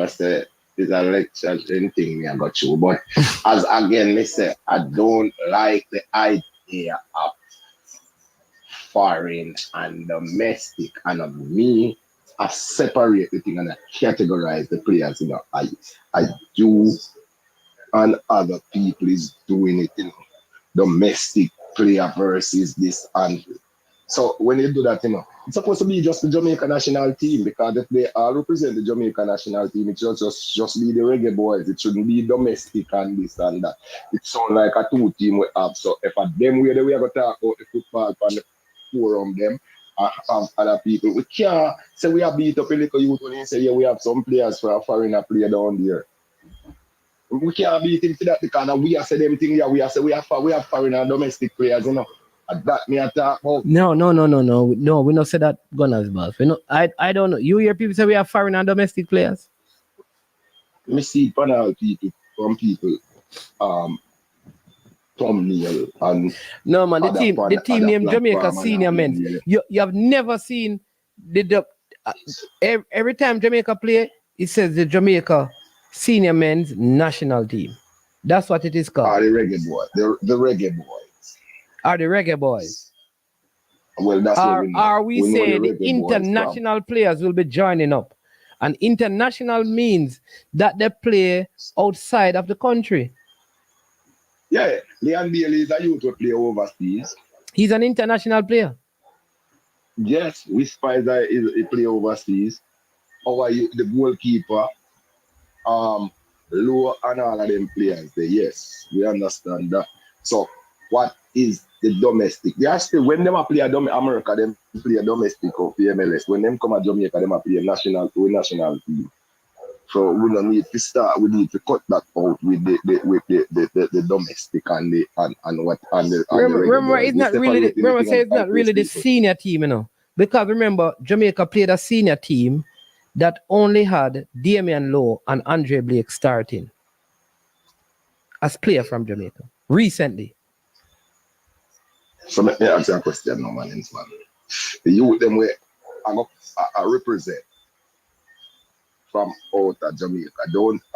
I say it's a lecture thing me I got you, but as again me say I don't like the idea of foreign and domestic, and of me I separate the thing and I categorize the players, you know. I do and other people is doing it, you know. Domestic player versus this, and so when you do that, you know, it's supposed to be just the Jamaica national team, because if they all represent the Jamaica national team, it should just be the reggae boys. It shouldn't be domestic and this and that. It sounds like a two team we have. So if at them way the way I go talk about the football and the forum them and other people, we can't say we have beat up a little youth when you say we have some players for a foreigner play down there. We can't beat him to that because we are saying them thing here. We have foreign and domestic players, you know. That me I talk about. No. We not say that Gunners boss. We know. I don't know. You hear people say we have foreign and domestic players. Me see panel people from people thumbnail and no man. The team named Jamaica Senior Men. You have never seen every time Jamaica play. it says the Jamaica Senior Men's National Team. That's what it is called. The Reggae Boy. The Reggae Boys. Are the Reggae Boys? Well, that's what we know. Are we know saying the the Reggae Boys international players will be joining up? And international means that they play outside of the country. Yeah, Leon Bailey is a youth who play overseas. He's an international player. Yes, we Spicer he play overseas. The goalkeeper, Low and all of them players there. Yes, we understand that. So what is the domestic? They are still when them play America, them play a domestic of the MLS. When them come to Jamaica, them play a national team. So we don't need to start. We need to cut that out with the domestic and the remember, it's not really. Remember, say it's not really the senior team, you know, because remember Jamaica played a senior team that only had Damian Lowe and Andre Blake starting as player from Jamaica recently. So let me ask you a question now, man. The youth them where I represent from out of Jamaica. I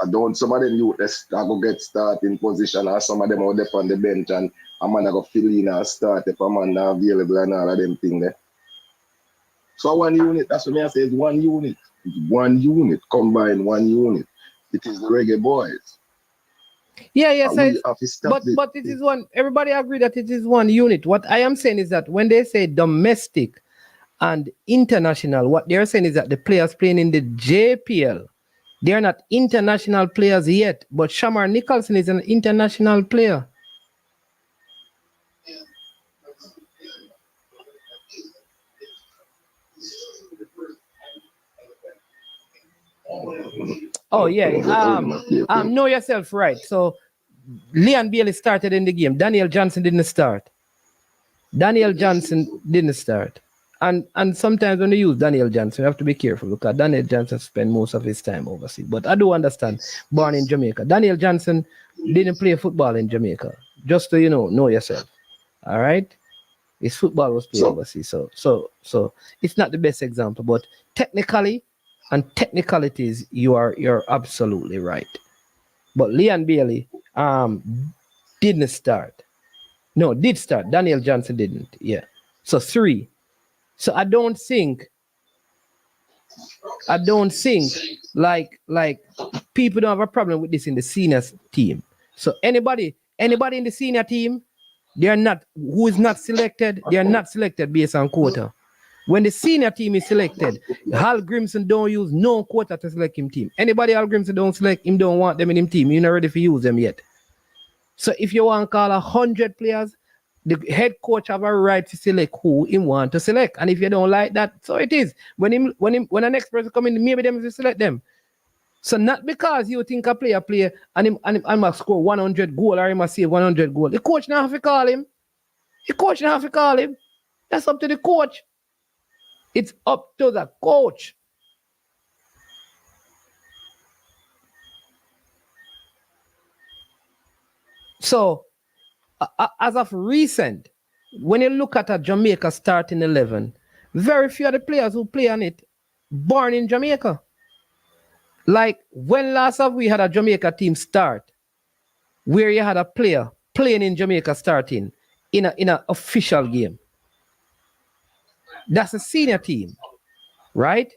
don't some of them youth I go get starting position, or some of them out there on the bench and a man I go fill in and start if a man not available and all of them things there. So one unit, that's what I say, it's one unit. It's one unit, combined one unit. It is the Reggae Boys. Yeah, but it is one, everybody agree that it is one unit. What I am saying is that when they say domestic and international, what they're saying is that the players playing in the JPL, they're not international players yet, but Shamar Nicholson is an international player. Oh yeah, know yourself right. So Leon Bailey started in the game. Daniel Johnson didn't start. And sometimes when you use Daniel Johnson, you have to be careful because Daniel Johnson spent most of his time overseas. But I do understand, born in Jamaica. Daniel Johnson didn't play football in Jamaica. Just so you know yourself. All right? His football was played overseas. So it's not the best example, but technically and technicalities, you're absolutely right. But Leon Bailey didn't start. No, did start. Daniel Johnson didn't. Yeah. So 3. So I don't think like people don't have a problem with this in the senior team. So anybody in the senior team, who is not selected, they are not selected based on quota. When the senior team is selected, Hal Grimson don't use no quota to select him team. Anybody Hal Grimson don't select him, don't want them in him team. You're not ready to use them yet. So if you want to call 100 players, the head coach have a right to select who he want to select. And if you don't like that, so it is. When the next person come in, maybe them will select them. So not because you think a player play and he must score 100 goal or he must save 100 goal. The coach not have to call him. That's up to the coach. It's up to the coach. So, as of recent, when you look at a Jamaica starting 11, very few of the players who play on it born in Jamaica. Like when last have we had a Jamaica team start, where you had a player playing in Jamaica starting in an official game. That's a senior team, right?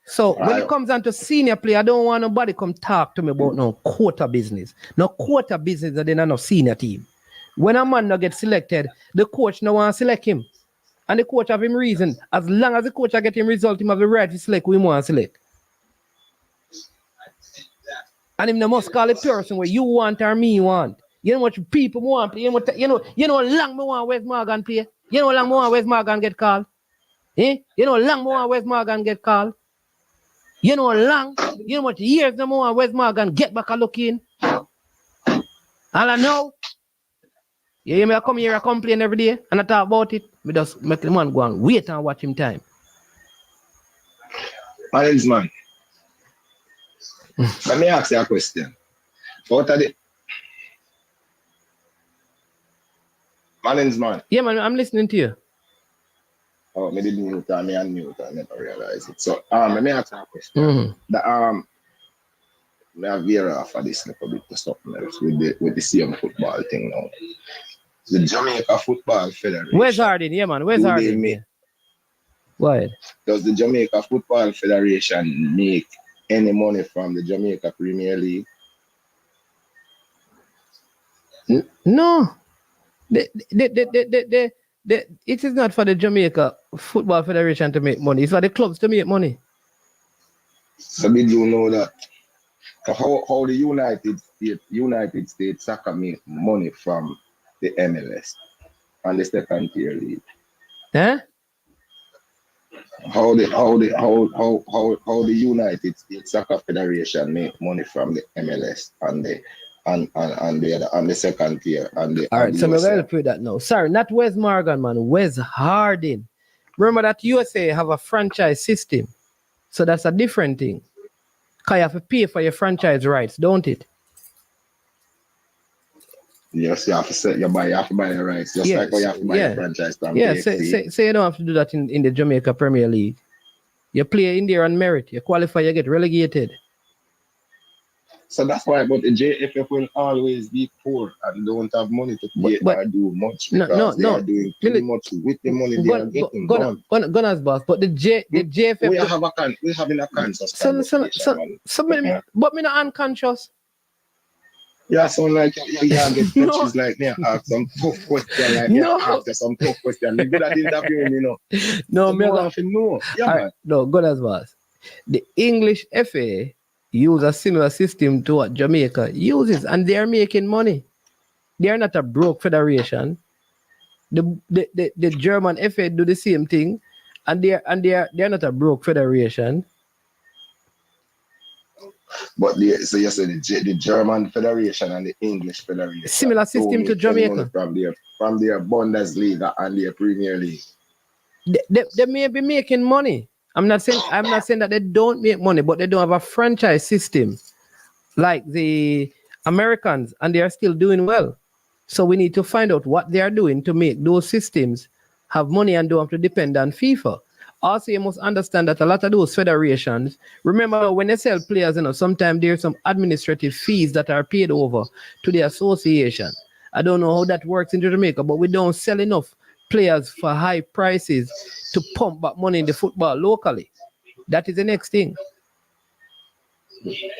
So when it comes down to senior play, I don't want nobody come talk to me about no quota business. No quota business that they not no senior team. When a man not get selected, the coach no want to select him. And the coach have him reason. As long as the coach get him result, him have the right to select who he want to select. And him no must call a person where you want or me want. You know what people want play. You know how long me want Wes Morgan play. You know how long me want Wes Morgan get called. You know how long me want Wes Morgan get called. You know how much years no more Wes Morgan get back a look in. All I know, you hear me, I come here, I complain every day, and I talk about it. We just make the man go and wait and watch him time. Man. Let me ask you a question. What are the... Man. Yeah, man, I'm listening to you. Oh, me didn't mute and me unmute, I never realized it. So let me ask you a question. Mm-hmm. may I veer off of this little bit to something else with the same football thing now. The Jamaica Football Federation. Where's Hardin? Yeah, man. Where's Hardin? Yeah. Go ahead. Does the Jamaica Football Federation make any money from the Jamaica Premier League? No. It is not for the Jamaica Football Federation to make money. It's for the clubs to make money. So did you know that? How the United States soccer make money from the MLS and the second tier league? Huh? How the United States Soccer Federation make money from the MLS and the second tier and the. All right, so I'm gonna help you with that now. Sorry, not Wes Morgan, man. Wes Hardin. Remember that USA have a franchise system, so that's a different thing. Cause you have to pay for your franchise rights, don't it? Yes, you have to buy the rights. Just like how you have to buy the franchise from KFC. Say you don't have to do that in the Jamaica Premier League. You play in there on merit. You qualify, you get relegated. So that's why, but the JFF will always be poor and don't have money to pay or do much because they are doing too much with the money they are getting. Gunners boss, but the JFF. We having a conscious. But me not unconscious. Yeah, so like you get touches like me ask some tough question like ask some tough question. You good at interviewing, you know. No, so me have to know. Yeah, man. No, Gunners boss. The English FA use a similar system to what Jamaica uses, and they are making money. They are not a broke federation. The German FA do the same thing, and they are not a broke federation. But so you say the German Federation and the English Federation similar system to Jamaica from their Bundesliga and their Premier League. They may be making money. I'm not saying that they don't make money, but they don't have a franchise system like the Americans, and they are still doing well. So we need to find out what they are doing to make those systems have money and don't have to depend on FIFA. Also, you must understand that a lot of those federations, remember when they sell players, sometimes there's some administrative fees that are paid over to the association. I don't know how that works in Jamaica, but we don't sell enough players for high prices to pump back money in the football locally. That is the next thing. Me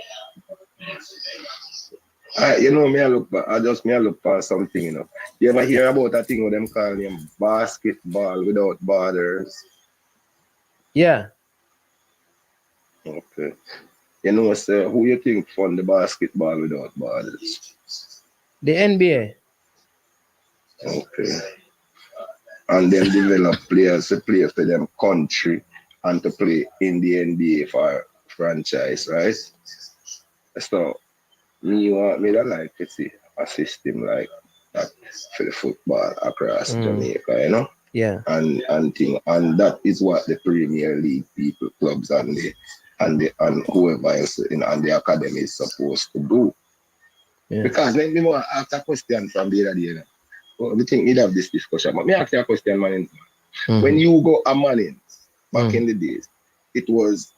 I look for something, You ever hear about a thing with them calling them basketball without borders? Yeah. Okay. So who you think fund the basketball without borders? The NBA. Okay. And then develop players to play for them country and to play in the NBA for franchise, right? So me don't like to see a system like that for the football across Jamaica, Yeah. And that is what the Premier League people, clubs and whoever else and the academy is supposed to do. Yeah. Because let me ask a question from the other day. We think we'd have this discussion, but me ask you a question, man. When you go a Manning back in the days, it was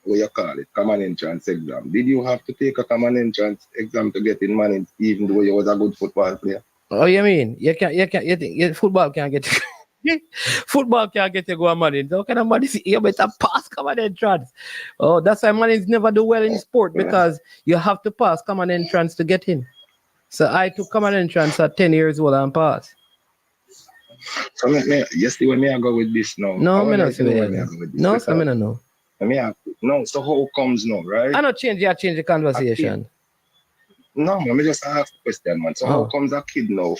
what you call it, common entrance exam. Did you have to take a common entrance exam to get in Manning, even though you was a good football player? Oh, you mean you think football can't get football can't get to go a Manning? How can a Manning you better pass common entrance? Oh, that's why Mannings never do well in sport, because you have to pass common entrance to get in. So I took common entrance at 10 years old and passed. So you see when I go with this now? No, I not see where I go. No, so I don't know. No, so how comes now, right? I not change the conversation. No, let me just ask the question, man. So how comes a kid now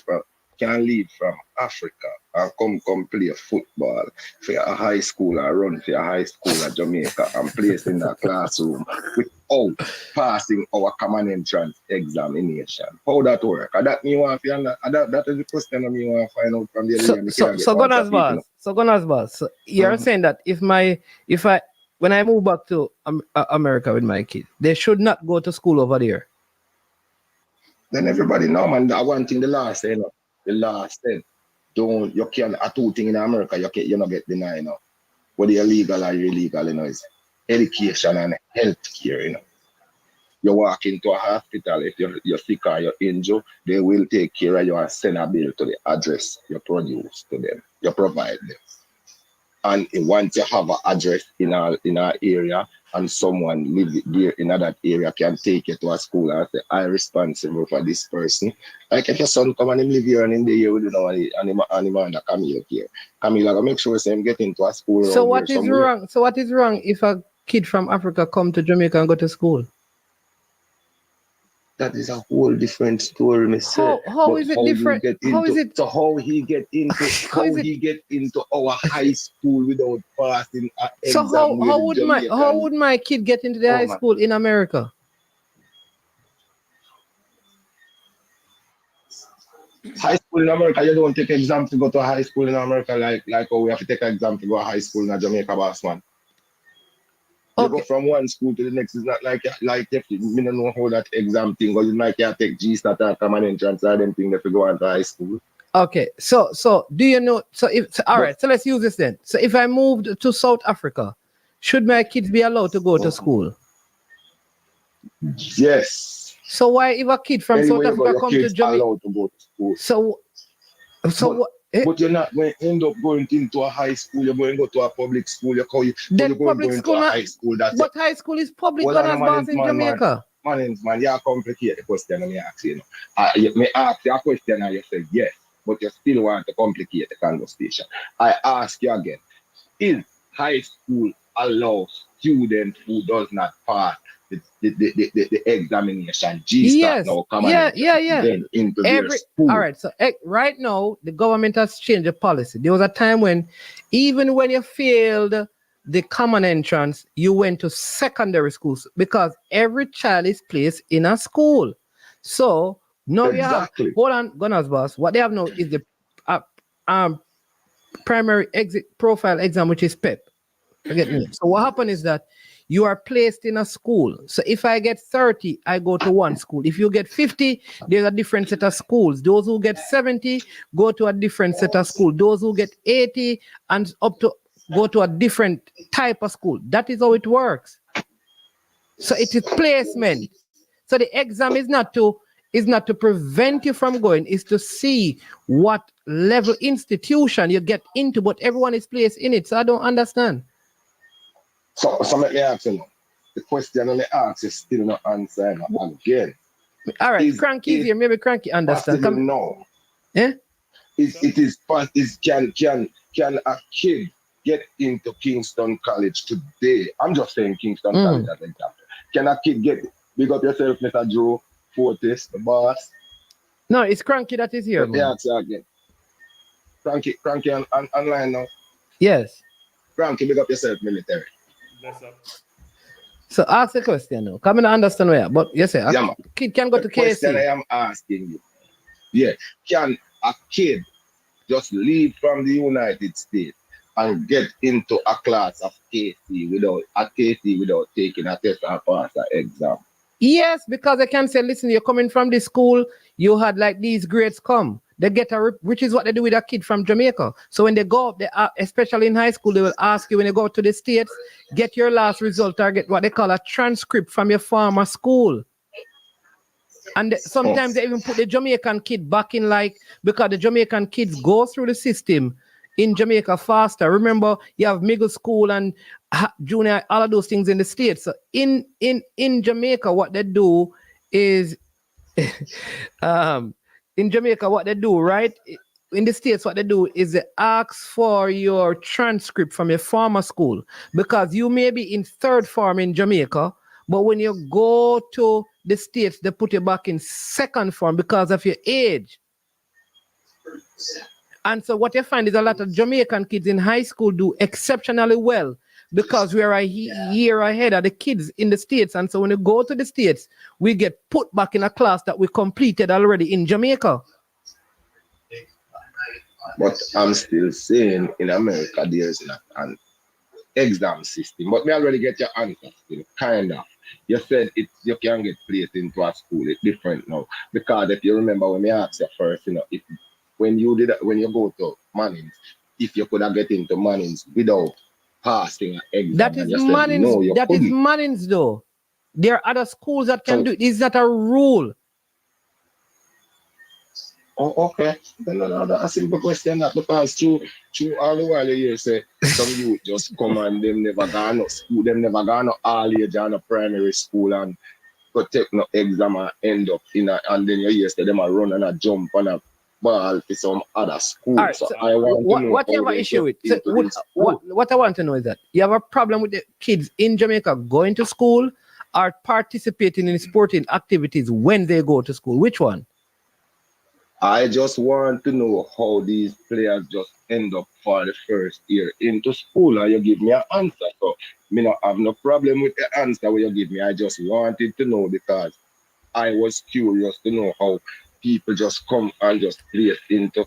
can leave from Africa and come play football for a high school or run for a high school at Jamaica and place in the classroom without passing our common entrance examination? How that work? That is the question that me want to find out from the So Gunners boss. So you're saying that when I move back to America with my kid, they should not go to school over there. Then everybody know, man. That one thing the law said, the law said, you can't a two things in America you not get denied, whether you're legal or illegal, it's education and health care, You walk into a hospital, if you're sick or you're injured, they will take care of you and send a bill to the address you produce to them. You provide them. And once you have an address in our area and someone live there in that area can take you to a school and say, I'm responsible for this person. Like if your son come and him live here and in the year with and man that Camille here. Camille will make sure him get into a school. So what is wrong? So what is wrong if a kid from Africa come to Jamaica and go to school? That is a whole different story, Mr. How is it different? How is it? So how he get into our high school without passing an exam? So how would my kid get into the high school in America? High school in America, you don't take exam to go to high school in America like how we have to take an exam to go to high school in Jamaica, boss man. You go from one school to the next. It's not like if you don't know how that exam thing, or you might take G-Stat or common entrance or them thing if you go into high school. Okay, so do you know? So let's use this then. So if I moved to South Africa, should my kids be allowed to go to school? Yes. So why if a kid from South Africa come to Jamaica? Allowed to go to school. But you're not going to end up going into a high school. You're going to go to a public school. You're going to go into a high school. High school is public in Jamaica. Man, you complicate the question and me ask you. Me ask you a question and you say yes, but you still want to complicate the conversation. I ask you again, is high school allow students who does not pass the examination G-Stat now come then into their school? All right, so right now the government has changed the policy. There was a time when even when you failed the common entrance, you went to secondary schools because every child is placed in a school. So now you have, hold on, Gunners boss, what they have now is the primary exit profile exam, which is PEP. Get me? So what happened is that you are placed in a school. So if I get 30, I go to one school. If you get 50, there's a different set of schools. Those who get 70 go to a different set of school. Those who get 80 and up to go to a different type of school. That is how it works. So it is placement. So the exam is not to prevent you from going, it's to see what level institution you get into, but everyone is placed in it. So I don't understand. So let me ask you, the question on the ask is still not answered again. All right, Cranky here. Maybe Cranky understand. No. Yeah? Can a kid get into Kingston College today? I'm just saying Kingston College as an example. Can a kid get, big up yourself, Mr. Joe Fortis, the boss? No, it's Cranky that is here. Let me ask you again. Cranky online now? Yes. Cranky, big up yourself, military. So ask the question now. Come and understand where. But yes, sir. Kid can go to KC. Question I am asking you. Yeah. Can a kid just leave from the United States and get into a class of KC without taking a test or pass an exam? Yes, because they can say, listen, you're coming from this school, you had like these grades come. They get which is what they do with a kid from Jamaica. So when they go up, especially in high school, they will ask you when you go to the States, get your last result or get what they call a transcript from your former school. And sometimes they even put the Jamaican kid back in because the Jamaican kids go through the system in Jamaica faster. Remember, you have middle school and junior, all of those things in the States. So in Jamaica, what they do is in Jamaica, what they do, right? In the States, what they do is they ask for your transcript from your former school because you may be in third form in Jamaica, but when you go to the States, they put you back in second form because of your age. And so what you find is a lot of Jamaican kids in high school do exceptionally well because we are a year ahead of the kids in the States. And so when you go to the States, we get put back in a class that we completed already in Jamaica. But I'm still saying in America, there's an exam system. But me already get your answer still, kind of. You said you can get placed into a school. It's different now. Because if you remember when me asked you first, when you go to Mannings, if you could have get into Mannings without passing an exam. That is Mannings. That is Mannings, though. There are other schools that can do it. It's not a rule. Oh, okay. Then another a simple question that because through all the while you say some youth just come and them never gone to school, them never gone to all age and a primary school and go take no exam and end up in a, and then you hear say them a run and a jump and a ball for some other school. All right, so so I want to know what you have an issue with? So what I want to know is that you have a problem with the kids in Jamaica going to school or participating in sporting activities when they go to school. Which one? I just want to know how these players just end up for the first year into school and you give me an answer. So me not have no problem with the answer where you give me. I just wanted to know because I was curious to know how people just come and just place into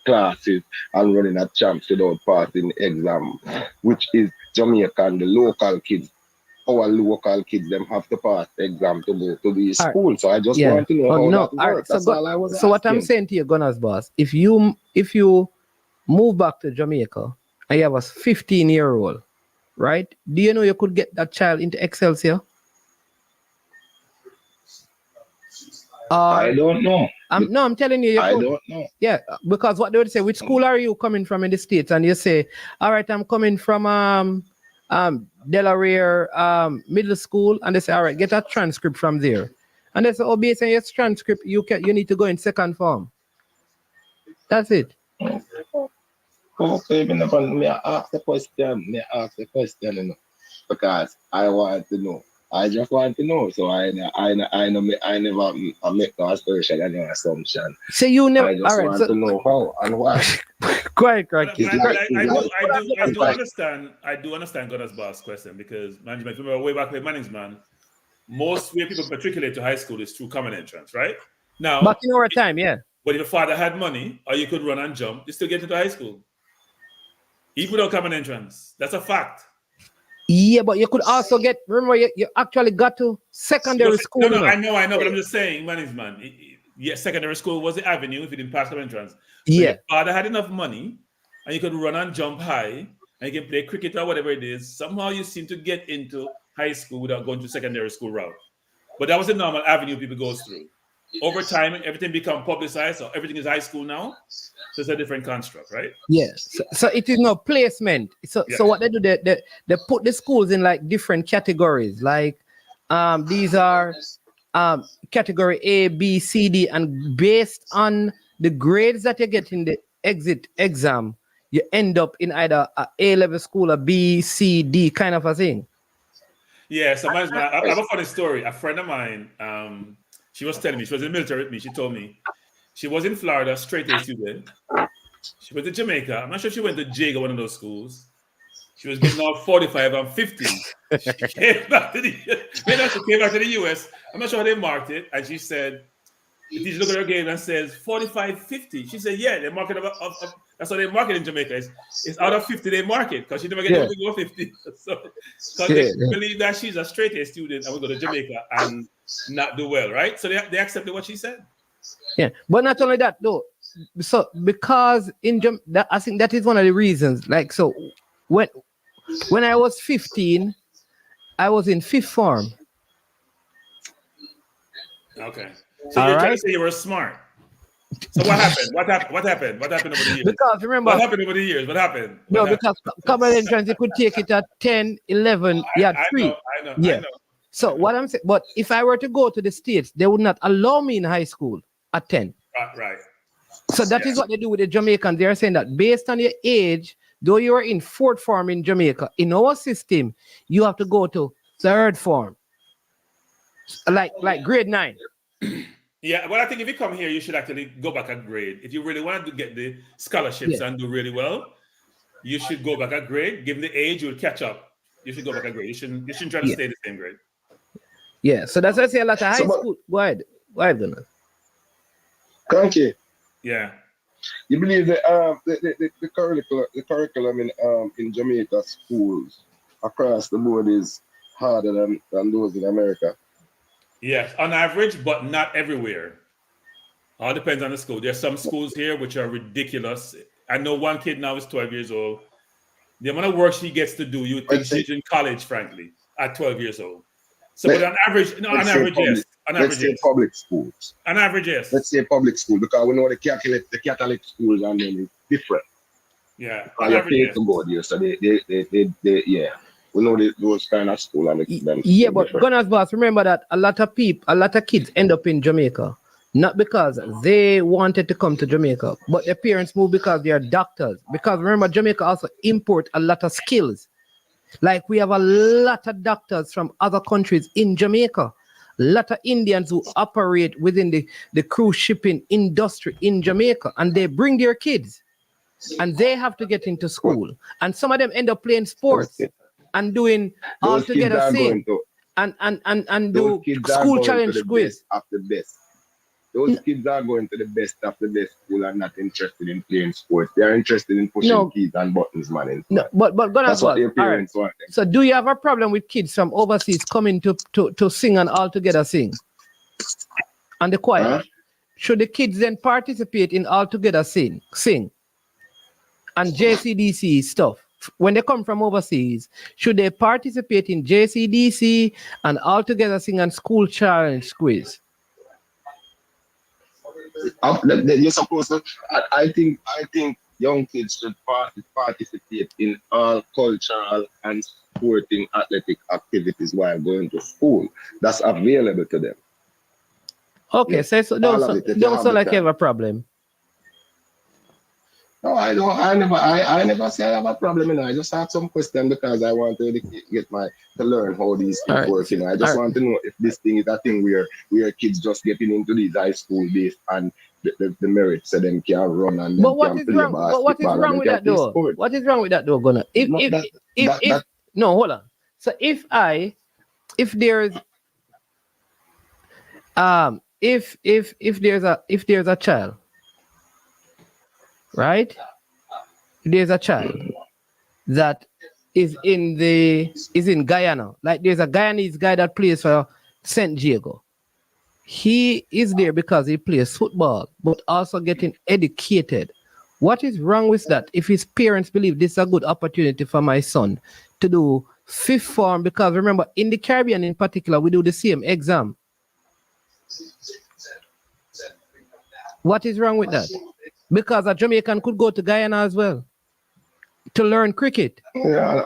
classes and running a champs without passing the exam, which is Jamaican, the local kids. Our local kids, them have to pass the exam to go to the school. So I just want to know how that works. That's all I was asking. What I'm saying to you, Gunners boss, if you move back to Jamaica and you have a 15-year-old, right? Do you know you could get that child into Excelsior? I don't know. I'm telling you, I don't know. Yeah, because what they would say, which school are you coming from in the States? And you say, all right, I'm coming from Delaware Middle School, and they say, all right, get a transcript from there. And they say, oh, based on your transcript, you need to go in second form. That's it. Okay, me ask the question. You know, because I want to know. I just want to know. So I never make no assertion and no assumption. So you never. I just want to know how and why. Quite. I do understand Gunner's boss question because management. Remember way back with management, most way people matriculate to high school is through common entrance, right? Now, back in our time, yeah. But if your father had money or you could run and jump, you still get into high school, even without common entrance. That's a fact. Yeah, but you could also get. Remember, you actually got to secondary school. No, I know, but I'm just saying, management. Yeah, secondary school was the avenue if you didn't pass common entrance. Yeah. Your father had enough money, and you could run and jump high, and you can play cricket or whatever it is. Somehow you seem to get into high school without going to secondary school route. But that was the normal avenue people goes through. Over time, everything become publicized, so everything is high school now. So it's a different construct, right? Yes. So it is no placement. So what they do, they put the schools in like different categories. Like these are category A, B, C, D, and based on the grades that you get in the exit exam, you end up in either a A-level school, a B, C, D kind of a thing. Yeah. So I have a funny story. A friend of mine, she was telling me, she was in the military with me. She told me she was in Florida, straight A student. She went to Jamaica. I'm not sure if she went to JIG or one of those schools. She was getting out 45 and 50. She came back to the US. I'm not sure how they marked it. And she said, the teacher looked at her game and says 45, 50. She said, yeah, they mark it that's how they mark it in Jamaica. It's out of 50 they mark it because she never get able to go 50. So they believe that she's a straight A student and will go to Jamaica and not do well, right? So they accepted what she said. Yeah, but not only that though. So because I think that is one of the reasons. Like, so when I was 15, I was in fifth form. Okay. So you're trying to say you were smart. So what happened? What happened over the years? Because remember, what happened over the years? What happened? Because common entrance, you could take it at 10, 11, yeah, 3. I know. So what I'm saying, but if I were to go to the States, they would not allow me in high school at 10. Right. So that is what they do with the Jamaicans. They are saying that based on your age, though you are in fourth form in Jamaica, in our system, you have to go to third form. Like grade 9. Yeah, well, I think if you come here, you should actually go back a grade. If you really want to get the scholarships and do really well, you should go back a grade. Given the age, you'll catch up. You should go back a grade. You shouldn't try to stay the same grade. Yeah, so that's why I say a lot of high school. Go ahead, Gunnar. Thank you. Yeah. You believe that the curriculum in Jamaica schools across the board is harder than those in America? Yes, on average, but not everywhere. All depends on the school. There's some schools here which are ridiculous. I know one kid now is 12 years old. The amount of work she gets to do, you think she's in college, frankly, at 12 years old. So, but on average, no, on average, yes. On average, let's say yes. public schools. On average, yes. Let's say public school, because we know the Catholic schools and then it's different. Yeah. Because you pay to go there, so they yeah. We know those kind of school and them. Yeah, but Gunners Boss, remember that a lot of kids end up in Jamaica. Not because they wanted to come to Jamaica, but their parents moved because they are doctors. Because remember, Jamaica also import a lot of skills. Like we have a lot of doctors from other countries in Jamaica. A lot of Indians who operate within the cruise shipping industry in Jamaica. And they bring their kids. And they have to get into school. And some of them end up playing sports and doing all together thing. And do school challenge quiz. After best. Those kids are going to the best of the best school and not interested in playing sports. They are interested in pushing keys and buttons, man. No, but that's what their parents want. So do you have a problem with kids from overseas coming to sing and all together sing? And the choir? Huh? Should the kids then participate in all together sing? And JCDC stuff? When they come from overseas, should they participate in JCDC and all together sing and school challenge quiz? You're supposed to. I think young kids should participate in all cultural and sporting athletic activities while going to school. That's available to them. Okay, yeah. so don't sound like you have a problem. No, I don't. I never say I have a problem. You know, I just have some questions because I want to learn how these things work. You know, I just want to know if this thing is a thing where kids just getting into these high school days and the merits so them can run and but what is wrong? But what is wrong with that though? What is wrong with that though, Gunnar? No, hold on. So if there's a child. Right? There's a child that is in Guyana. Like there's a Guyanese guy that plays for St. Diego. He is there because he plays football, but also getting educated. What is wrong with that? If his parents believe this is a good opportunity for my son to do fifth form, because remember, in the Caribbean in particular, we do the same exam. What is wrong with that? Because a Jamaican could go to Guyana as well to learn cricket. Yeah,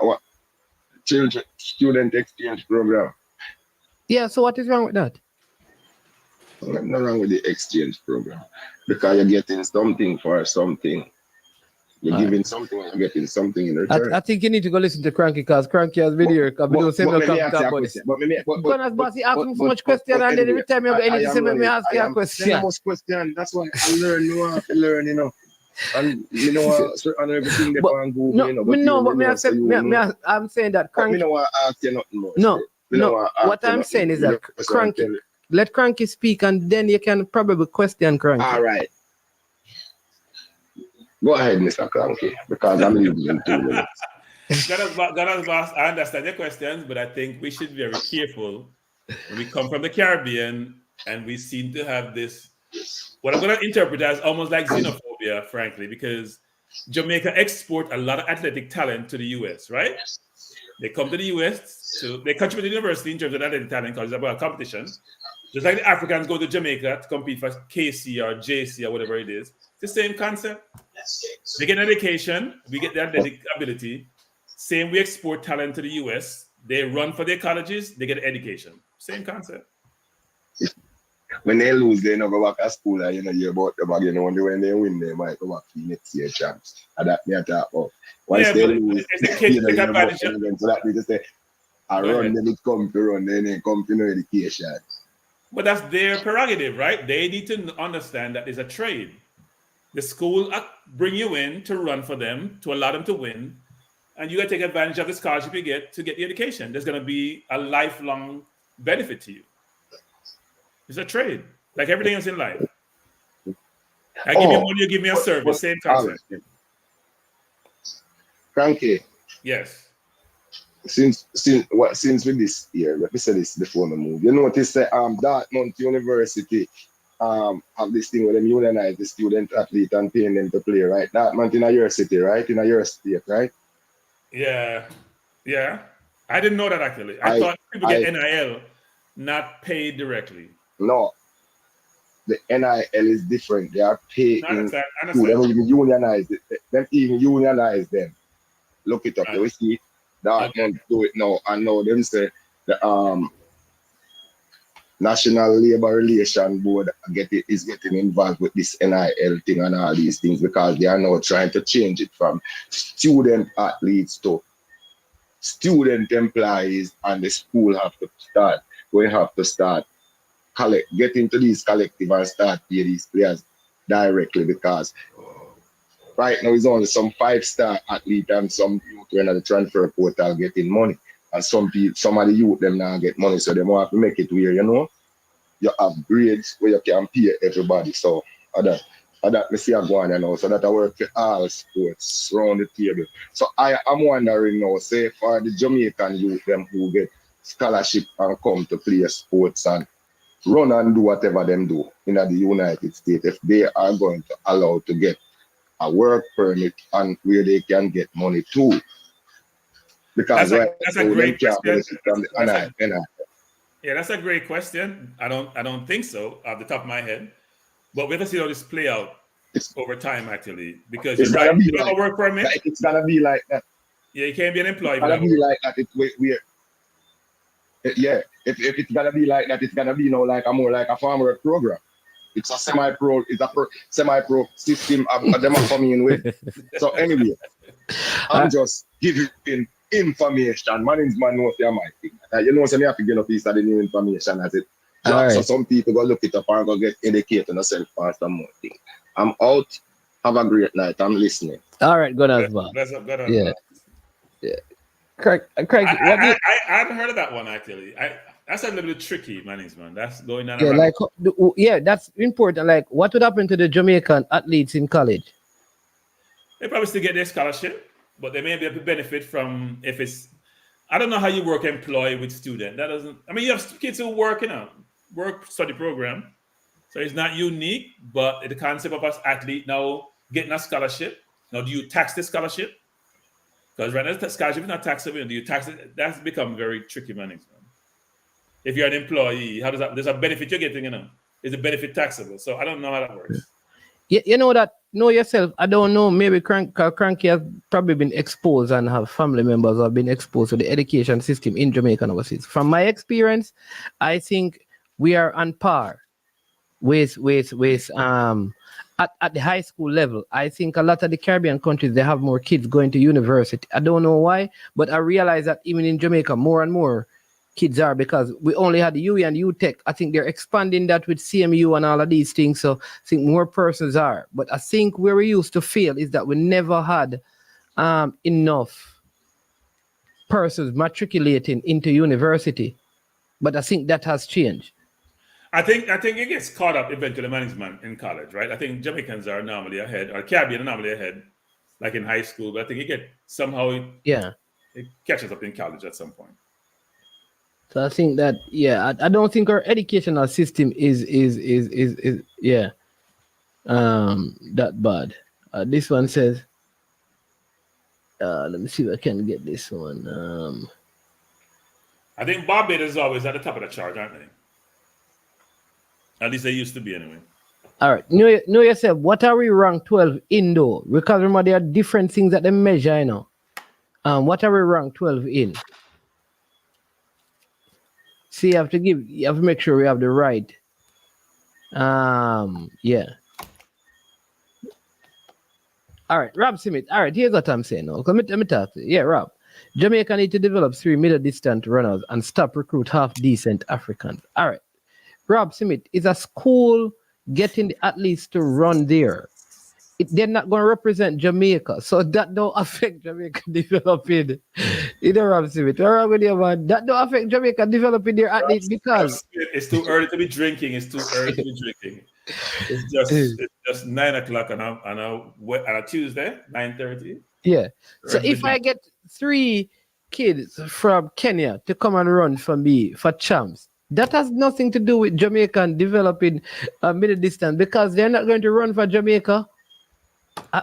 student exchange program. Yeah, so what is wrong with that? Nothing wrong with the exchange program. Because you're getting something for something. You're giving something and you're getting something in return. I think you need to go listen to Cranky because Cranky has video. But let me ask you a question. But boss, he asks me so much question and then every time you have anything to say, let me ask you a question. Question. That's why I learn. You have to learn, you know. And you know, and everything they on Google, I'm saying that Cranky. You know what? I ask you nothing more. No. What I'm saying is that Cranky. Let Cranky speak and then you can probably question Cranky. All right. Go ahead, Mr. Cranky, because I'm leaving in 2 minutes. Gunner's Boss, I understand your questions, but I think we should be very careful when we come from the Caribbean and we seem to have this, what I'm going to interpret as almost like xenophobia, frankly, because Jamaica export a lot of athletic talent to the US, right? They come to the US, they contribute to the university in terms of athletic talent because it's about competition. Just like the Africans go to Jamaica to compete for KC or JC or whatever it is. It's the same concept. They get an education, we get the athletic ability. Same, we export talent to the US. They run for their colleges, they get education. Same concept. When they lose, they never go back to school and you know hear about them again. Only when they win, they might go back to the next year chance. And that me talk about. Once they lose, the kids take advantage of it. So that means they say, I run, then it come to run, then it come to no education. But that's their prerogative, right? They need to understand that there's a trade. The school bring you in to run for them, to allow them to win, and you got to take advantage of the scholarship you get to get the education. There's going to be a lifelong benefit to you. It's a trade, like everything else in life. I give you money, you give me a service, same concept. Cranky. Yes. Since with this year, let me say this before we move. You notice that Dartmouth University have this thing where them unionize the student athlete and paying them to play, right? Dartmouth in your city, right? In your state, right? Yeah. I didn't know that actually. I thought people get NIL not paid directly. No, the NIL is different. They are paying. I understand. Them even unionize it. Them even unionize them. Look it up. Right. You see that month do it now. And now them say the National Labor Relations Board is getting involved with this NIL thing and all these things because they are now trying to change it from student athletes to student employees, and the school have to start. We have to start get into these collective and start pay these players directly because right now it's only some 5-star athlete and some youth when at the transfer portal getting money. And some of the youth them now get money, so they have to make it where you have grades where you can pay everybody. So that me see I go on now. So that I work for all sports around the table. So I'm wondering now, say for the Jamaican youth them who get scholarship and come to play sports and run and do whatever them do in the United States, if they are going to allow to get a work permit and where they can get money too. Because that's a great question. That's a great question. I don't think so off the top of my head, but we have to see how this play out over time actually. Because it's you're right, be you don't like, have a work permit. It's gonna be like that. Yeah, you can't be an employee. It's gonna be like that. If it's gonna be like that, it's gonna be like more like a farm work program. It's a semi-pro system them are coming in with. So anyway, I'm just giving information. Man's man knows they are my thing. So you have to get a piece of the new information as it. So some people go look it up and go get educated on themselves for some more thing. I'm out. Have a great night. I'm listening. All right, good as well. Yeah. Craig, I haven't heard of that one actually. That's a little bit tricky, man. That's going on. Yeah, that's important. Like, what would happen to the Jamaican athletes in college? They probably still get their scholarship, but they may be able to benefit from if it's. I don't know how you work employee with student. That doesn't. I mean, you have kids who work work study program, so it's not unique. But the concept of us athlete now getting a scholarship. Now, do you tax the scholarship? Because right now, the scholarship is not taxable. Do you tax it? That's become very tricky, man. If you're an employee, how does that? There's a benefit you're getting, Is the benefit taxable? So I don't know how that works. You know that. Know yourself. I don't know. Maybe Cranky has probably been exposed and have family members who have been exposed to the education system in Jamaica and overseas. From my experience, I think we are on par with at the high school level. I think a lot of the Caribbean countries, they have more kids going to university. I don't know why, but I realize that even in Jamaica, more and more kids are, because we only had the UE and UTech. I think they're expanding that with CMU and all of these things. So I think more persons are. But I think where we used to fail is that we never had enough persons matriculating into university. But I think that has changed. I think it gets caught up eventually, management in college, right? I think Jamaicans are normally ahead, or Caribbean are normally ahead, like in high school. But I think it catches up in college at some point. So I think that I don't think our educational system is that bad. This one says, let me see if I can get this one. I think Barbados is always at the top of the chart, aren't they? At least they used to be anyway. All right. Know yourself. What are we ranked 12 in though? Because remember, there are different things that they measure, What are we ranked 12 in? See, you have to make sure we have the right. All right, Rob Smith. All right, here's what I'm saying now. Let me talk to you. Yeah, Rob. Jamaica need to develop 3 middle distance runners and stop recruit half decent Africans. All right. Rob Smith, is a school getting the athletes to run there? They're not going to represent Jamaica, so that don't affect Jamaica developing. Rob Smith, what's wrong with you, man? That don't affect Jamaica developing their athletes because it's too early to be drinking. It's just 9 o'clock on a Tuesday, 9:30. Yeah. So if I get 3 kids from Kenya to come and run for me for champs, that has nothing to do with Jamaican developing middle distance, because they're not going to run for Jamaica.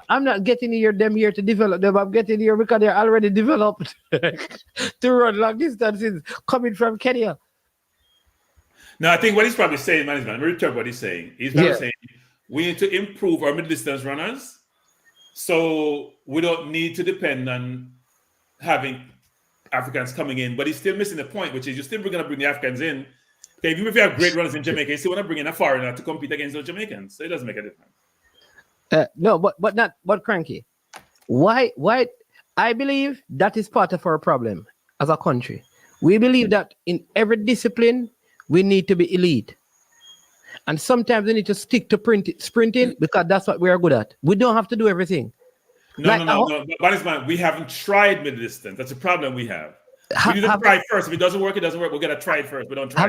I'm not getting them here to develop them. I'm getting here because they're already developed to run long distances coming from Kenya. No, I think what he's probably saying, man, let me return what he's saying. He's probably saying we need to improve our middle distance runners, so we don't need to depend on having Africans coming in. But he's still missing the point, which is you're still going to bring the Africans in. Okay, even if you have great runners in Jamaica, you still want to bring in a foreigner to compete against those Jamaicans. So it doesn't make a difference. No, but Cranky. Why? I believe that is part of our problem as a country. We believe that in every discipline we need to be elite, and sometimes we need to stick to sprinting because that's what we are good at. We don't have to do everything. No. But we haven't tried middle distance. That's a problem we have. We need to try first. If it doesn't work, it doesn't work. We're gonna try it first. We don't try.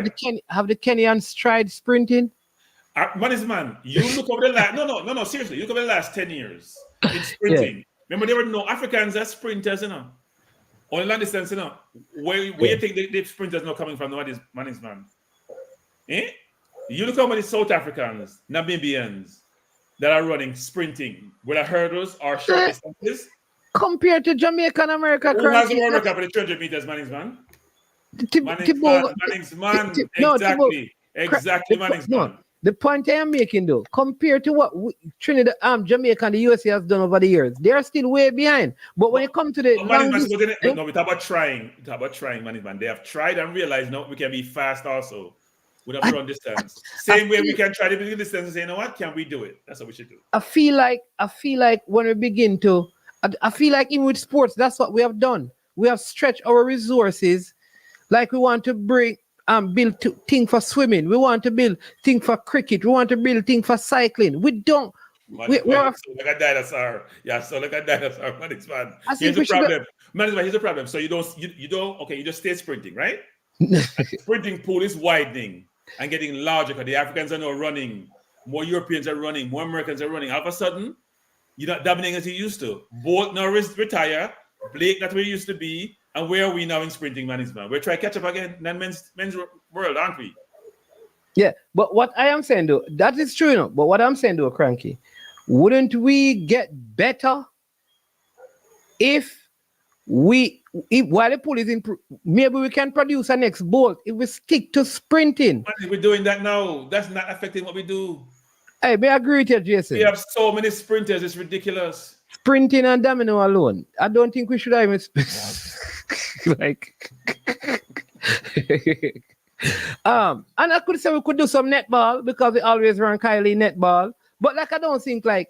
Have the Kenyans tried sprinting? Man, you look over the last no, seriously, you look over the last 10 years in sprinting. Remember, there were no Africans as sprinters, only long distance, Where you think the sprinters not coming from? Man. You look how many South Africans, Namibians that are running sprinting, whether hurdles or short distances. Compared to Jamaica and America, who has the world record for the 300 meters, Manningsman? Exactly, Manningsman. The point I am making, though, compared to what Trinidad, Jamaica, and the USA has done over the years, they are still way behind. But when it comes to the we talk about trying. We talk about trying, Manningsman. They have tried and realized now we can be fast also. We don't run distance. Same way we can try to be distance and say, you know what, can we do it? That's what we should do. I feel like when we begin to, I feel like even with sports, that's what we have done. We have stretched our resources, like we want to build thing for swimming. We want to build thing for cricket. We want to build thing for cycling. We don't. Like a dinosaur. Yeah, so like a dinosaur. Man. Here's the problem. Here's the problem. So you just stay sprinting, right? Sprinting pool is widening and getting larger because the Africans are now running, more Europeans are running, more Americans are running. All of a sudden, you're not dominating as you used to. Bolt now retire, Blake not where you used to be, and where are we now in sprinting, Manningsman? We're trying to catch up again in men's world, aren't we? Yeah, but what I am saying, though, that is true, but what I'm saying, though, Cranky, wouldn't we get better if while the pool is improved, maybe we can produce a next Bolt if we stick to sprinting. We're doing that now. That's not affecting what we do. Hey, may I agree with you, Jason? We have so many sprinters, it's ridiculous. Sprinting and domino alone. I don't think we should have even and I could say we could do some netball because we always run Kylie netball. But I don't think I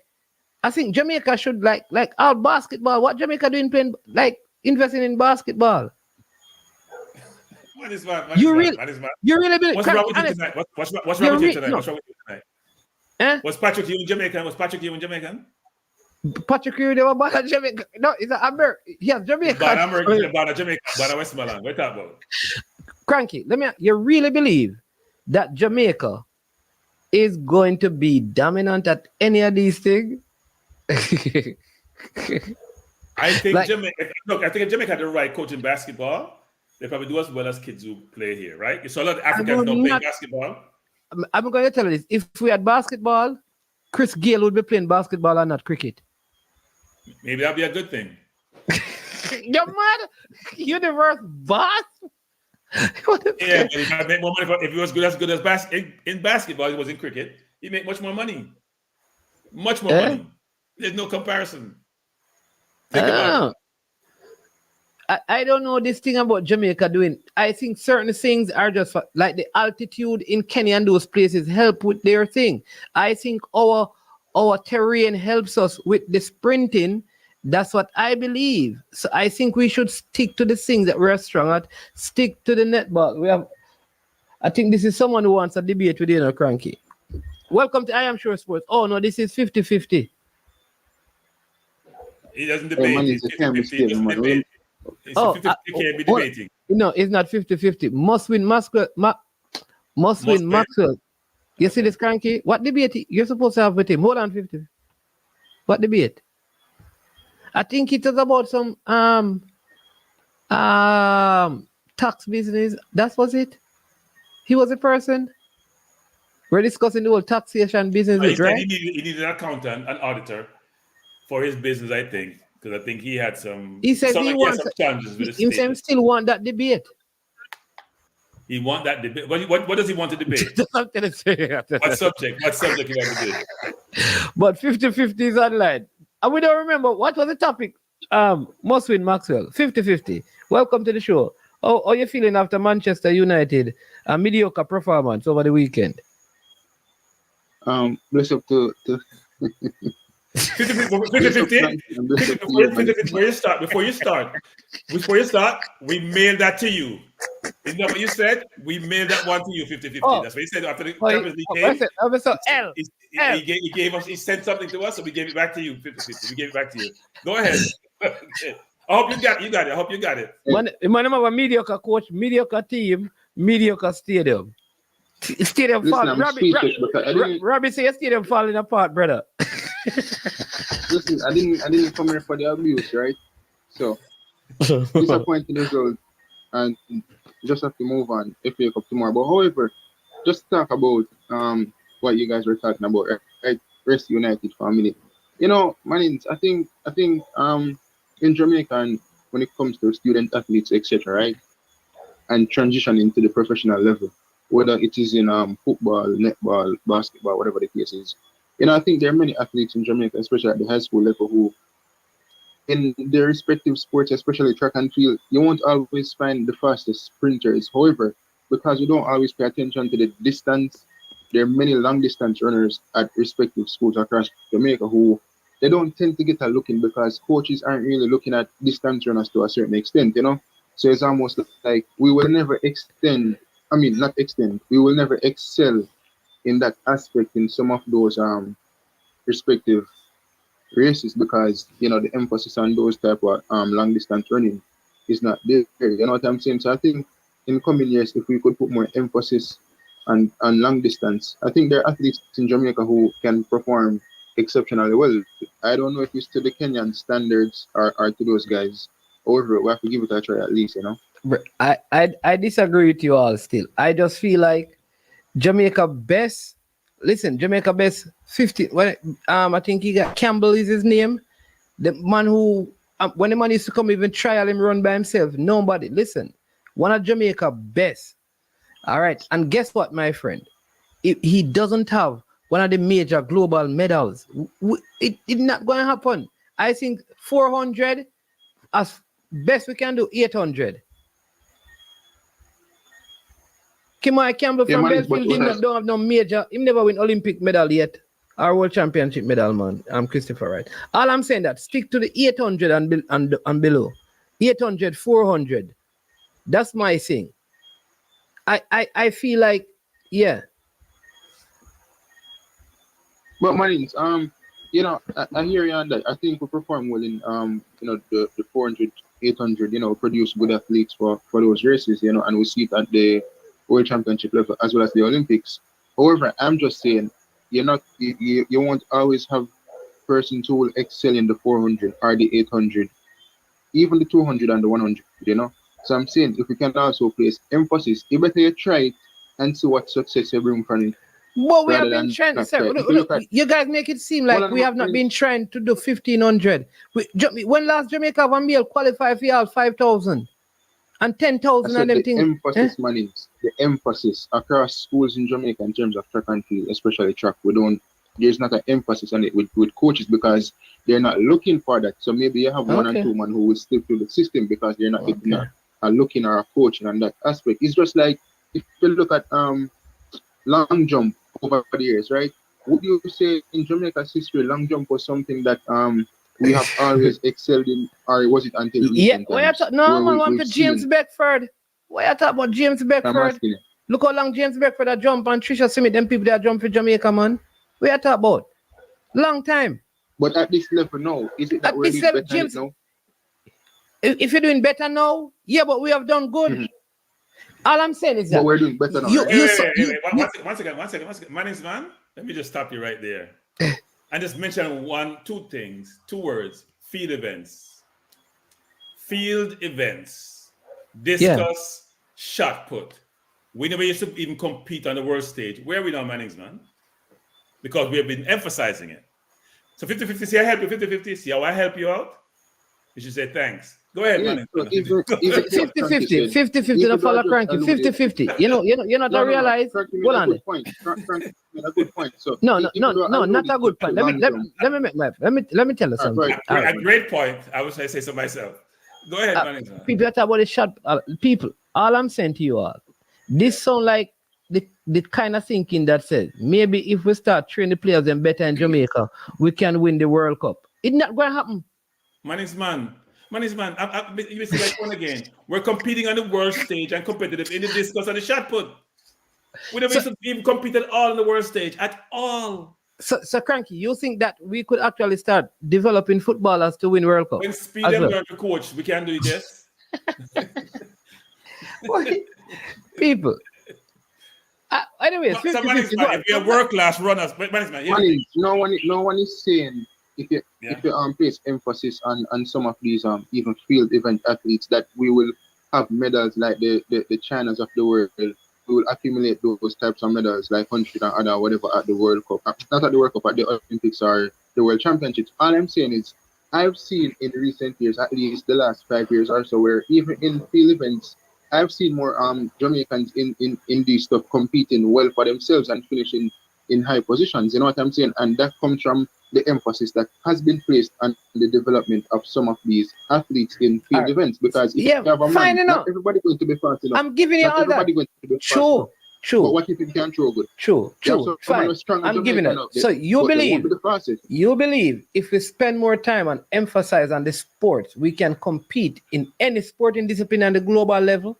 think Jamaica should like our basketball. What Jamaica doing playing investing in basketball? You really believe? What's wrong with you tonight? What's wrong with you tonight? What's wrong with you tonight? Was Patrick Ewing Jamaican? Patrick Ewing never born in Jamaica. No, it's America. Yes, Jamaica. Born in Jamaica. Born in Westmoreland. What talk about? Cranky, you really believe that Jamaica is going to be dominant at any of these things? I think Jamaica. Look, I think if Jamaica had the right coach in basketball, they probably do as well as kids who play here, right? So a lot of Africans don't play basketball. I'm going to tell you this: if we had basketball, Chris Gayle would be playing basketball and not cricket. Maybe that'd be a good thing. You're mad? Universe boss? Yeah, but if I make more money if he was good as in basketball, he was in cricket, he'd make much more money. Much more money. There's no comparison. I don't know this thing about Jamaica doing. I think certain things are just like the altitude in Kenya and those places help with their thing. I think our terrain helps us with the sprinting. That's what I believe. So I think we should stick to the things that we're strong at. Stick to the netball. I think this is someone who wants a debate with you, Cranky. Welcome to I Am Sure Sports. Oh no, this is 50-50. He doesn't debate. He's 50-50. He can't be debating. No, it's not 50-50. Must win Maxwell. You see this, Cranky? What debate you're supposed to have with him? Hold on, 50. What debate? I think it was about some tax business. That was it. He was a person. We're discussing the whole taxation business, right? He needed an accountant, an auditor for his business, I think. Because I think he had some. He said he wants some challenges with the state. He still want that debate. He want that debate. What does he want to debate? What subject? What subject he want to debate? But 50-50 is online. And we don't remember what was the topic. Moswin Maxwell, 50-50. Welcome to the show. How are you feeling after Manchester United a mediocre performance over the weekend? Bless up to 50-50. Before you start, we mailed that to you. Isn't that what you said? We mailed that one to you, 50-50. That's what he said after the Champions League game. He gave us, he sent something to us, so we gave it back to you, 50-50. We gave it back to you. Go ahead. I hope you got it. I hope you got it. Man have a mediocre coach, mediocre team, mediocre stadium. Stadium falling. Robbie say your stadium falling apart, brother. Listen, I didn't come here for the abuse, right? So disappointing result, and just have to move on. FA Cup tomorrow. But however, just talk about what you guys were talking about, right? Rest United for a minute. You know, Manins, I think in Jamaica, and when it comes to student athletes, etc., right, and transitioning to the professional level, whether it is in football, netball, basketball, whatever the case is. You know, I think there are many athletes in Jamaica, especially at the high school level, who, in their respective sports, especially track and field, you won't always find the fastest sprinters. However, because you don't always pay attention to the distance, there are many long distance runners at respective schools across Jamaica who they don't tend to get a look in because coaches aren't really looking at distance runners to a certain extent, you know? So it's almost like we will never we will never excel in that aspect in some of those respective races because, you know, the emphasis on those type of long distance running is not there. You know what I'm saying? So I think in coming years, if we could put more emphasis on long distance, I think there are athletes in Jamaica who can perform exceptionally well. I don't know if it's to the Kenyan standards or to those guys. However, we have to give it a try at least, you know. I disagree with you all still. I just feel like Jamaica best 50. I think he got Campbell is his name. The man who when the man used to come even trial him run by himself. Nobody listen. One of Jamaica best. All right, and guess what, my friend? He doesn't have one of the major global medals. It's not going to happen. I think 400 as best we can do 800. Kimai Campbell from Belfield don't have no major. He never win Olympic medal yet. Or World Championship medal, man. I'm Christopher Wright. All I'm saying that stick to the 800 and below. 800, 400. That's my thing. I feel like, yeah. But Marines, you know, I hear you on that. I think we perform well in you know, the 400, 800, you know, produce good athletes for those races, you know, and we see it at the World Championship level as well as the Olympics. However, I'm just saying you won't always have persons who will excel in the 400 or the 800, even the 200 and the 100, you know. So I'm saying if we can also place emphasis, you better you try it and see what success you bring from it. Well, we have been trying, sir. Look, you guys make it seem like we have not been trying to do 1,500. When last Jamaica have a meal qualify for y'all 5,000 and 10,000 and them things. Emphasis, Manings, the emphasis across schools in Jamaica in terms of track and field, especially track, there's not an emphasis on it with coaches because they're not looking for that. So maybe you have one or two men who will stick to the system because they're not getting looking or coaching on that aspect. It's just like if you look at long jump over the years, right? Would you say in Jamaica's history, long jump was something that we have always excelled in, or was it until recent times? One for James Beckford. Why you talk about James Beckford? Look how long James Beckford had jump and Trisha Smith, them people that jump for Jamaica, man. What you talk about? Long time. But at this level now, is it that we're doing better James, now? If you're doing better now, yeah, but we have done good. Mm-hmm. All I'm saying is that. But we're doing better now. One second. My name's man. Let me just stop you right there. And just mention two words. Field events. Discus, shot put. We never used to even compete on the world stage. Where are we now, Mannings, man? Because we have been emphasizing it. So 50-50, see I help you, 50-50. See how I help you out? You should say thanks. Go ahead, Yeah, man. so even 50-50, 50-50, don't follow Cranky. 50-50. You're not to realize. Hold on. Good point. Frankie made a good point. So No, even though I not a good point. Let me tell you All right, something. go ahead. A great point. I would say so myself. Go ahead, man. People talk about the shot. People, all I'm saying to you all, this sound like the kind of thinking that says maybe if we start training the players and better in Jamaica, we can win the World Cup. It's not going to happen. Man. You see like one again. We're competing on the world stage and competitive in the discus and the shot put. We never used to even compete at all on the world stage at all. So Cranky, you think that we could actually start developing footballers to win World Cup? When Speed and learn to coach, we can do it, yes. People. Anyway, if we are world class runners, no one is saying if you place emphasis on some of these even field event athletes that we will have medals like the Chinas of the world. We will accumulate those types of medals like 100 and other whatever at the World Cup. Not at the World Cup, at the Olympics or the World Championships. All I'm saying is I've seen in recent years, at least the last 5 years or so, where even in field events, I've seen more Jamaicans in these stuff competing well for themselves and finishing in high positions. You know what I'm saying? And that comes from the emphasis that has been placed on the development of some of these athletes in field events. Because if you have a man, not everybody going to be fast enough. I'm giving you all that. Going to be True. But what if you can throw good? True. Fine. I'm giving it. So you believe if we spend more time and emphasize on the sports, we can compete in any sporting discipline on the global level?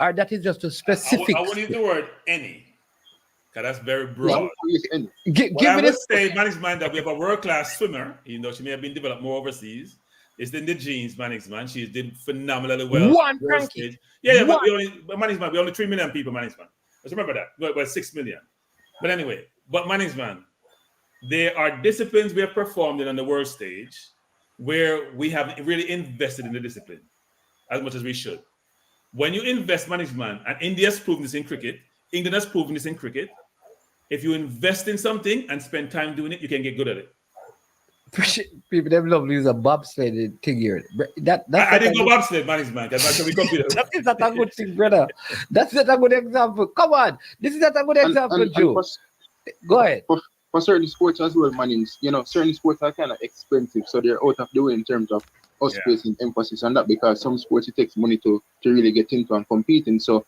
Or that is just a specific? I wouldn't use the word any. Because that's very broad. Give I would say, management, that we have a world-class swimmer, even though she may have been developed more overseas. It's in the genes, management. She did phenomenally well. One Frankie. But we only 3 million people, management. Let's remember that. Well, 6 million. But anyway, management, there are disciplines we have performed in on the world stage where we have really invested in the discipline as much as we should. When you invest, management, and India has proven this in cricket, England has proven this in cricket. If you invest in something and spend time doing it, you can get good at it. People, them love to use a bobsled thing here. I didn't go bobsled, management. That is not a good thing, brother. That's not a good example. Come on. This is not a good example, Joe. Go ahead. For certain sports as well, Mannings, certain sports are kind of expensive, so they're out of the way in terms of us placing emphasis on that, because some sports it takes money to really get into and compete in. So,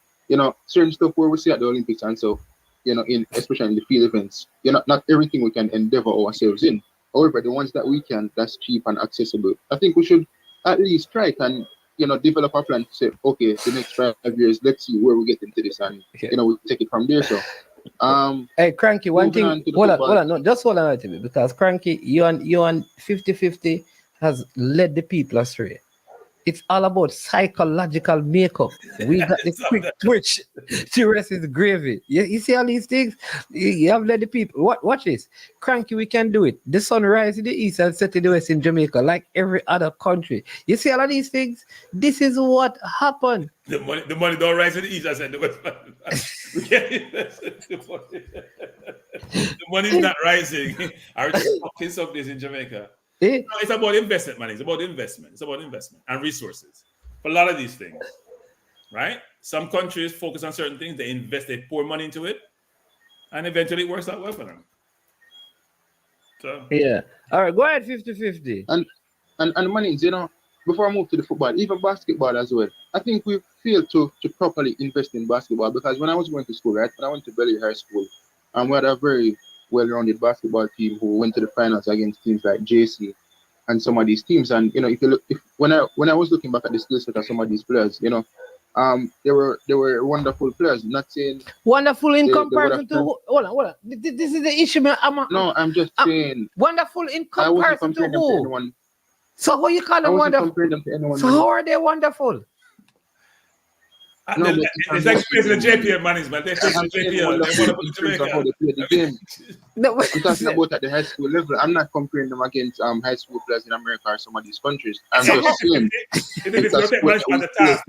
certain stuff where we see at the Olympics and so, especially in the field events, not everything we can endeavor ourselves in. However, the ones that we can, that's cheap and accessible. I think we should at least try and, develop a plan to say, okay, the next 5 years, let's see where we get into this and, we take it from there. So, hey, Cranky, one thing, hold on, no, just hold on to me, because Cranky, you on 50-50 has led the people astray. It's all about psychological makeup. We got the quick twitch. The rest is gravy. You see all these things? You have led the people. Watch this. Cranky, we can do it. The sun rises in the east and sets in the west in Jamaica, like every other country. You see all of these things? This is what happened. The money don't rise in the east, I said. The money is not rising. I was just talking some days in Jamaica. No, it's about investment, man. It's about investment and resources for a lot of these things, right? Some countries focus on certain things. They invest, they pour money into it, and eventually it works out well for them. So all right, go ahead, 50-50. And Mannings, before I move to the football, even basketball as well, I think we failed to properly invest in basketball, because when I was going to school, right, when I went to Belly High School, we had a very well-rounded basketball team who went to the finals against teams like JC and some of these teams. And if you look, when I was looking back at the skill set of some of these players, they were wonderful players. Not saying wonderful in comparison to hold on. This is the issue, man. I'm just saying wonderful in comparison to who? So who you call them wonderful? So how are they wonderful? It's like facing the JPL management. They're facing the JPL. They want to put Jamaica. How they play the game. I'm talking about at the high school level. I'm not comparing them against high school players in America or some of these countries. I'm just saying. If you take management at the task,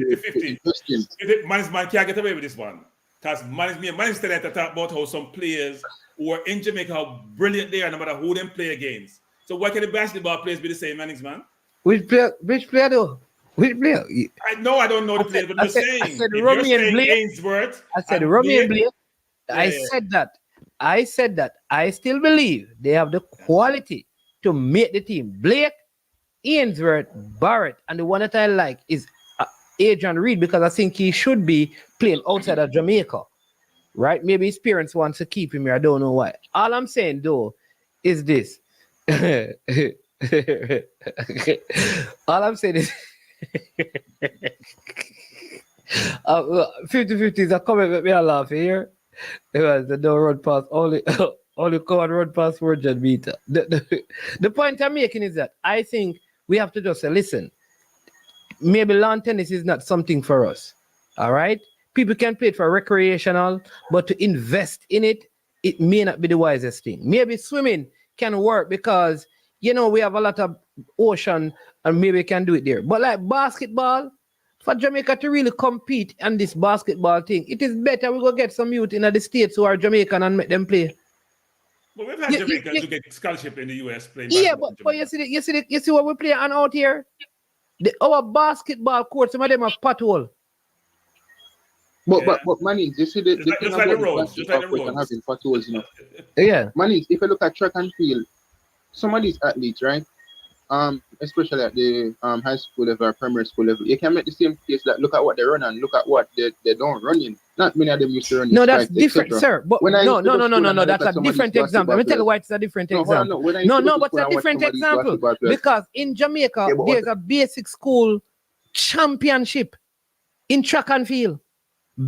50-50, management can't get away with this one. Because management still have to talk about how some players who are in Jamaica, how brilliant they are, no matter who them play against. So why can the basketball players be the same, management? Which player though? Which player? I know I don't know the players, but I'm just saying. I said If Romy you're and saying Blake. Ainsworth, I said and Romy and Blake, Blake. I said that. I said that. I still believe they have the quality to make the team. Blake, Ainsworth, Barrett, and the one that I like is Adrian Reed, because I think he should be playing outside of Jamaica. Right? Maybe his parents want to keep him here. I don't know why. All I'm saying though is this. All I'm saying is 50-50 is a comment with me a laugh here. It was the no run pass, only come and run past 400 meter. The point I'm making is that I think we have to just say, listen, maybe lawn tennis is not something for us. All right? People can play it for recreational, but to invest in it, it may not be the wisest thing. Maybe swimming can work because, you know, we have a lot of ocean and maybe we can do it there. But like basketball, for Jamaica to really compete on this basketball thing, it is better we go get some youth in the States who are Jamaican and make them play. But we've had Jamaicans who get scholarship in the US playing basketball. Yeah, but you see what we play on out here? Our basketball court, some of them have pothole. But Manny, you see the just thing like about the roads, just like the roads. And having potholes, you know. Yeah. Manny, if you look at track and field, some of these athletes, right? Especially at the high school level or primary school level, you can make the same case that look at what they run and look at what they don't run in. Not many of them used to run in. No, that's different, sir. But no, that's a different example. Let me tell you why it's a different example. No, but it's a different example. Because in Jamaica, there's a basic school championship in track and field.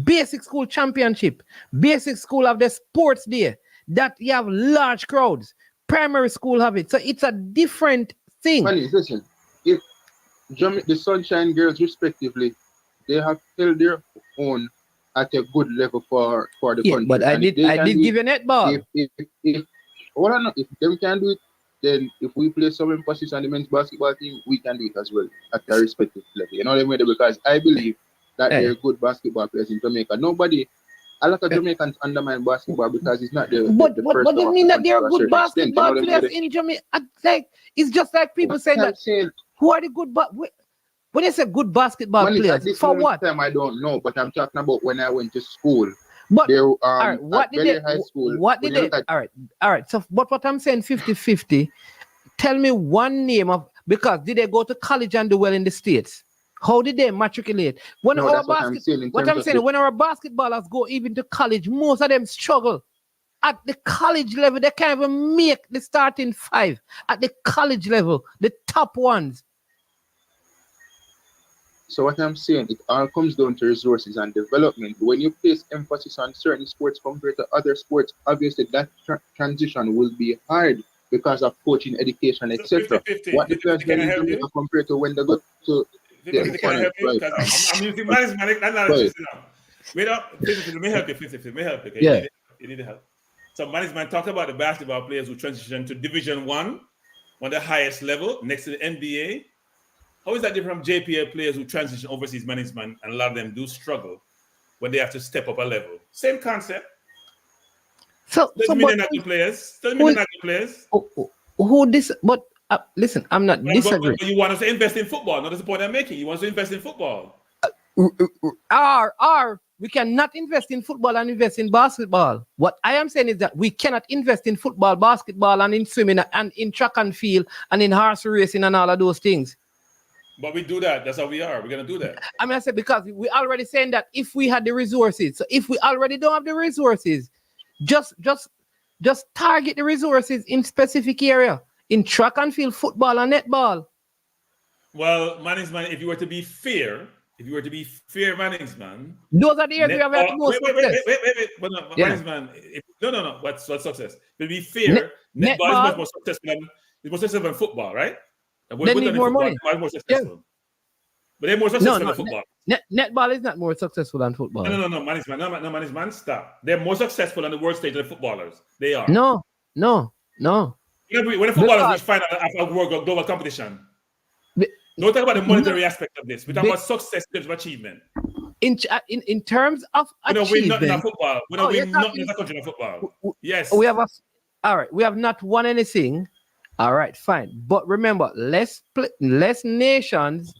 Basic school championship. Basic school have the sports day that you have large crowds. Primary school have it. So it's a different thing. Manny, listen, if the Sunshine Girls respectively, they have held their own at a good level for the country. But I did give you netball. If them can do it, then if we play some emphasis on the men's basketball team, we can do it as well at a respective level. You know what I mean? Because I believe that they're good basketball players in Jamaica. A lot of Jamaicans undermine basketball because it's not the first. But doesn't mean that they're good basketball players in Jamaica. Like, it's just like people saying that. Who are the good when they say good basketball players? For what? Time I don't know, but I'm talking about when I went to school. But there, what did they? High school, what did they? All right. So, but what I'm saying, 50-50. Tell me one name of, because did they go to college and do well in the States? How did they matriculate? When our when our basketballers go even to college, most of them struggle. At the college level, they can't even make the starting five. At the college level, the top ones. So what I'm saying, it all comes down to resources and development. When you place emphasis on certain sports compared to other sports, obviously that transition will be hard because of coaching, education, etc. What the players can do compared to when they go to can I help you? Because I'm using management analysis now. Let me help you. Let me help you. Okay? Yeah. You need help. So management talked about the basketball players who transition to Division 1 on the highest level next to the NBA. How is that different from JPL players who transition overseas management, and a lot of them do struggle when they have to step up a level? Same concept. Doesn't mean they're not good players. Doesn't mean they're not good players. Who this? But listen, I'm not disagreeing. But you want us to invest in football. Not the point I'm making. You want us to invest in football. We cannot invest in football and invest in basketball. What I am saying is that we cannot invest in football, basketball, and in swimming, and in track and field, and in horse racing, and all of those things. But we do that. That's how we are. We're going to do that. I said because we already saying that if we had the resources. So if we already don't have the resources, just target the resources in specific area. In track and field, football, and netball. Well, management, if you were to be fair, management. Those are the areas we have the most success. Wait. But no, management, no. What's success? To be fair, netball is much more successful than football, right? They need more money. More successful. Yeah. But they're more successful than football. Netball is not more successful than football. No, management, stop. They're more successful on the world stage than the footballers. They are. No. When the footballers reach final after world global competition, don't talk about the monetary aspect of this. We talk about success in terms of achievement. In terms of achievement, we're not in a football. We're not in a country in football. Yes. We have not won anything. All right, fine. But remember, less nations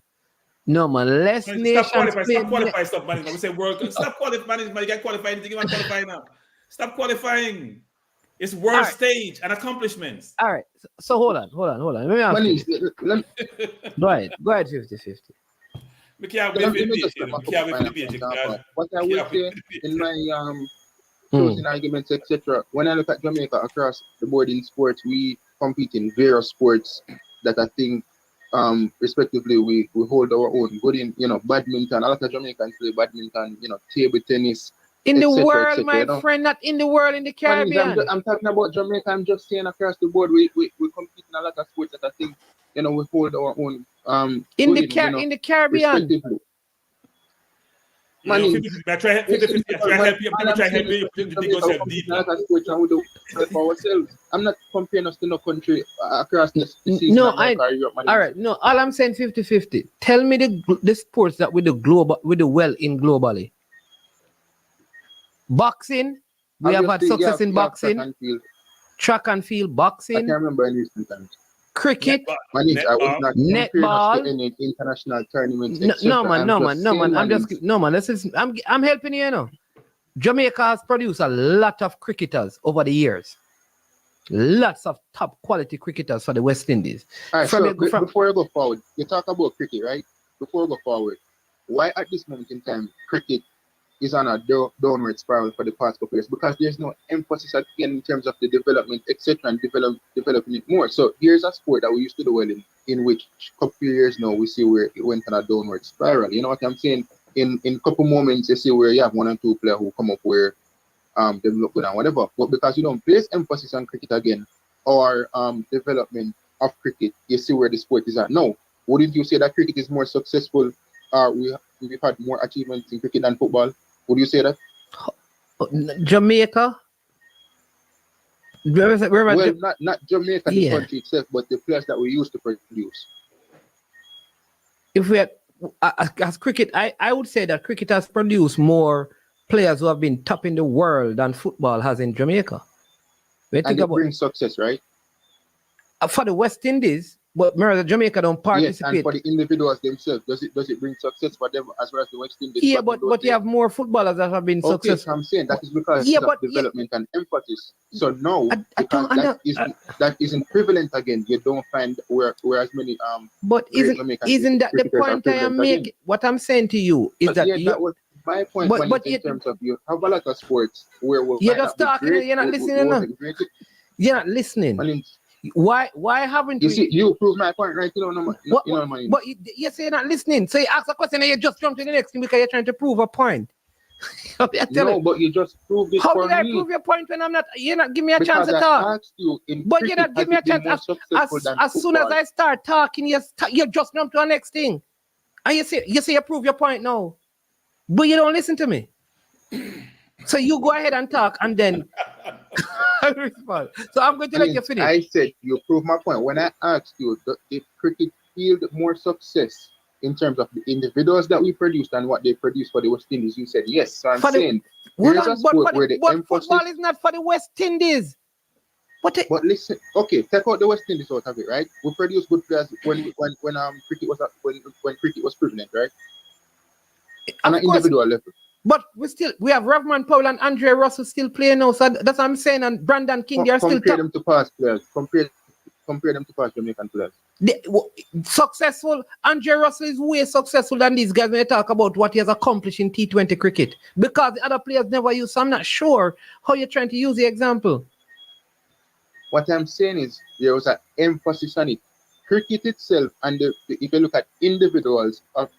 No, man. Less Stop nations qualifying. play. Stop qualifying. Stop management. We say world. Stop qualifying management. You can't qualify anything. You want to qualify now. Stop qualifying. It's world stage and accomplishments. All right. So hold on. Let me ask you. Go ahead, 50-50. What I would say in my closing arguments, etc. When I look at Jamaica across the board in sports, we compete in various sports that I think, respectively, we hold our own. Good in badminton. A lot of Jamaicans play badminton. Table tennis. In the world, my friend, not in the world, in the Caribbean. I'm talking about Jamaica. I'm just saying across the board, we compete in a lot of sports that I think, we hold our own. In the Caribbean. Man, I try help you. I'm not comparing us to no country across the season. No, all right. No, all I'm saying 50-50. Tell me the sports that with the well in globally. Boxing, we have had success in boxing. Track and field, boxing. I can't remember any recent times. Cricket, netball, any international tournaments. No, man. I'm helping you. Jamaica has produced a lot of cricketers over the years. Lots of top quality cricketers for the West Indies. All right, before you go forward, you talk about cricket, right? Before we go forward, why at this moment in time cricket is on a downward spiral for the past couple years? Because there's no emphasis again in terms of the development, etc., and developing it more. So here's a sport that we used to do well in which couple of years now we see where it went on a downward spiral. You know what I'm saying? In couple moments you see where you have one or two players who come up where they look good and whatever. But because you don't place emphasis on cricket again or development of cricket, you see where the sport is at. No, wouldn't you say that cricket is more successful? We've had more achievements in cricket than football? Would you say that? Jamaica? Not Jamaica, the country itself, but the players that we used to produce. If we had, as cricket, I would say that cricket has produced more players who have been top in the world than football has in Jamaica. And it brings success, right? For the West Indies, but Jamaica don't participate. Yes, and for the individuals themselves, does it bring success for them as well as the West Indies? Yeah, but you have more footballers that have been successful. So I'm saying that is because of development and emphasis. So no, that isn't prevalent again. You don't find where as many But isn't that the point I am making? What I'm saying to you is that that was my point. In terms of you have a lot of sports where you're just talking. You're not listening. You're not listening. Why haven't you see? You prove my point, right? But you say you're not listening. So you ask a question and you just jump to the next thing because you're trying to prove a point. But you just proved it. How did I prove your point when I'm not? You're not giving me a chance to talk. But you're not giving me a chance. As soon as I start talking, you just jump to the next thing. And you say you prove your point now, but you don't listen to me. So you go ahead and talk, and then I respond. So I'm going to let you finish. I said you prove my point. When I asked you, did cricket yield more success in terms of the individuals that we produced and what they produced for the West Indies? You said yes. So I'm saying football is not for the West Indies. But listen, okay, take out the West Indies out of it, right? We produced good players when cricket was prevalent, right? On an individual level. But we have Ravman Powell and Andre Russell still playing now. So that's what I'm saying. And Brandon King, they are still compare them to past players. Compare them to past Jamaican players. Successful. Andre Russell is way successful than these guys when they talk about what he has accomplished in T20 cricket. Because the other players never use. So I'm not sure how you're trying to use the example. What I'm saying is there was an emphasis on it. Cricket itself, and if you look at individuals of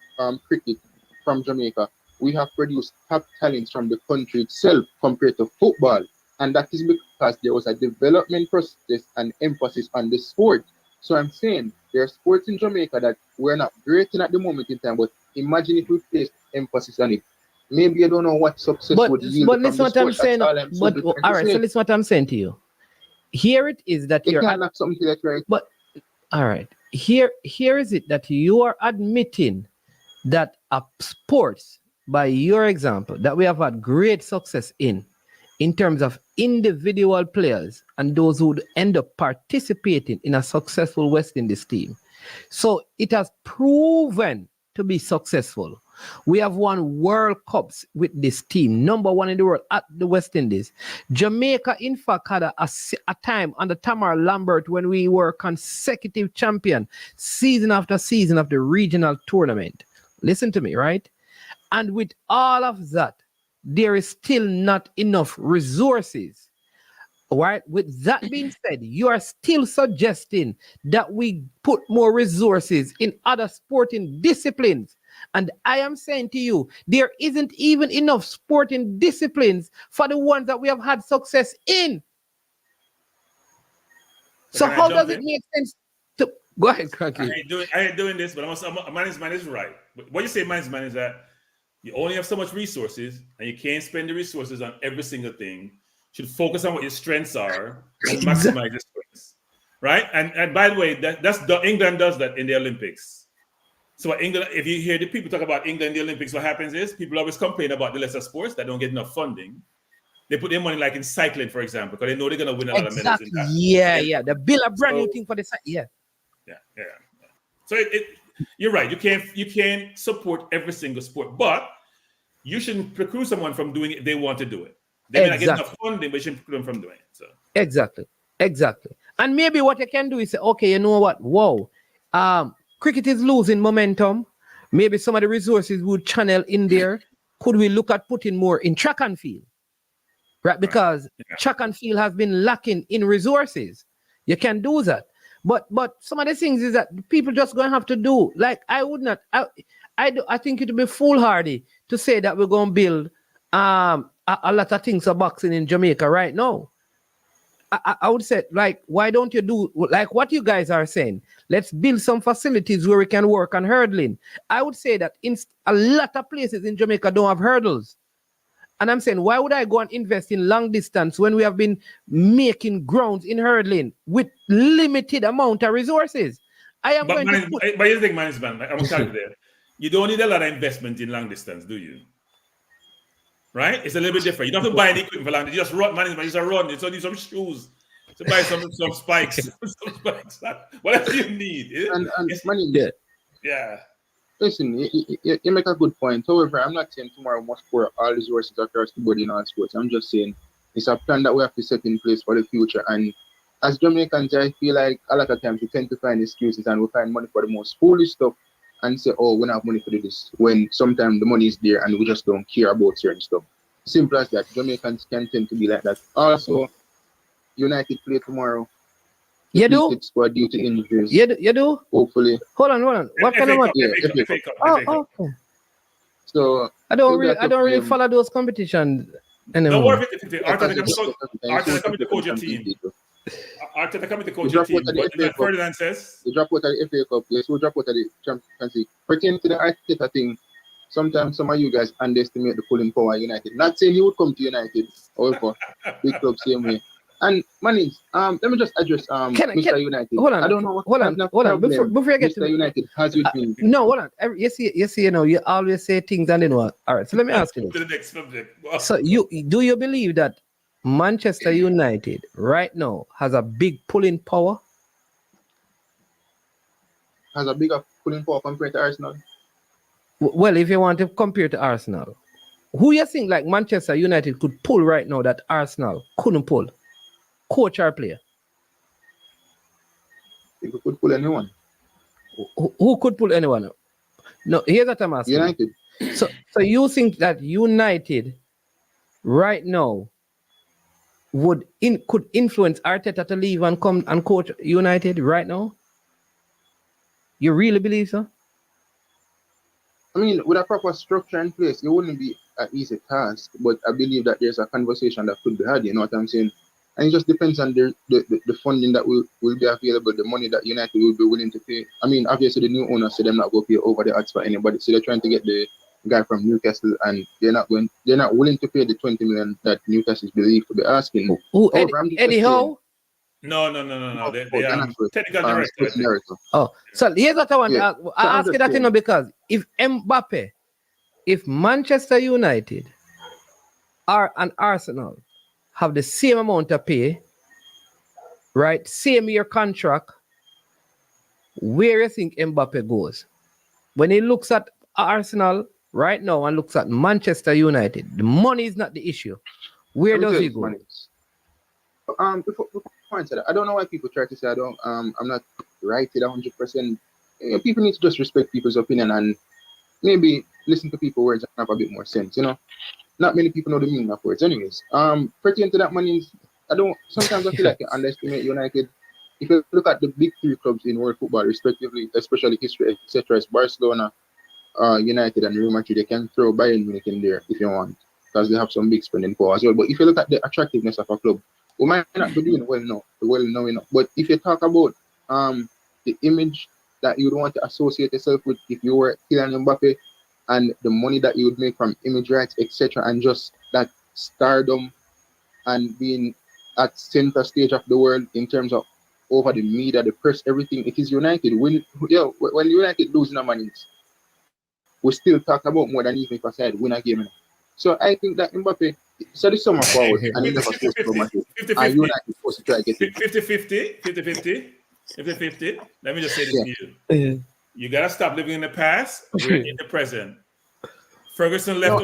cricket from Jamaica, we have produced top talents from the country itself compared to football. And that is because there was a development process and emphasis on the sport. So I'm saying there are sports in Jamaica that we're not great in at the moment in time, but imagine if we placed emphasis on it. Maybe you don't know what success would yield. But listen what I'm saying. All right, so listen what I'm saying to you. Here it is that you're not something that's right. But all right, here is it that you are admitting that sports, by your example, that we have had great success in terms of individual players and those who would end up participating in a successful West Indies team. So it has proven to be successful. We have won World Cups with this team, number one in the world at the West Indies. Jamaica, in fact, had a time under Tamar Lambert when we were consecutive champion season after season of the regional tournament. Listen to me, right? And with all of that, there is still not enough resources. All right. With that being said, you are still suggesting that we put more resources in other sporting disciplines. And I am saying to you, there isn't even enough sporting disciplines for the ones that we have had success in. So how does it make sense to go ahead, Cranky? I ain't doing this, but man is right. But what you say, man is that you only have so much resources, and you can't spend the resources on every single thing. You should focus on what your strengths are and maximize your strengths, right? And by the way, England does that in the Olympics. So England, if you hear the people talk about England in the Olympics, what happens is people always complain about the lesser sports that don't get enough funding. They put their money like in cycling, for example, because they know they're going to win a lot of medals in that. Yeah. They build a brand new thing for the site. Yeah. So you're right. You can't support every single sport, but you shouldn't preclude someone from doing it if they want to do it. They may not get enough funding, but you shouldn't preclude them from doing it. So Exactly. And maybe what you can do is say, okay, you know what? Whoa. Cricket is losing momentum. Maybe some of the resources would channel in there. Could we look at putting more in track and field? Right? Because track and field has been lacking in resources. You can do that. But some of the things is that people just going to have to do. Like I think it would be foolhardy to say that we're going to build a lot of things for boxing in Jamaica right now. I would say, like, why don't you do like what you guys are saying? Let's build some facilities where we can work on hurdling. I would say that in a lot of places in Jamaica don't have hurdles. And I'm saying, why would I go and invest in long distance when we have been making grounds in hurdling with limited amount of resources? But here's the thing, man, I'm going to tell you there. You don't need a lot of investment in long distance, do you? Right? It's a little bit different. You don't have to buy any equipment for long. You just run, man. You just run. You just need some shoes. To buy some spikes. Whatever you need. And money. Yeah. Listen, you make a good point. However, I'm not saying tomorrow must pour all resources across the board in all sports. I'm just saying it's a plan that we have to set in place for the future. And as Jamaicans, I feel like a lot of times we tend to find excuses and we find money for the most foolish stuff and say, oh, we don't have money for this, when sometimes the money is there and we just don't care about certain stuff. Simple as that. Jamaicans can tend to be like that. Also, United play tomorrow. You do? Squad due to injuries. You do? Hopefully. Hold on. What kind of match? FA Cup. Okay. So I don't really follow those competitions anymore. Don't worry, Arteta coming to coach your team. Arteta coming to coach your team. But Ferdinand says the drop out of the FA Cup. Yes, we drop out of the Champions League. Pertaining to the Arteta thing, sometimes some of you guys underestimate the pulling power of United. Not saying he would come to United, however, big club same way. And Manny, let me just address Mr. United. Hold on. I don't know Hold on. Before I get Mr. United has with me. No, hold on. You see, you always say things and then what? All right. So let me ask you to the next subject. So do you believe that Manchester United right now has a big pulling power? Has a bigger pulling power compared to Arsenal? Well, if you want to compare to Arsenal, who you think like Manchester United could pull right now that Arsenal couldn't pull? Coach or player? You could pull anyone. Who could pull anyone? No, here's what I'm asking. United. So you think that United right now could influence Arteta to leave and come and coach United right now? You really believe so? I mean, with a proper structure in place, it wouldn't be an easy task, but I believe that there's a conversation that could be had, you know what I'm saying? And it just depends on the funding that will be available, the money that United will be willing to pay. I mean, obviously the new owners say they're not going to pay over the odds for anybody, so they're trying to get the guy from Newcastle, and they're not willing to pay the 20 million that Newcastle is believed to be asking. Who, Eddie Howe? No. They are technical director. Oh, so here's what I want to ask. I ask you that, you know, because if Manchester United and Arsenal have the same amount of pay, right? Same year contract, where you think Mbappe goes? when he looks at Arsenal right now and looks at Manchester United, the money is not the issue. Where Let me does tell he you, go? money. Before I answer that, I don't know why people try to say I'm not right at 100%. People need to just respect people's opinion and maybe listen to people's words and have a bit more sense. Not many people know the meaning of words. Anyways, pertaining to that money, sometimes I feel like I underestimate United. If you look at the big three clubs in world football, respectively, especially history, etc., it's Barcelona, United, and Real Madrid. They can throw Bayern Munich in there if you want, because they have some big spending power as well. But if you look at the attractiveness of a club, we might not be doing well now enough. But if you talk about the image that you would want to associate yourself with if you were Kylian Mbappe, and the money that you would make from image rights, etc., and just that stardom and being at center stage of the world in terms of over the media, the press, everything, it is United. When United lose no money, we still talk about more than even if I said win a game. So I think that Mbappe, so the summer forward, and he never supposed to go Madrid. And United supposed to try to get it. 50-50. Let me just say this to you. You gotta stop living in the past. We're in the present. Ferguson left.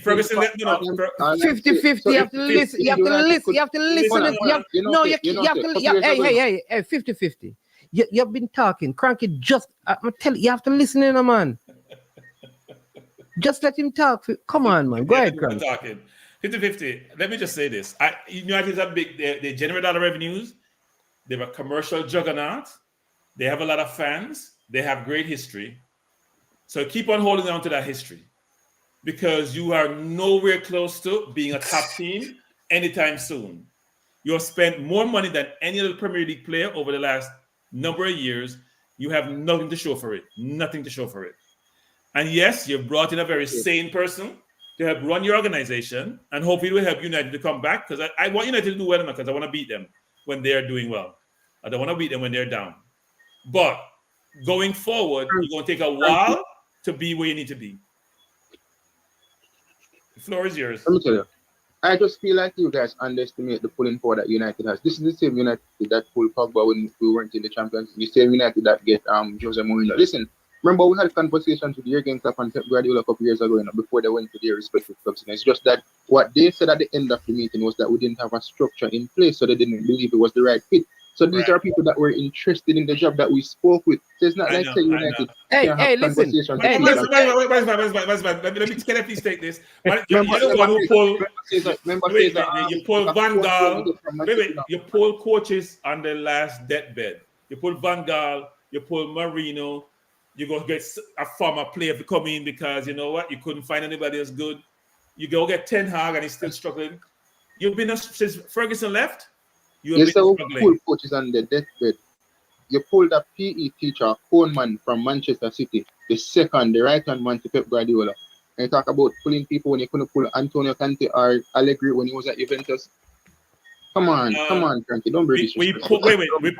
Ferguson left. 50-50. You have to listen. You have to listen. You have to listen. Hey. 50-50. You've been talking. Cranky, I'm telling you, you have to listen in, man. Just let him talk. Come on, man. Go ahead, Cranky. Talking. 50-50. Let me just say this. United are big. They generate a lot of revenues. They're a commercial juggernaut. They have a lot of fans. They have great history. So keep on holding on to that history, because you are nowhere close to being a top team anytime soon. You've spent more money than any other Premier League player over the last number of years. You have nothing to show for it. Nothing to show for it. And yes, you've brought in a very sane person to help run your organization, and hopefully it will help United to come back, because I want United to do well, because I want to beat them when they're doing well. I don't want to beat them when they're down. But going forward, it's going to take a while to be where you need to be. The floor is yours. Let me tell you, I just feel like you guys underestimate the pulling power that United has. This is the same United that pulled Pogba when we weren't in the Champions League. The same United that get Jose Mourinho. Listen, remember we had conversations with Jurgen Klopp and Pep Guardiola a couple years ago, before they went to their respective clubs. And it's just that what they said at the end of the meeting was that we didn't have a structure in place, so they didn't believe it was the right fit. So these are people that were interested in the job that we spoke with. So it's not like saying United. Hey, listen. Hey, listen. Let me can I please take this? You're the one who pulled. You pull Van Gaal. Wait. You pull coaches on the last deathbed. You pull Van Gaal. You pull Marino. You go get a former player to come in because you know what? You couldn't find anybody as good. You go get Ten Hag and he's still struggling. You've been since Ferguson left. You pull coaches on the deathbed. You pulled a PE teacher, Koeman from Manchester City, the right-hand man to Pep Guardiola. And you talk about pulling people when you couldn't pull Antonio Conte or Allegri when he was at Juventus. Come on, Frankie, don't be disrespectful. Wait. We're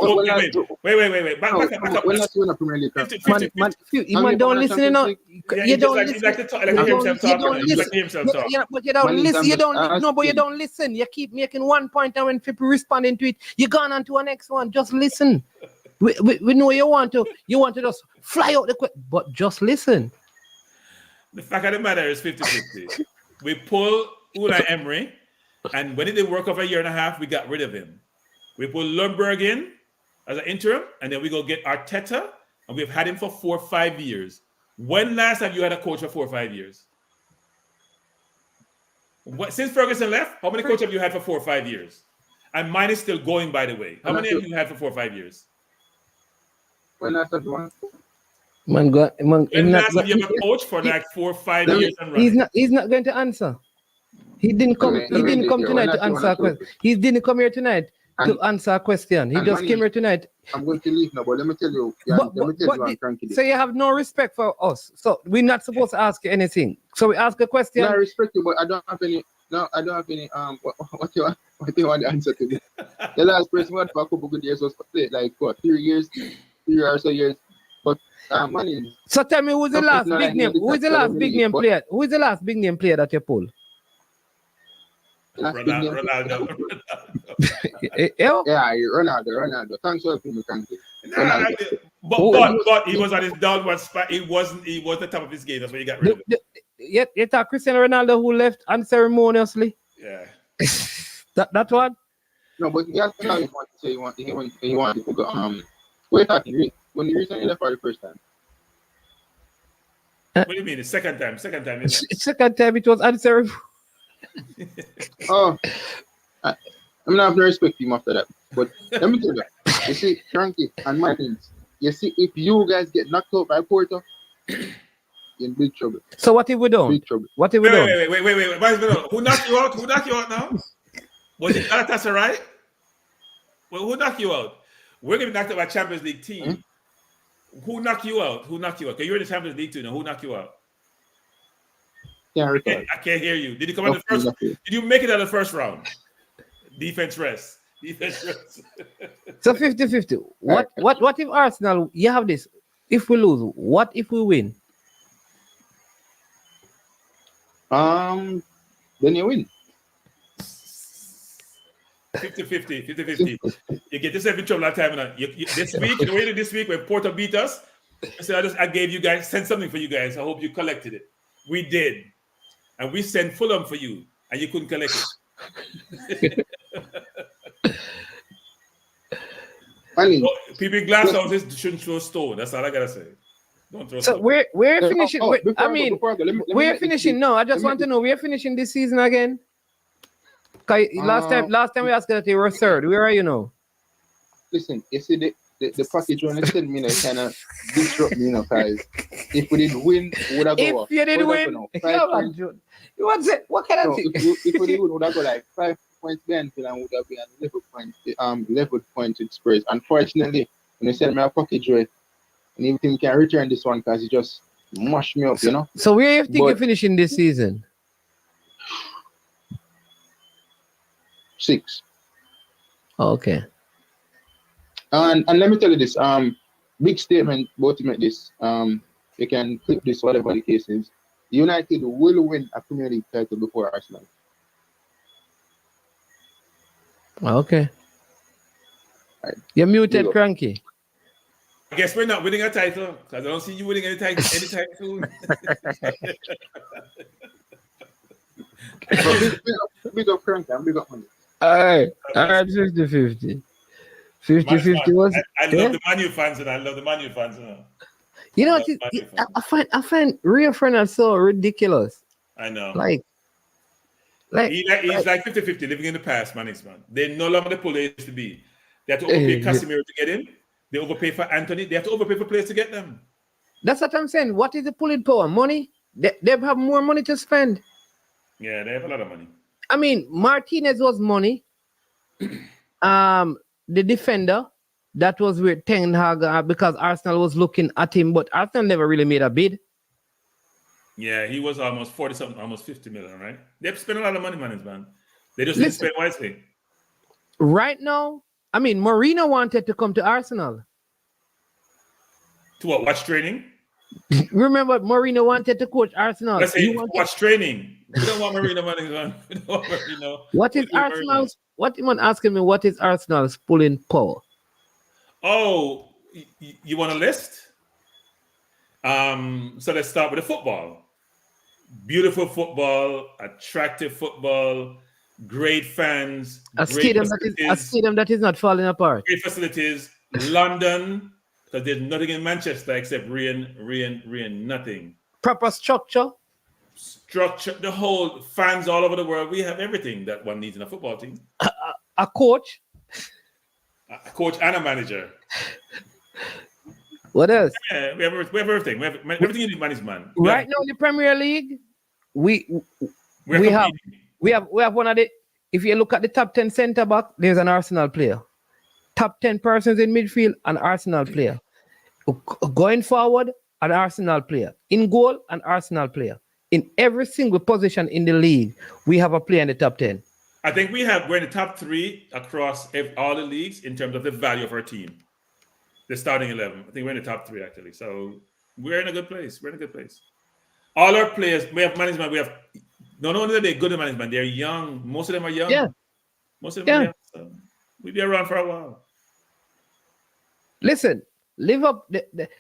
not doing a Premier League. Man, don't listen enough. You don't listen. But you don't listen. You don't. No, but you don't listen. You keep making one point, and when people responding to it, you gone on to a next one. Just listen. We know you want to just fly out the quick, but just listen. The fact of the matter is 50-50. We pull Unai Emery. And when it didn't work over a year and a half, we got rid of him. We put Lundberg in as an interim, and then we go get Arteta, and we've had him for 4 or 5 years. When last have you had a coach for 4 or 5 years? Since Ferguson left, how many coaches have you had for 4 or 5 years? And mine is still going, by the way. How many have you had for 4 or 5 years? When last have you had? When last have you had a coach for like 4 or 5 years? He's not going to answer. He didn't come tonight to answer a question. He didn't come here tonight to answer a question. He just came here tonight. I'm going to leave now, but let me tell you. So you have no respect for us. So we're not supposed to ask you anything. So we ask a question. No, I respect you, but I don't have any. No, I don't have any. What you want the answer to this? The last person who had for a couple good years was like what, 3 years, 3 or so years. But money. So tell me, who's the last big name? Who is the last big name player? Who is the last big name player that you pull? Ronaldo. Yeah, Ronaldo. Thanks for helping me, Frankie. But he was on his downward spot. He was the top of his game. That's why you got rid of him. You thought Cristiano Ronaldo who left unceremoniously? Yeah. that one? No, but he wanted to say he wanted to go. We're talking when he recently left for the first time. What do you mean? The second time? Second time it was unceremonious. Oh, I'm not having to respect him after that. But let me tell you, you see, Frankie and Martins, you see, if you guys get knocked out by Porto, you're in big trouble. So what have we done? Big trouble. What have we done? Wait. Who knocked you out? Who knocked you out now? Was it Galatasaray? Well, who knocked you out? We're going to be knocked out by Champions League team. Who knocked you out? Because you're in the Champions League too now. Who knocked you out? I can't hear you. Did you come out the first? Did you make it out of the first round? Defense rest. So 50-50. What if Arsenal, you have this, if we lose, what if we win? Then you win. 50-50. You get yourself in trouble that time. This week when Porto beat us, I gave you guys, sent something for you guys. I hope you collected it. We did. And we sent Fulham for you, and you couldn't collect it. People in glass houses shouldn't throw stone. That's all I gotta say. Don't throw stone. We're finishing. We're finishing. No, I just want to know, we're finishing this season again. Last time we asked that you were third. Where are you now? Listen, you see the package when they send me, kind of disrupt me, guys. If we didn't win, would I go? If you didn't win, what kind of thing? If we didn't win, would I go like 5 points behind and would have been level point with Spurs. Unfortunately, when they send me a package right, and everything can return this one because it just mashed me up, So where you think you're finishing this season? 6. Okay. And let me tell you this, big statement about to make this. You can clip this, whatever the case is. United will win a Premier League title before Arsenal. Okay. Right. You're muted, Cranky. I guess we're not winning a title because I don't see you winning any title anytime soon. Big up Cranky and big up money. All right, 50-50. 50-50 was. I love the Man U fans and I love the Man U fans. You know what? I find Rio Ferdinand so ridiculous. I know. He's like 50-50, living in the past, man. They're no longer the pull they used to be. They have to overpay Casemiro to get him. They overpay for Anthony. They have to overpay for players to get them. That's what I'm saying. What is the pulling power? Money? They have more money to spend. Yeah, they have a lot of money. I mean, Martinez was money. The defender, that was with Ten Hag because Arsenal was looking at him, but Arsenal never really made a bid. Yeah, he was almost 40-something, almost 50 million, right? They've spent a lot of money, man. They just didn't spend wisely. Right now, I mean, Mourinho wanted to come to Arsenal. To what? Watch training? Remember, Mourinho wanted to coach Arsenal. Let's say watch training. We don't want Mourinho money, man. We don't want Mourinho. What is Arsenal's? What you want asking me? What is Arsenal's pulling power? Oh, you want a list? So let's start with the football. Beautiful football, attractive football, great fans, a stadium that is not falling apart. Great facilities. London, because there's nothing in Manchester except rain, nothing. Proper structure. The whole fans all over the world. We have everything that one needs in a football team. A coach. A coach and a manager. What else? Yeah, we have everything. We have everything you need, management. Right now in the Premier League, we have one of the. If you look at the top 10 centre back, there's an Arsenal player. Top 10 persons in midfield, an Arsenal player. Going forward, an Arsenal player. In goal, an Arsenal player. In every single position in the league, we have a player in the top 10. I think we're in the top 3 across all the leagues in terms of the value of our team. The starting 11. I think we're in the top 3 actually. So we're in a good place. All our players, we have management. We have not only are they good at management, they're young. Most of them are young. Yeah. Most of them are young. So we'll be around for a while. Listen, Liverpool,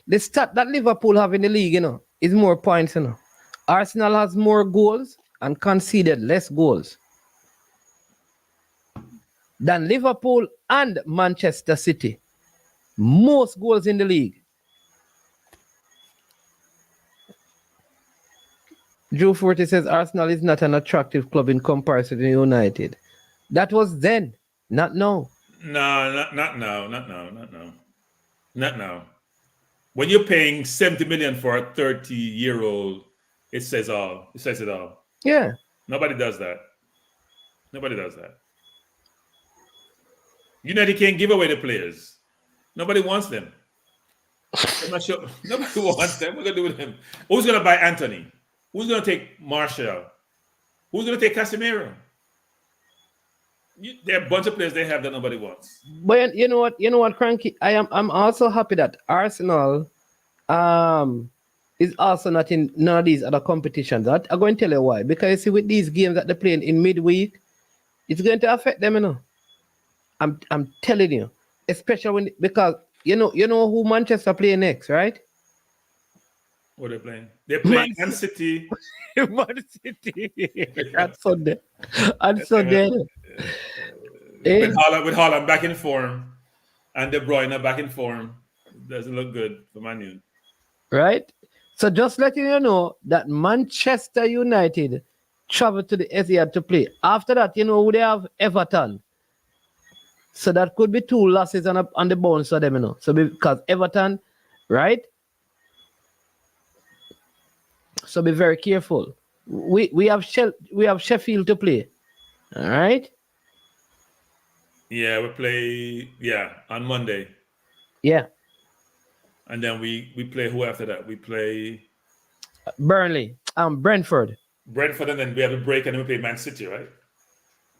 the stat that Liverpool have in the league, is more points, Arsenal has more goals and conceded less goals than Liverpool and Manchester City. Most goals in the league. Drew Forty says Arsenal is not an attractive club in comparison to United. That was then, not now. No, not now. When you're paying 70 million for a 30-year-old, it says all. It says it all. Yeah. Nobody does that. United can't give away the players. Nobody wants them. I'm not sure. Nobody wants them. What are we gonna do with them? Who's gonna buy Anthony? Who's gonna take Martial? Who's gonna take Casemiro? There are a bunch of players they have that nobody wants. But you know what, Cranky? I'm also happy that Arsenal is also not in none of these other competitions. I'm going to tell you why. Because you see, with these games that they're playing in midweek, it's going to affect them, I'm telling you. Especially because you know who Manchester play next, right? What are they playing? They're playing Man City. Man City. On Sunday. With Haaland back in form and De Bruyne back in form, doesn't look good for Man U. Right? So just letting you know that Manchester United traveled to the Etihad to play. After that, who they have? Everton. So that could be 2 losses on the bounce for them, So because Everton, right? So be very careful. We have Sheffield to play. All right? Yeah, we play on Monday. Yeah. And then we play who after that? We play Burnley. Brentford. Brentford, and then we have a break and then we play Man City, right?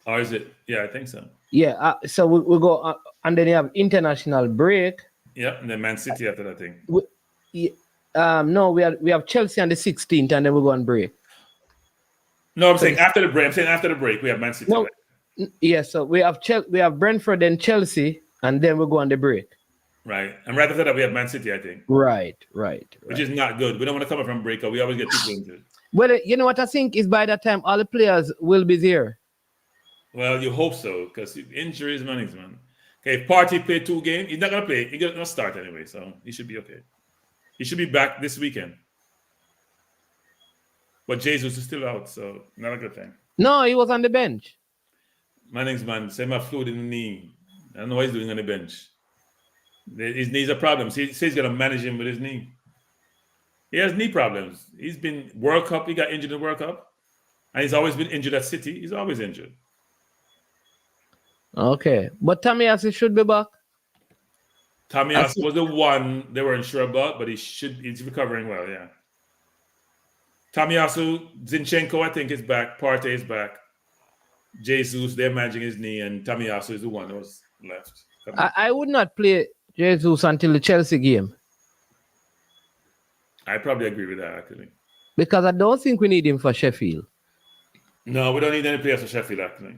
Or is it? Yeah, I think so. Yeah, so we go and then you have international break. Yeah, and then Man City after that thing. No, we have Chelsea on the 16th and then we go on break. No, I'm saying after the break we have Man City. No, right? Yeah, so we have Brentford and Chelsea and then we go on the break. Right, and right after that we have Man City, I think. Right. Which is not good. We don't want to come up from break, we always get people into it. Well, you know what I think is by that time all the players will be there. Well, you hope so, because injuries, man. Okay, if Partey play 2 games, he's not gonna play. He's gonna start anyway, so he should be okay. He should be back this weekend. But Jesus is still out, so not a good thing. No, he was on the bench. Man, say my fluid in the knee. I don't know what he's doing on the bench. His knees are problems. He says he's gonna manage him with his knee. He has knee problems. He's been World Cup. He got injured in the World Cup, and he's always been injured at City. He's always injured. Okay, but Tomiyasu should be back. Tomiyasu was the one they weren't sure about, but he's recovering well, yeah. Tomiyasu, Zinchenko, I think, is back. Partey is back. Jesus, they're managing his knee, and Tomiyasu is the one that was left. I would not play Jesus until the Chelsea game. I probably agree with that, actually. Because I don't think we need him for Sheffield. No, we don't need any players for Sheffield, actually.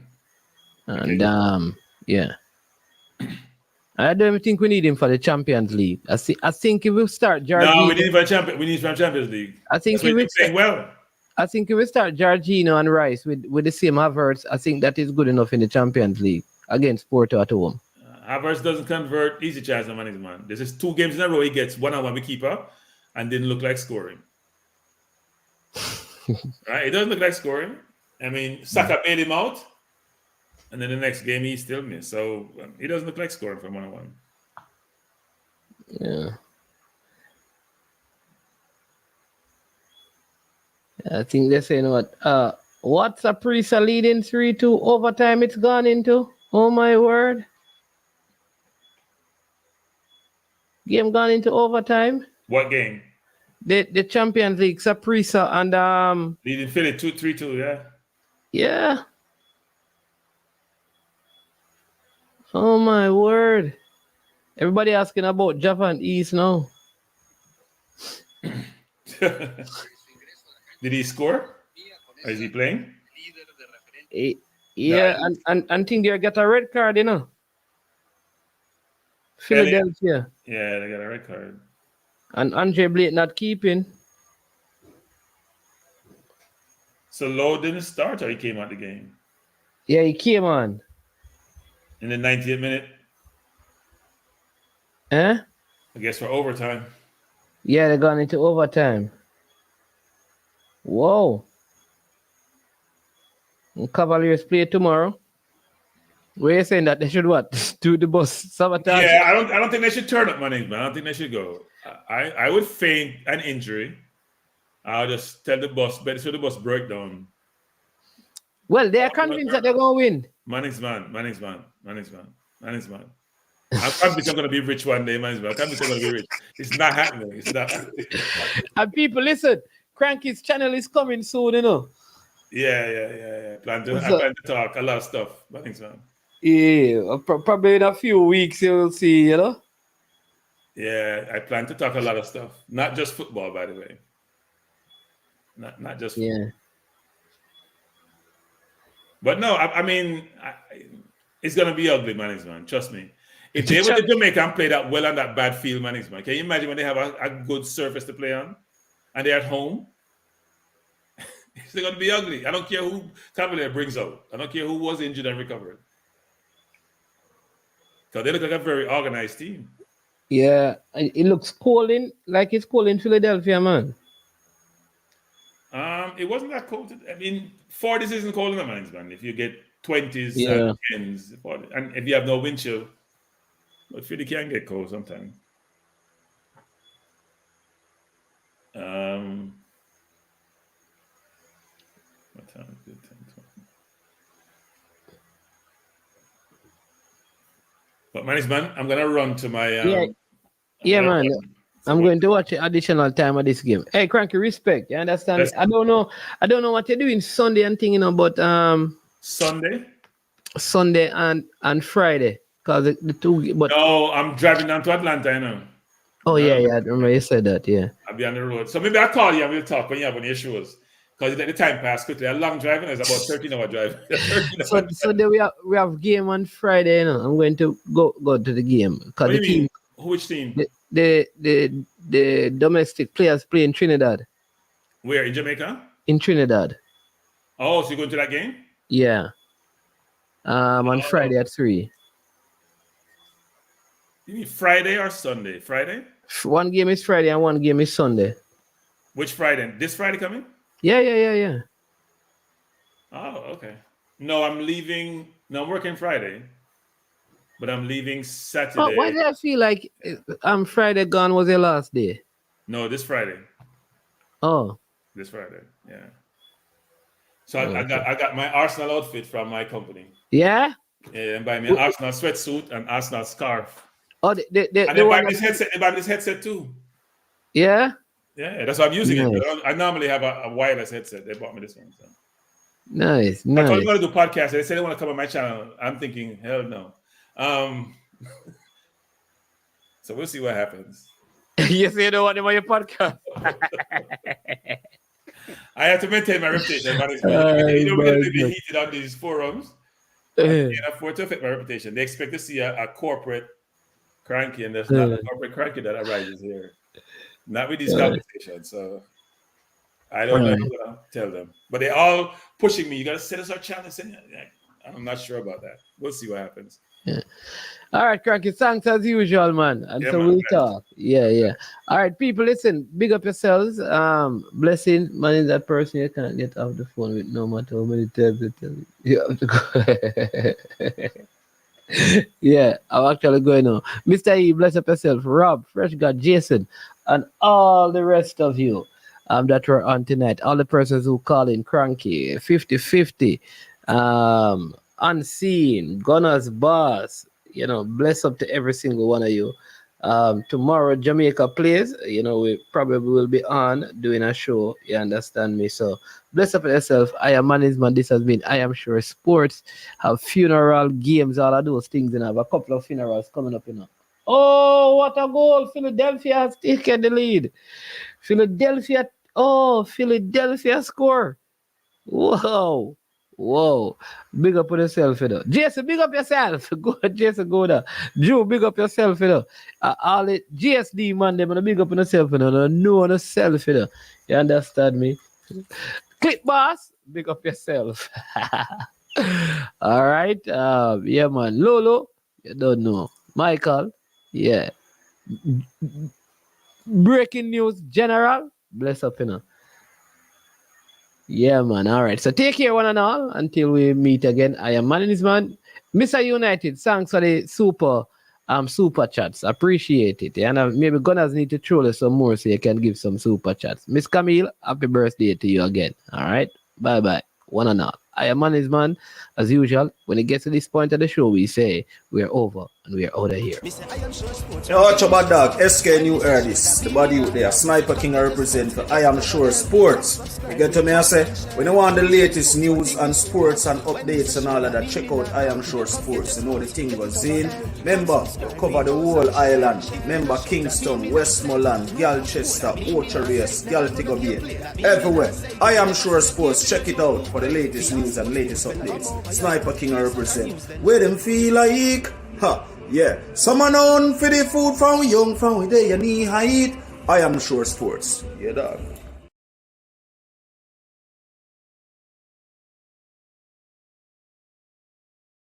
And yeah, I don't even think we need him for the Champions League. I think if we start Jorginho. No, we need him for Champions League. I think if we playing well. I think if we start Jorginho and Rice with the same Havertz, I think that is good enough in the Champions League against Porto at home. Havertz doesn't convert easy chance on man. This is 2 games in a row he gets 1-on-1 with keeper and didn't look like scoring. Right? It doesn't look like scoring. I mean, Saka bailed him out. And then the next game, he still missed. So he doesn't look like scoring from 1-on-1. Yeah. I think they're saying what's a Prisa leading 3-2 overtime it's gone into? Oh my word. Game gone into overtime. What game? The Champions League, Saprissa and leading Philly 3-2, yeah. Yeah. Oh my word. Everybody asking about Japan East now. Did he score? Or is he playing? Yeah, and think they get a red card, Philadelphia. Yeah, they got a red card. And Andre Blake not keeping. So Lowe didn't start or he came out the game? Yeah, he came on. In the 90th minute? Eh? I guess for overtime. Yeah, they gone into overtime. Whoa. Cavaliers play tomorrow. Where you saying that they should what? Do the bus sabotage? Yeah, I don't think they should turn up money, man. I don't think they should go. I would feign an injury. I'll just tell the bus, better so the bus break down. Well, they are convinced that they're gonna win. Manning's man. I'm convinced I'm gonna be rich one day, man. I'm convinced I'm gonna be rich. It's not happening. It's not happening. And people, listen, Cranky's channel is coming soon, you know. Yeah. I plan to talk a lot of stuff. Manning's man. Yeah, probably in a few weeks you'll see, you know. Yeah, I plan to talk a lot of stuff. Not just football, by the way. Not just football. Yeah. But no, I mean, it's gonna be ugly, man. Trust me. If they were to Jamaica and play that well on that bad field, man, can you imagine when they have a good surface to play on, and they're at home? It's gonna be ugly. I don't care who Cavalier brings out. I don't care who was injured and recovered. Because they look like a very organized team. Yeah, it looks cold like it's cold in Philadelphia, man. It wasn't that cold. I mean, 40s isn't cold in the mines, man. If you get 20s Yeah. and 10s, 40, and if you have no wind chill, but Philly can get cold sometimes. What time is it? 10:20. But man, I'm gonna run to my Yeah, man. I'm going to watch the additional time of this game. Hey, Cranky, respect. You understand? Yes. I don't know what you're doing Sunday and thing, you know, but Sunday and Friday. Cause the two but no, I'm driving down to Atlanta, you know. Oh yeah, I remember you said that, yeah. I'll be on the road. So maybe I'll call you and we'll talk when you have any issues. Because the time passed quickly. A long driving is about 13-hour drive. So then we have game on Friday, you know. I'm going to go to the game. What do you mean? Which team? The domestic players play in Trinidad. Where, in Jamaica? In Trinidad. Oh, so you're going to that game? Yeah. On Friday at 3. You mean Friday or Sunday? Friday? One game is Friday and one game is Sunday. Which Friday? This Friday coming? Yeah. Oh, okay. No, I'm leaving. No, I'm working Friday. But I'm leaving Saturday. Oh, why did I feel like Friday gone was your last day? No, this Friday. Oh. This Friday, yeah. So I got my Arsenal outfit from my company. Yeah? Yeah, and buy me an Arsenal sweatsuit and Arsenal scarf. Oh, and they buy this headset. They buy this headset too. Yeah? Yeah, that's why I'm using Nice. it. I normally have a wireless headset. They bought me this one. So. Nice. I thought we were going to do podcasts. They said they want to come on my channel. I'm thinking, hell no. So we'll see what happens. You say you don't want them on your podcast. I have to maintain my reputation. You know, we're going to be heated on these forums. I can't afford to affect my reputation. They expect to see a corporate cranky, and there's not a corporate cranky that arises here. Not with these conversations. So I don't know what I'm going to tell them. But they're all pushing me. You got to set us our channel. I'm not sure about that. We'll see what happens. Yeah. All right, Cranky. Thanks as usual, man. And so we'll talk. Yeah. All right, people, listen. Big up yourselves. Blessing, man, is that person you can't get off the phone with no matter how many times they tell you. You have to go. Yeah, I'm actually going now. Mr. E, bless up yourself. Rob, Fresh God, Jason, and all the rest of you that were on tonight. All the persons who call in Cranky, 50-50. Unseen, Gunners Boss, you know, bless up to every single one of you. Tomorrow Jamaica plays, you know, we probably will be on doing a show, you understand me? So bless up yourself. I am management. This has been I Am Sure Sports. Have funeral games, all of those things, and have a couple of funerals coming up, you know. Oh, what a goal! Philadelphia has taken the lead. Philadelphia score. Whoa. Whoa. Big up on yourself, you know. Jason, big up yourself. Go, Jason, go there. Drew, big up yourself, you know. All the GSD man, them, big up on yourself, you know. Know on yourself, you know. You understand me? Click boss, big up yourself. All right. Yeah, man. Lolo, you don't know. Michael, yeah. Breaking news, General, bless up, you know. Yeah, man. All right. So take care, one and all, until we meet again. I am man. Mr. United, thanks for the super chats. Appreciate it. And maybe Gunners need to troll us some more so you can give some super chats. Miss Camille, happy birthday to you again. All right. Bye-bye. One and all. I am man. As usual, when it gets to this point of the show, we say we're over and we're out of here. Watch about dog, SK New Erdis, the body out there, Sniper King I represent for I Am Sure Sports. You get to me, I say, when you want the latest news and sports and updates and all of that, check out I Am Sure Sports. You know the thing was in. Remember, cover the whole island. Remember Kingston, Westmoreland, Galchester, Ocherase, Galtigo Bay, everywhere. I Am Sure Sports, check it out for the latest news and latest updates. Sniper King I represent. Where them feel like, yeah. Someone on for the food from young, from where they knee height. I Am Sure Sports. Yeah, dog.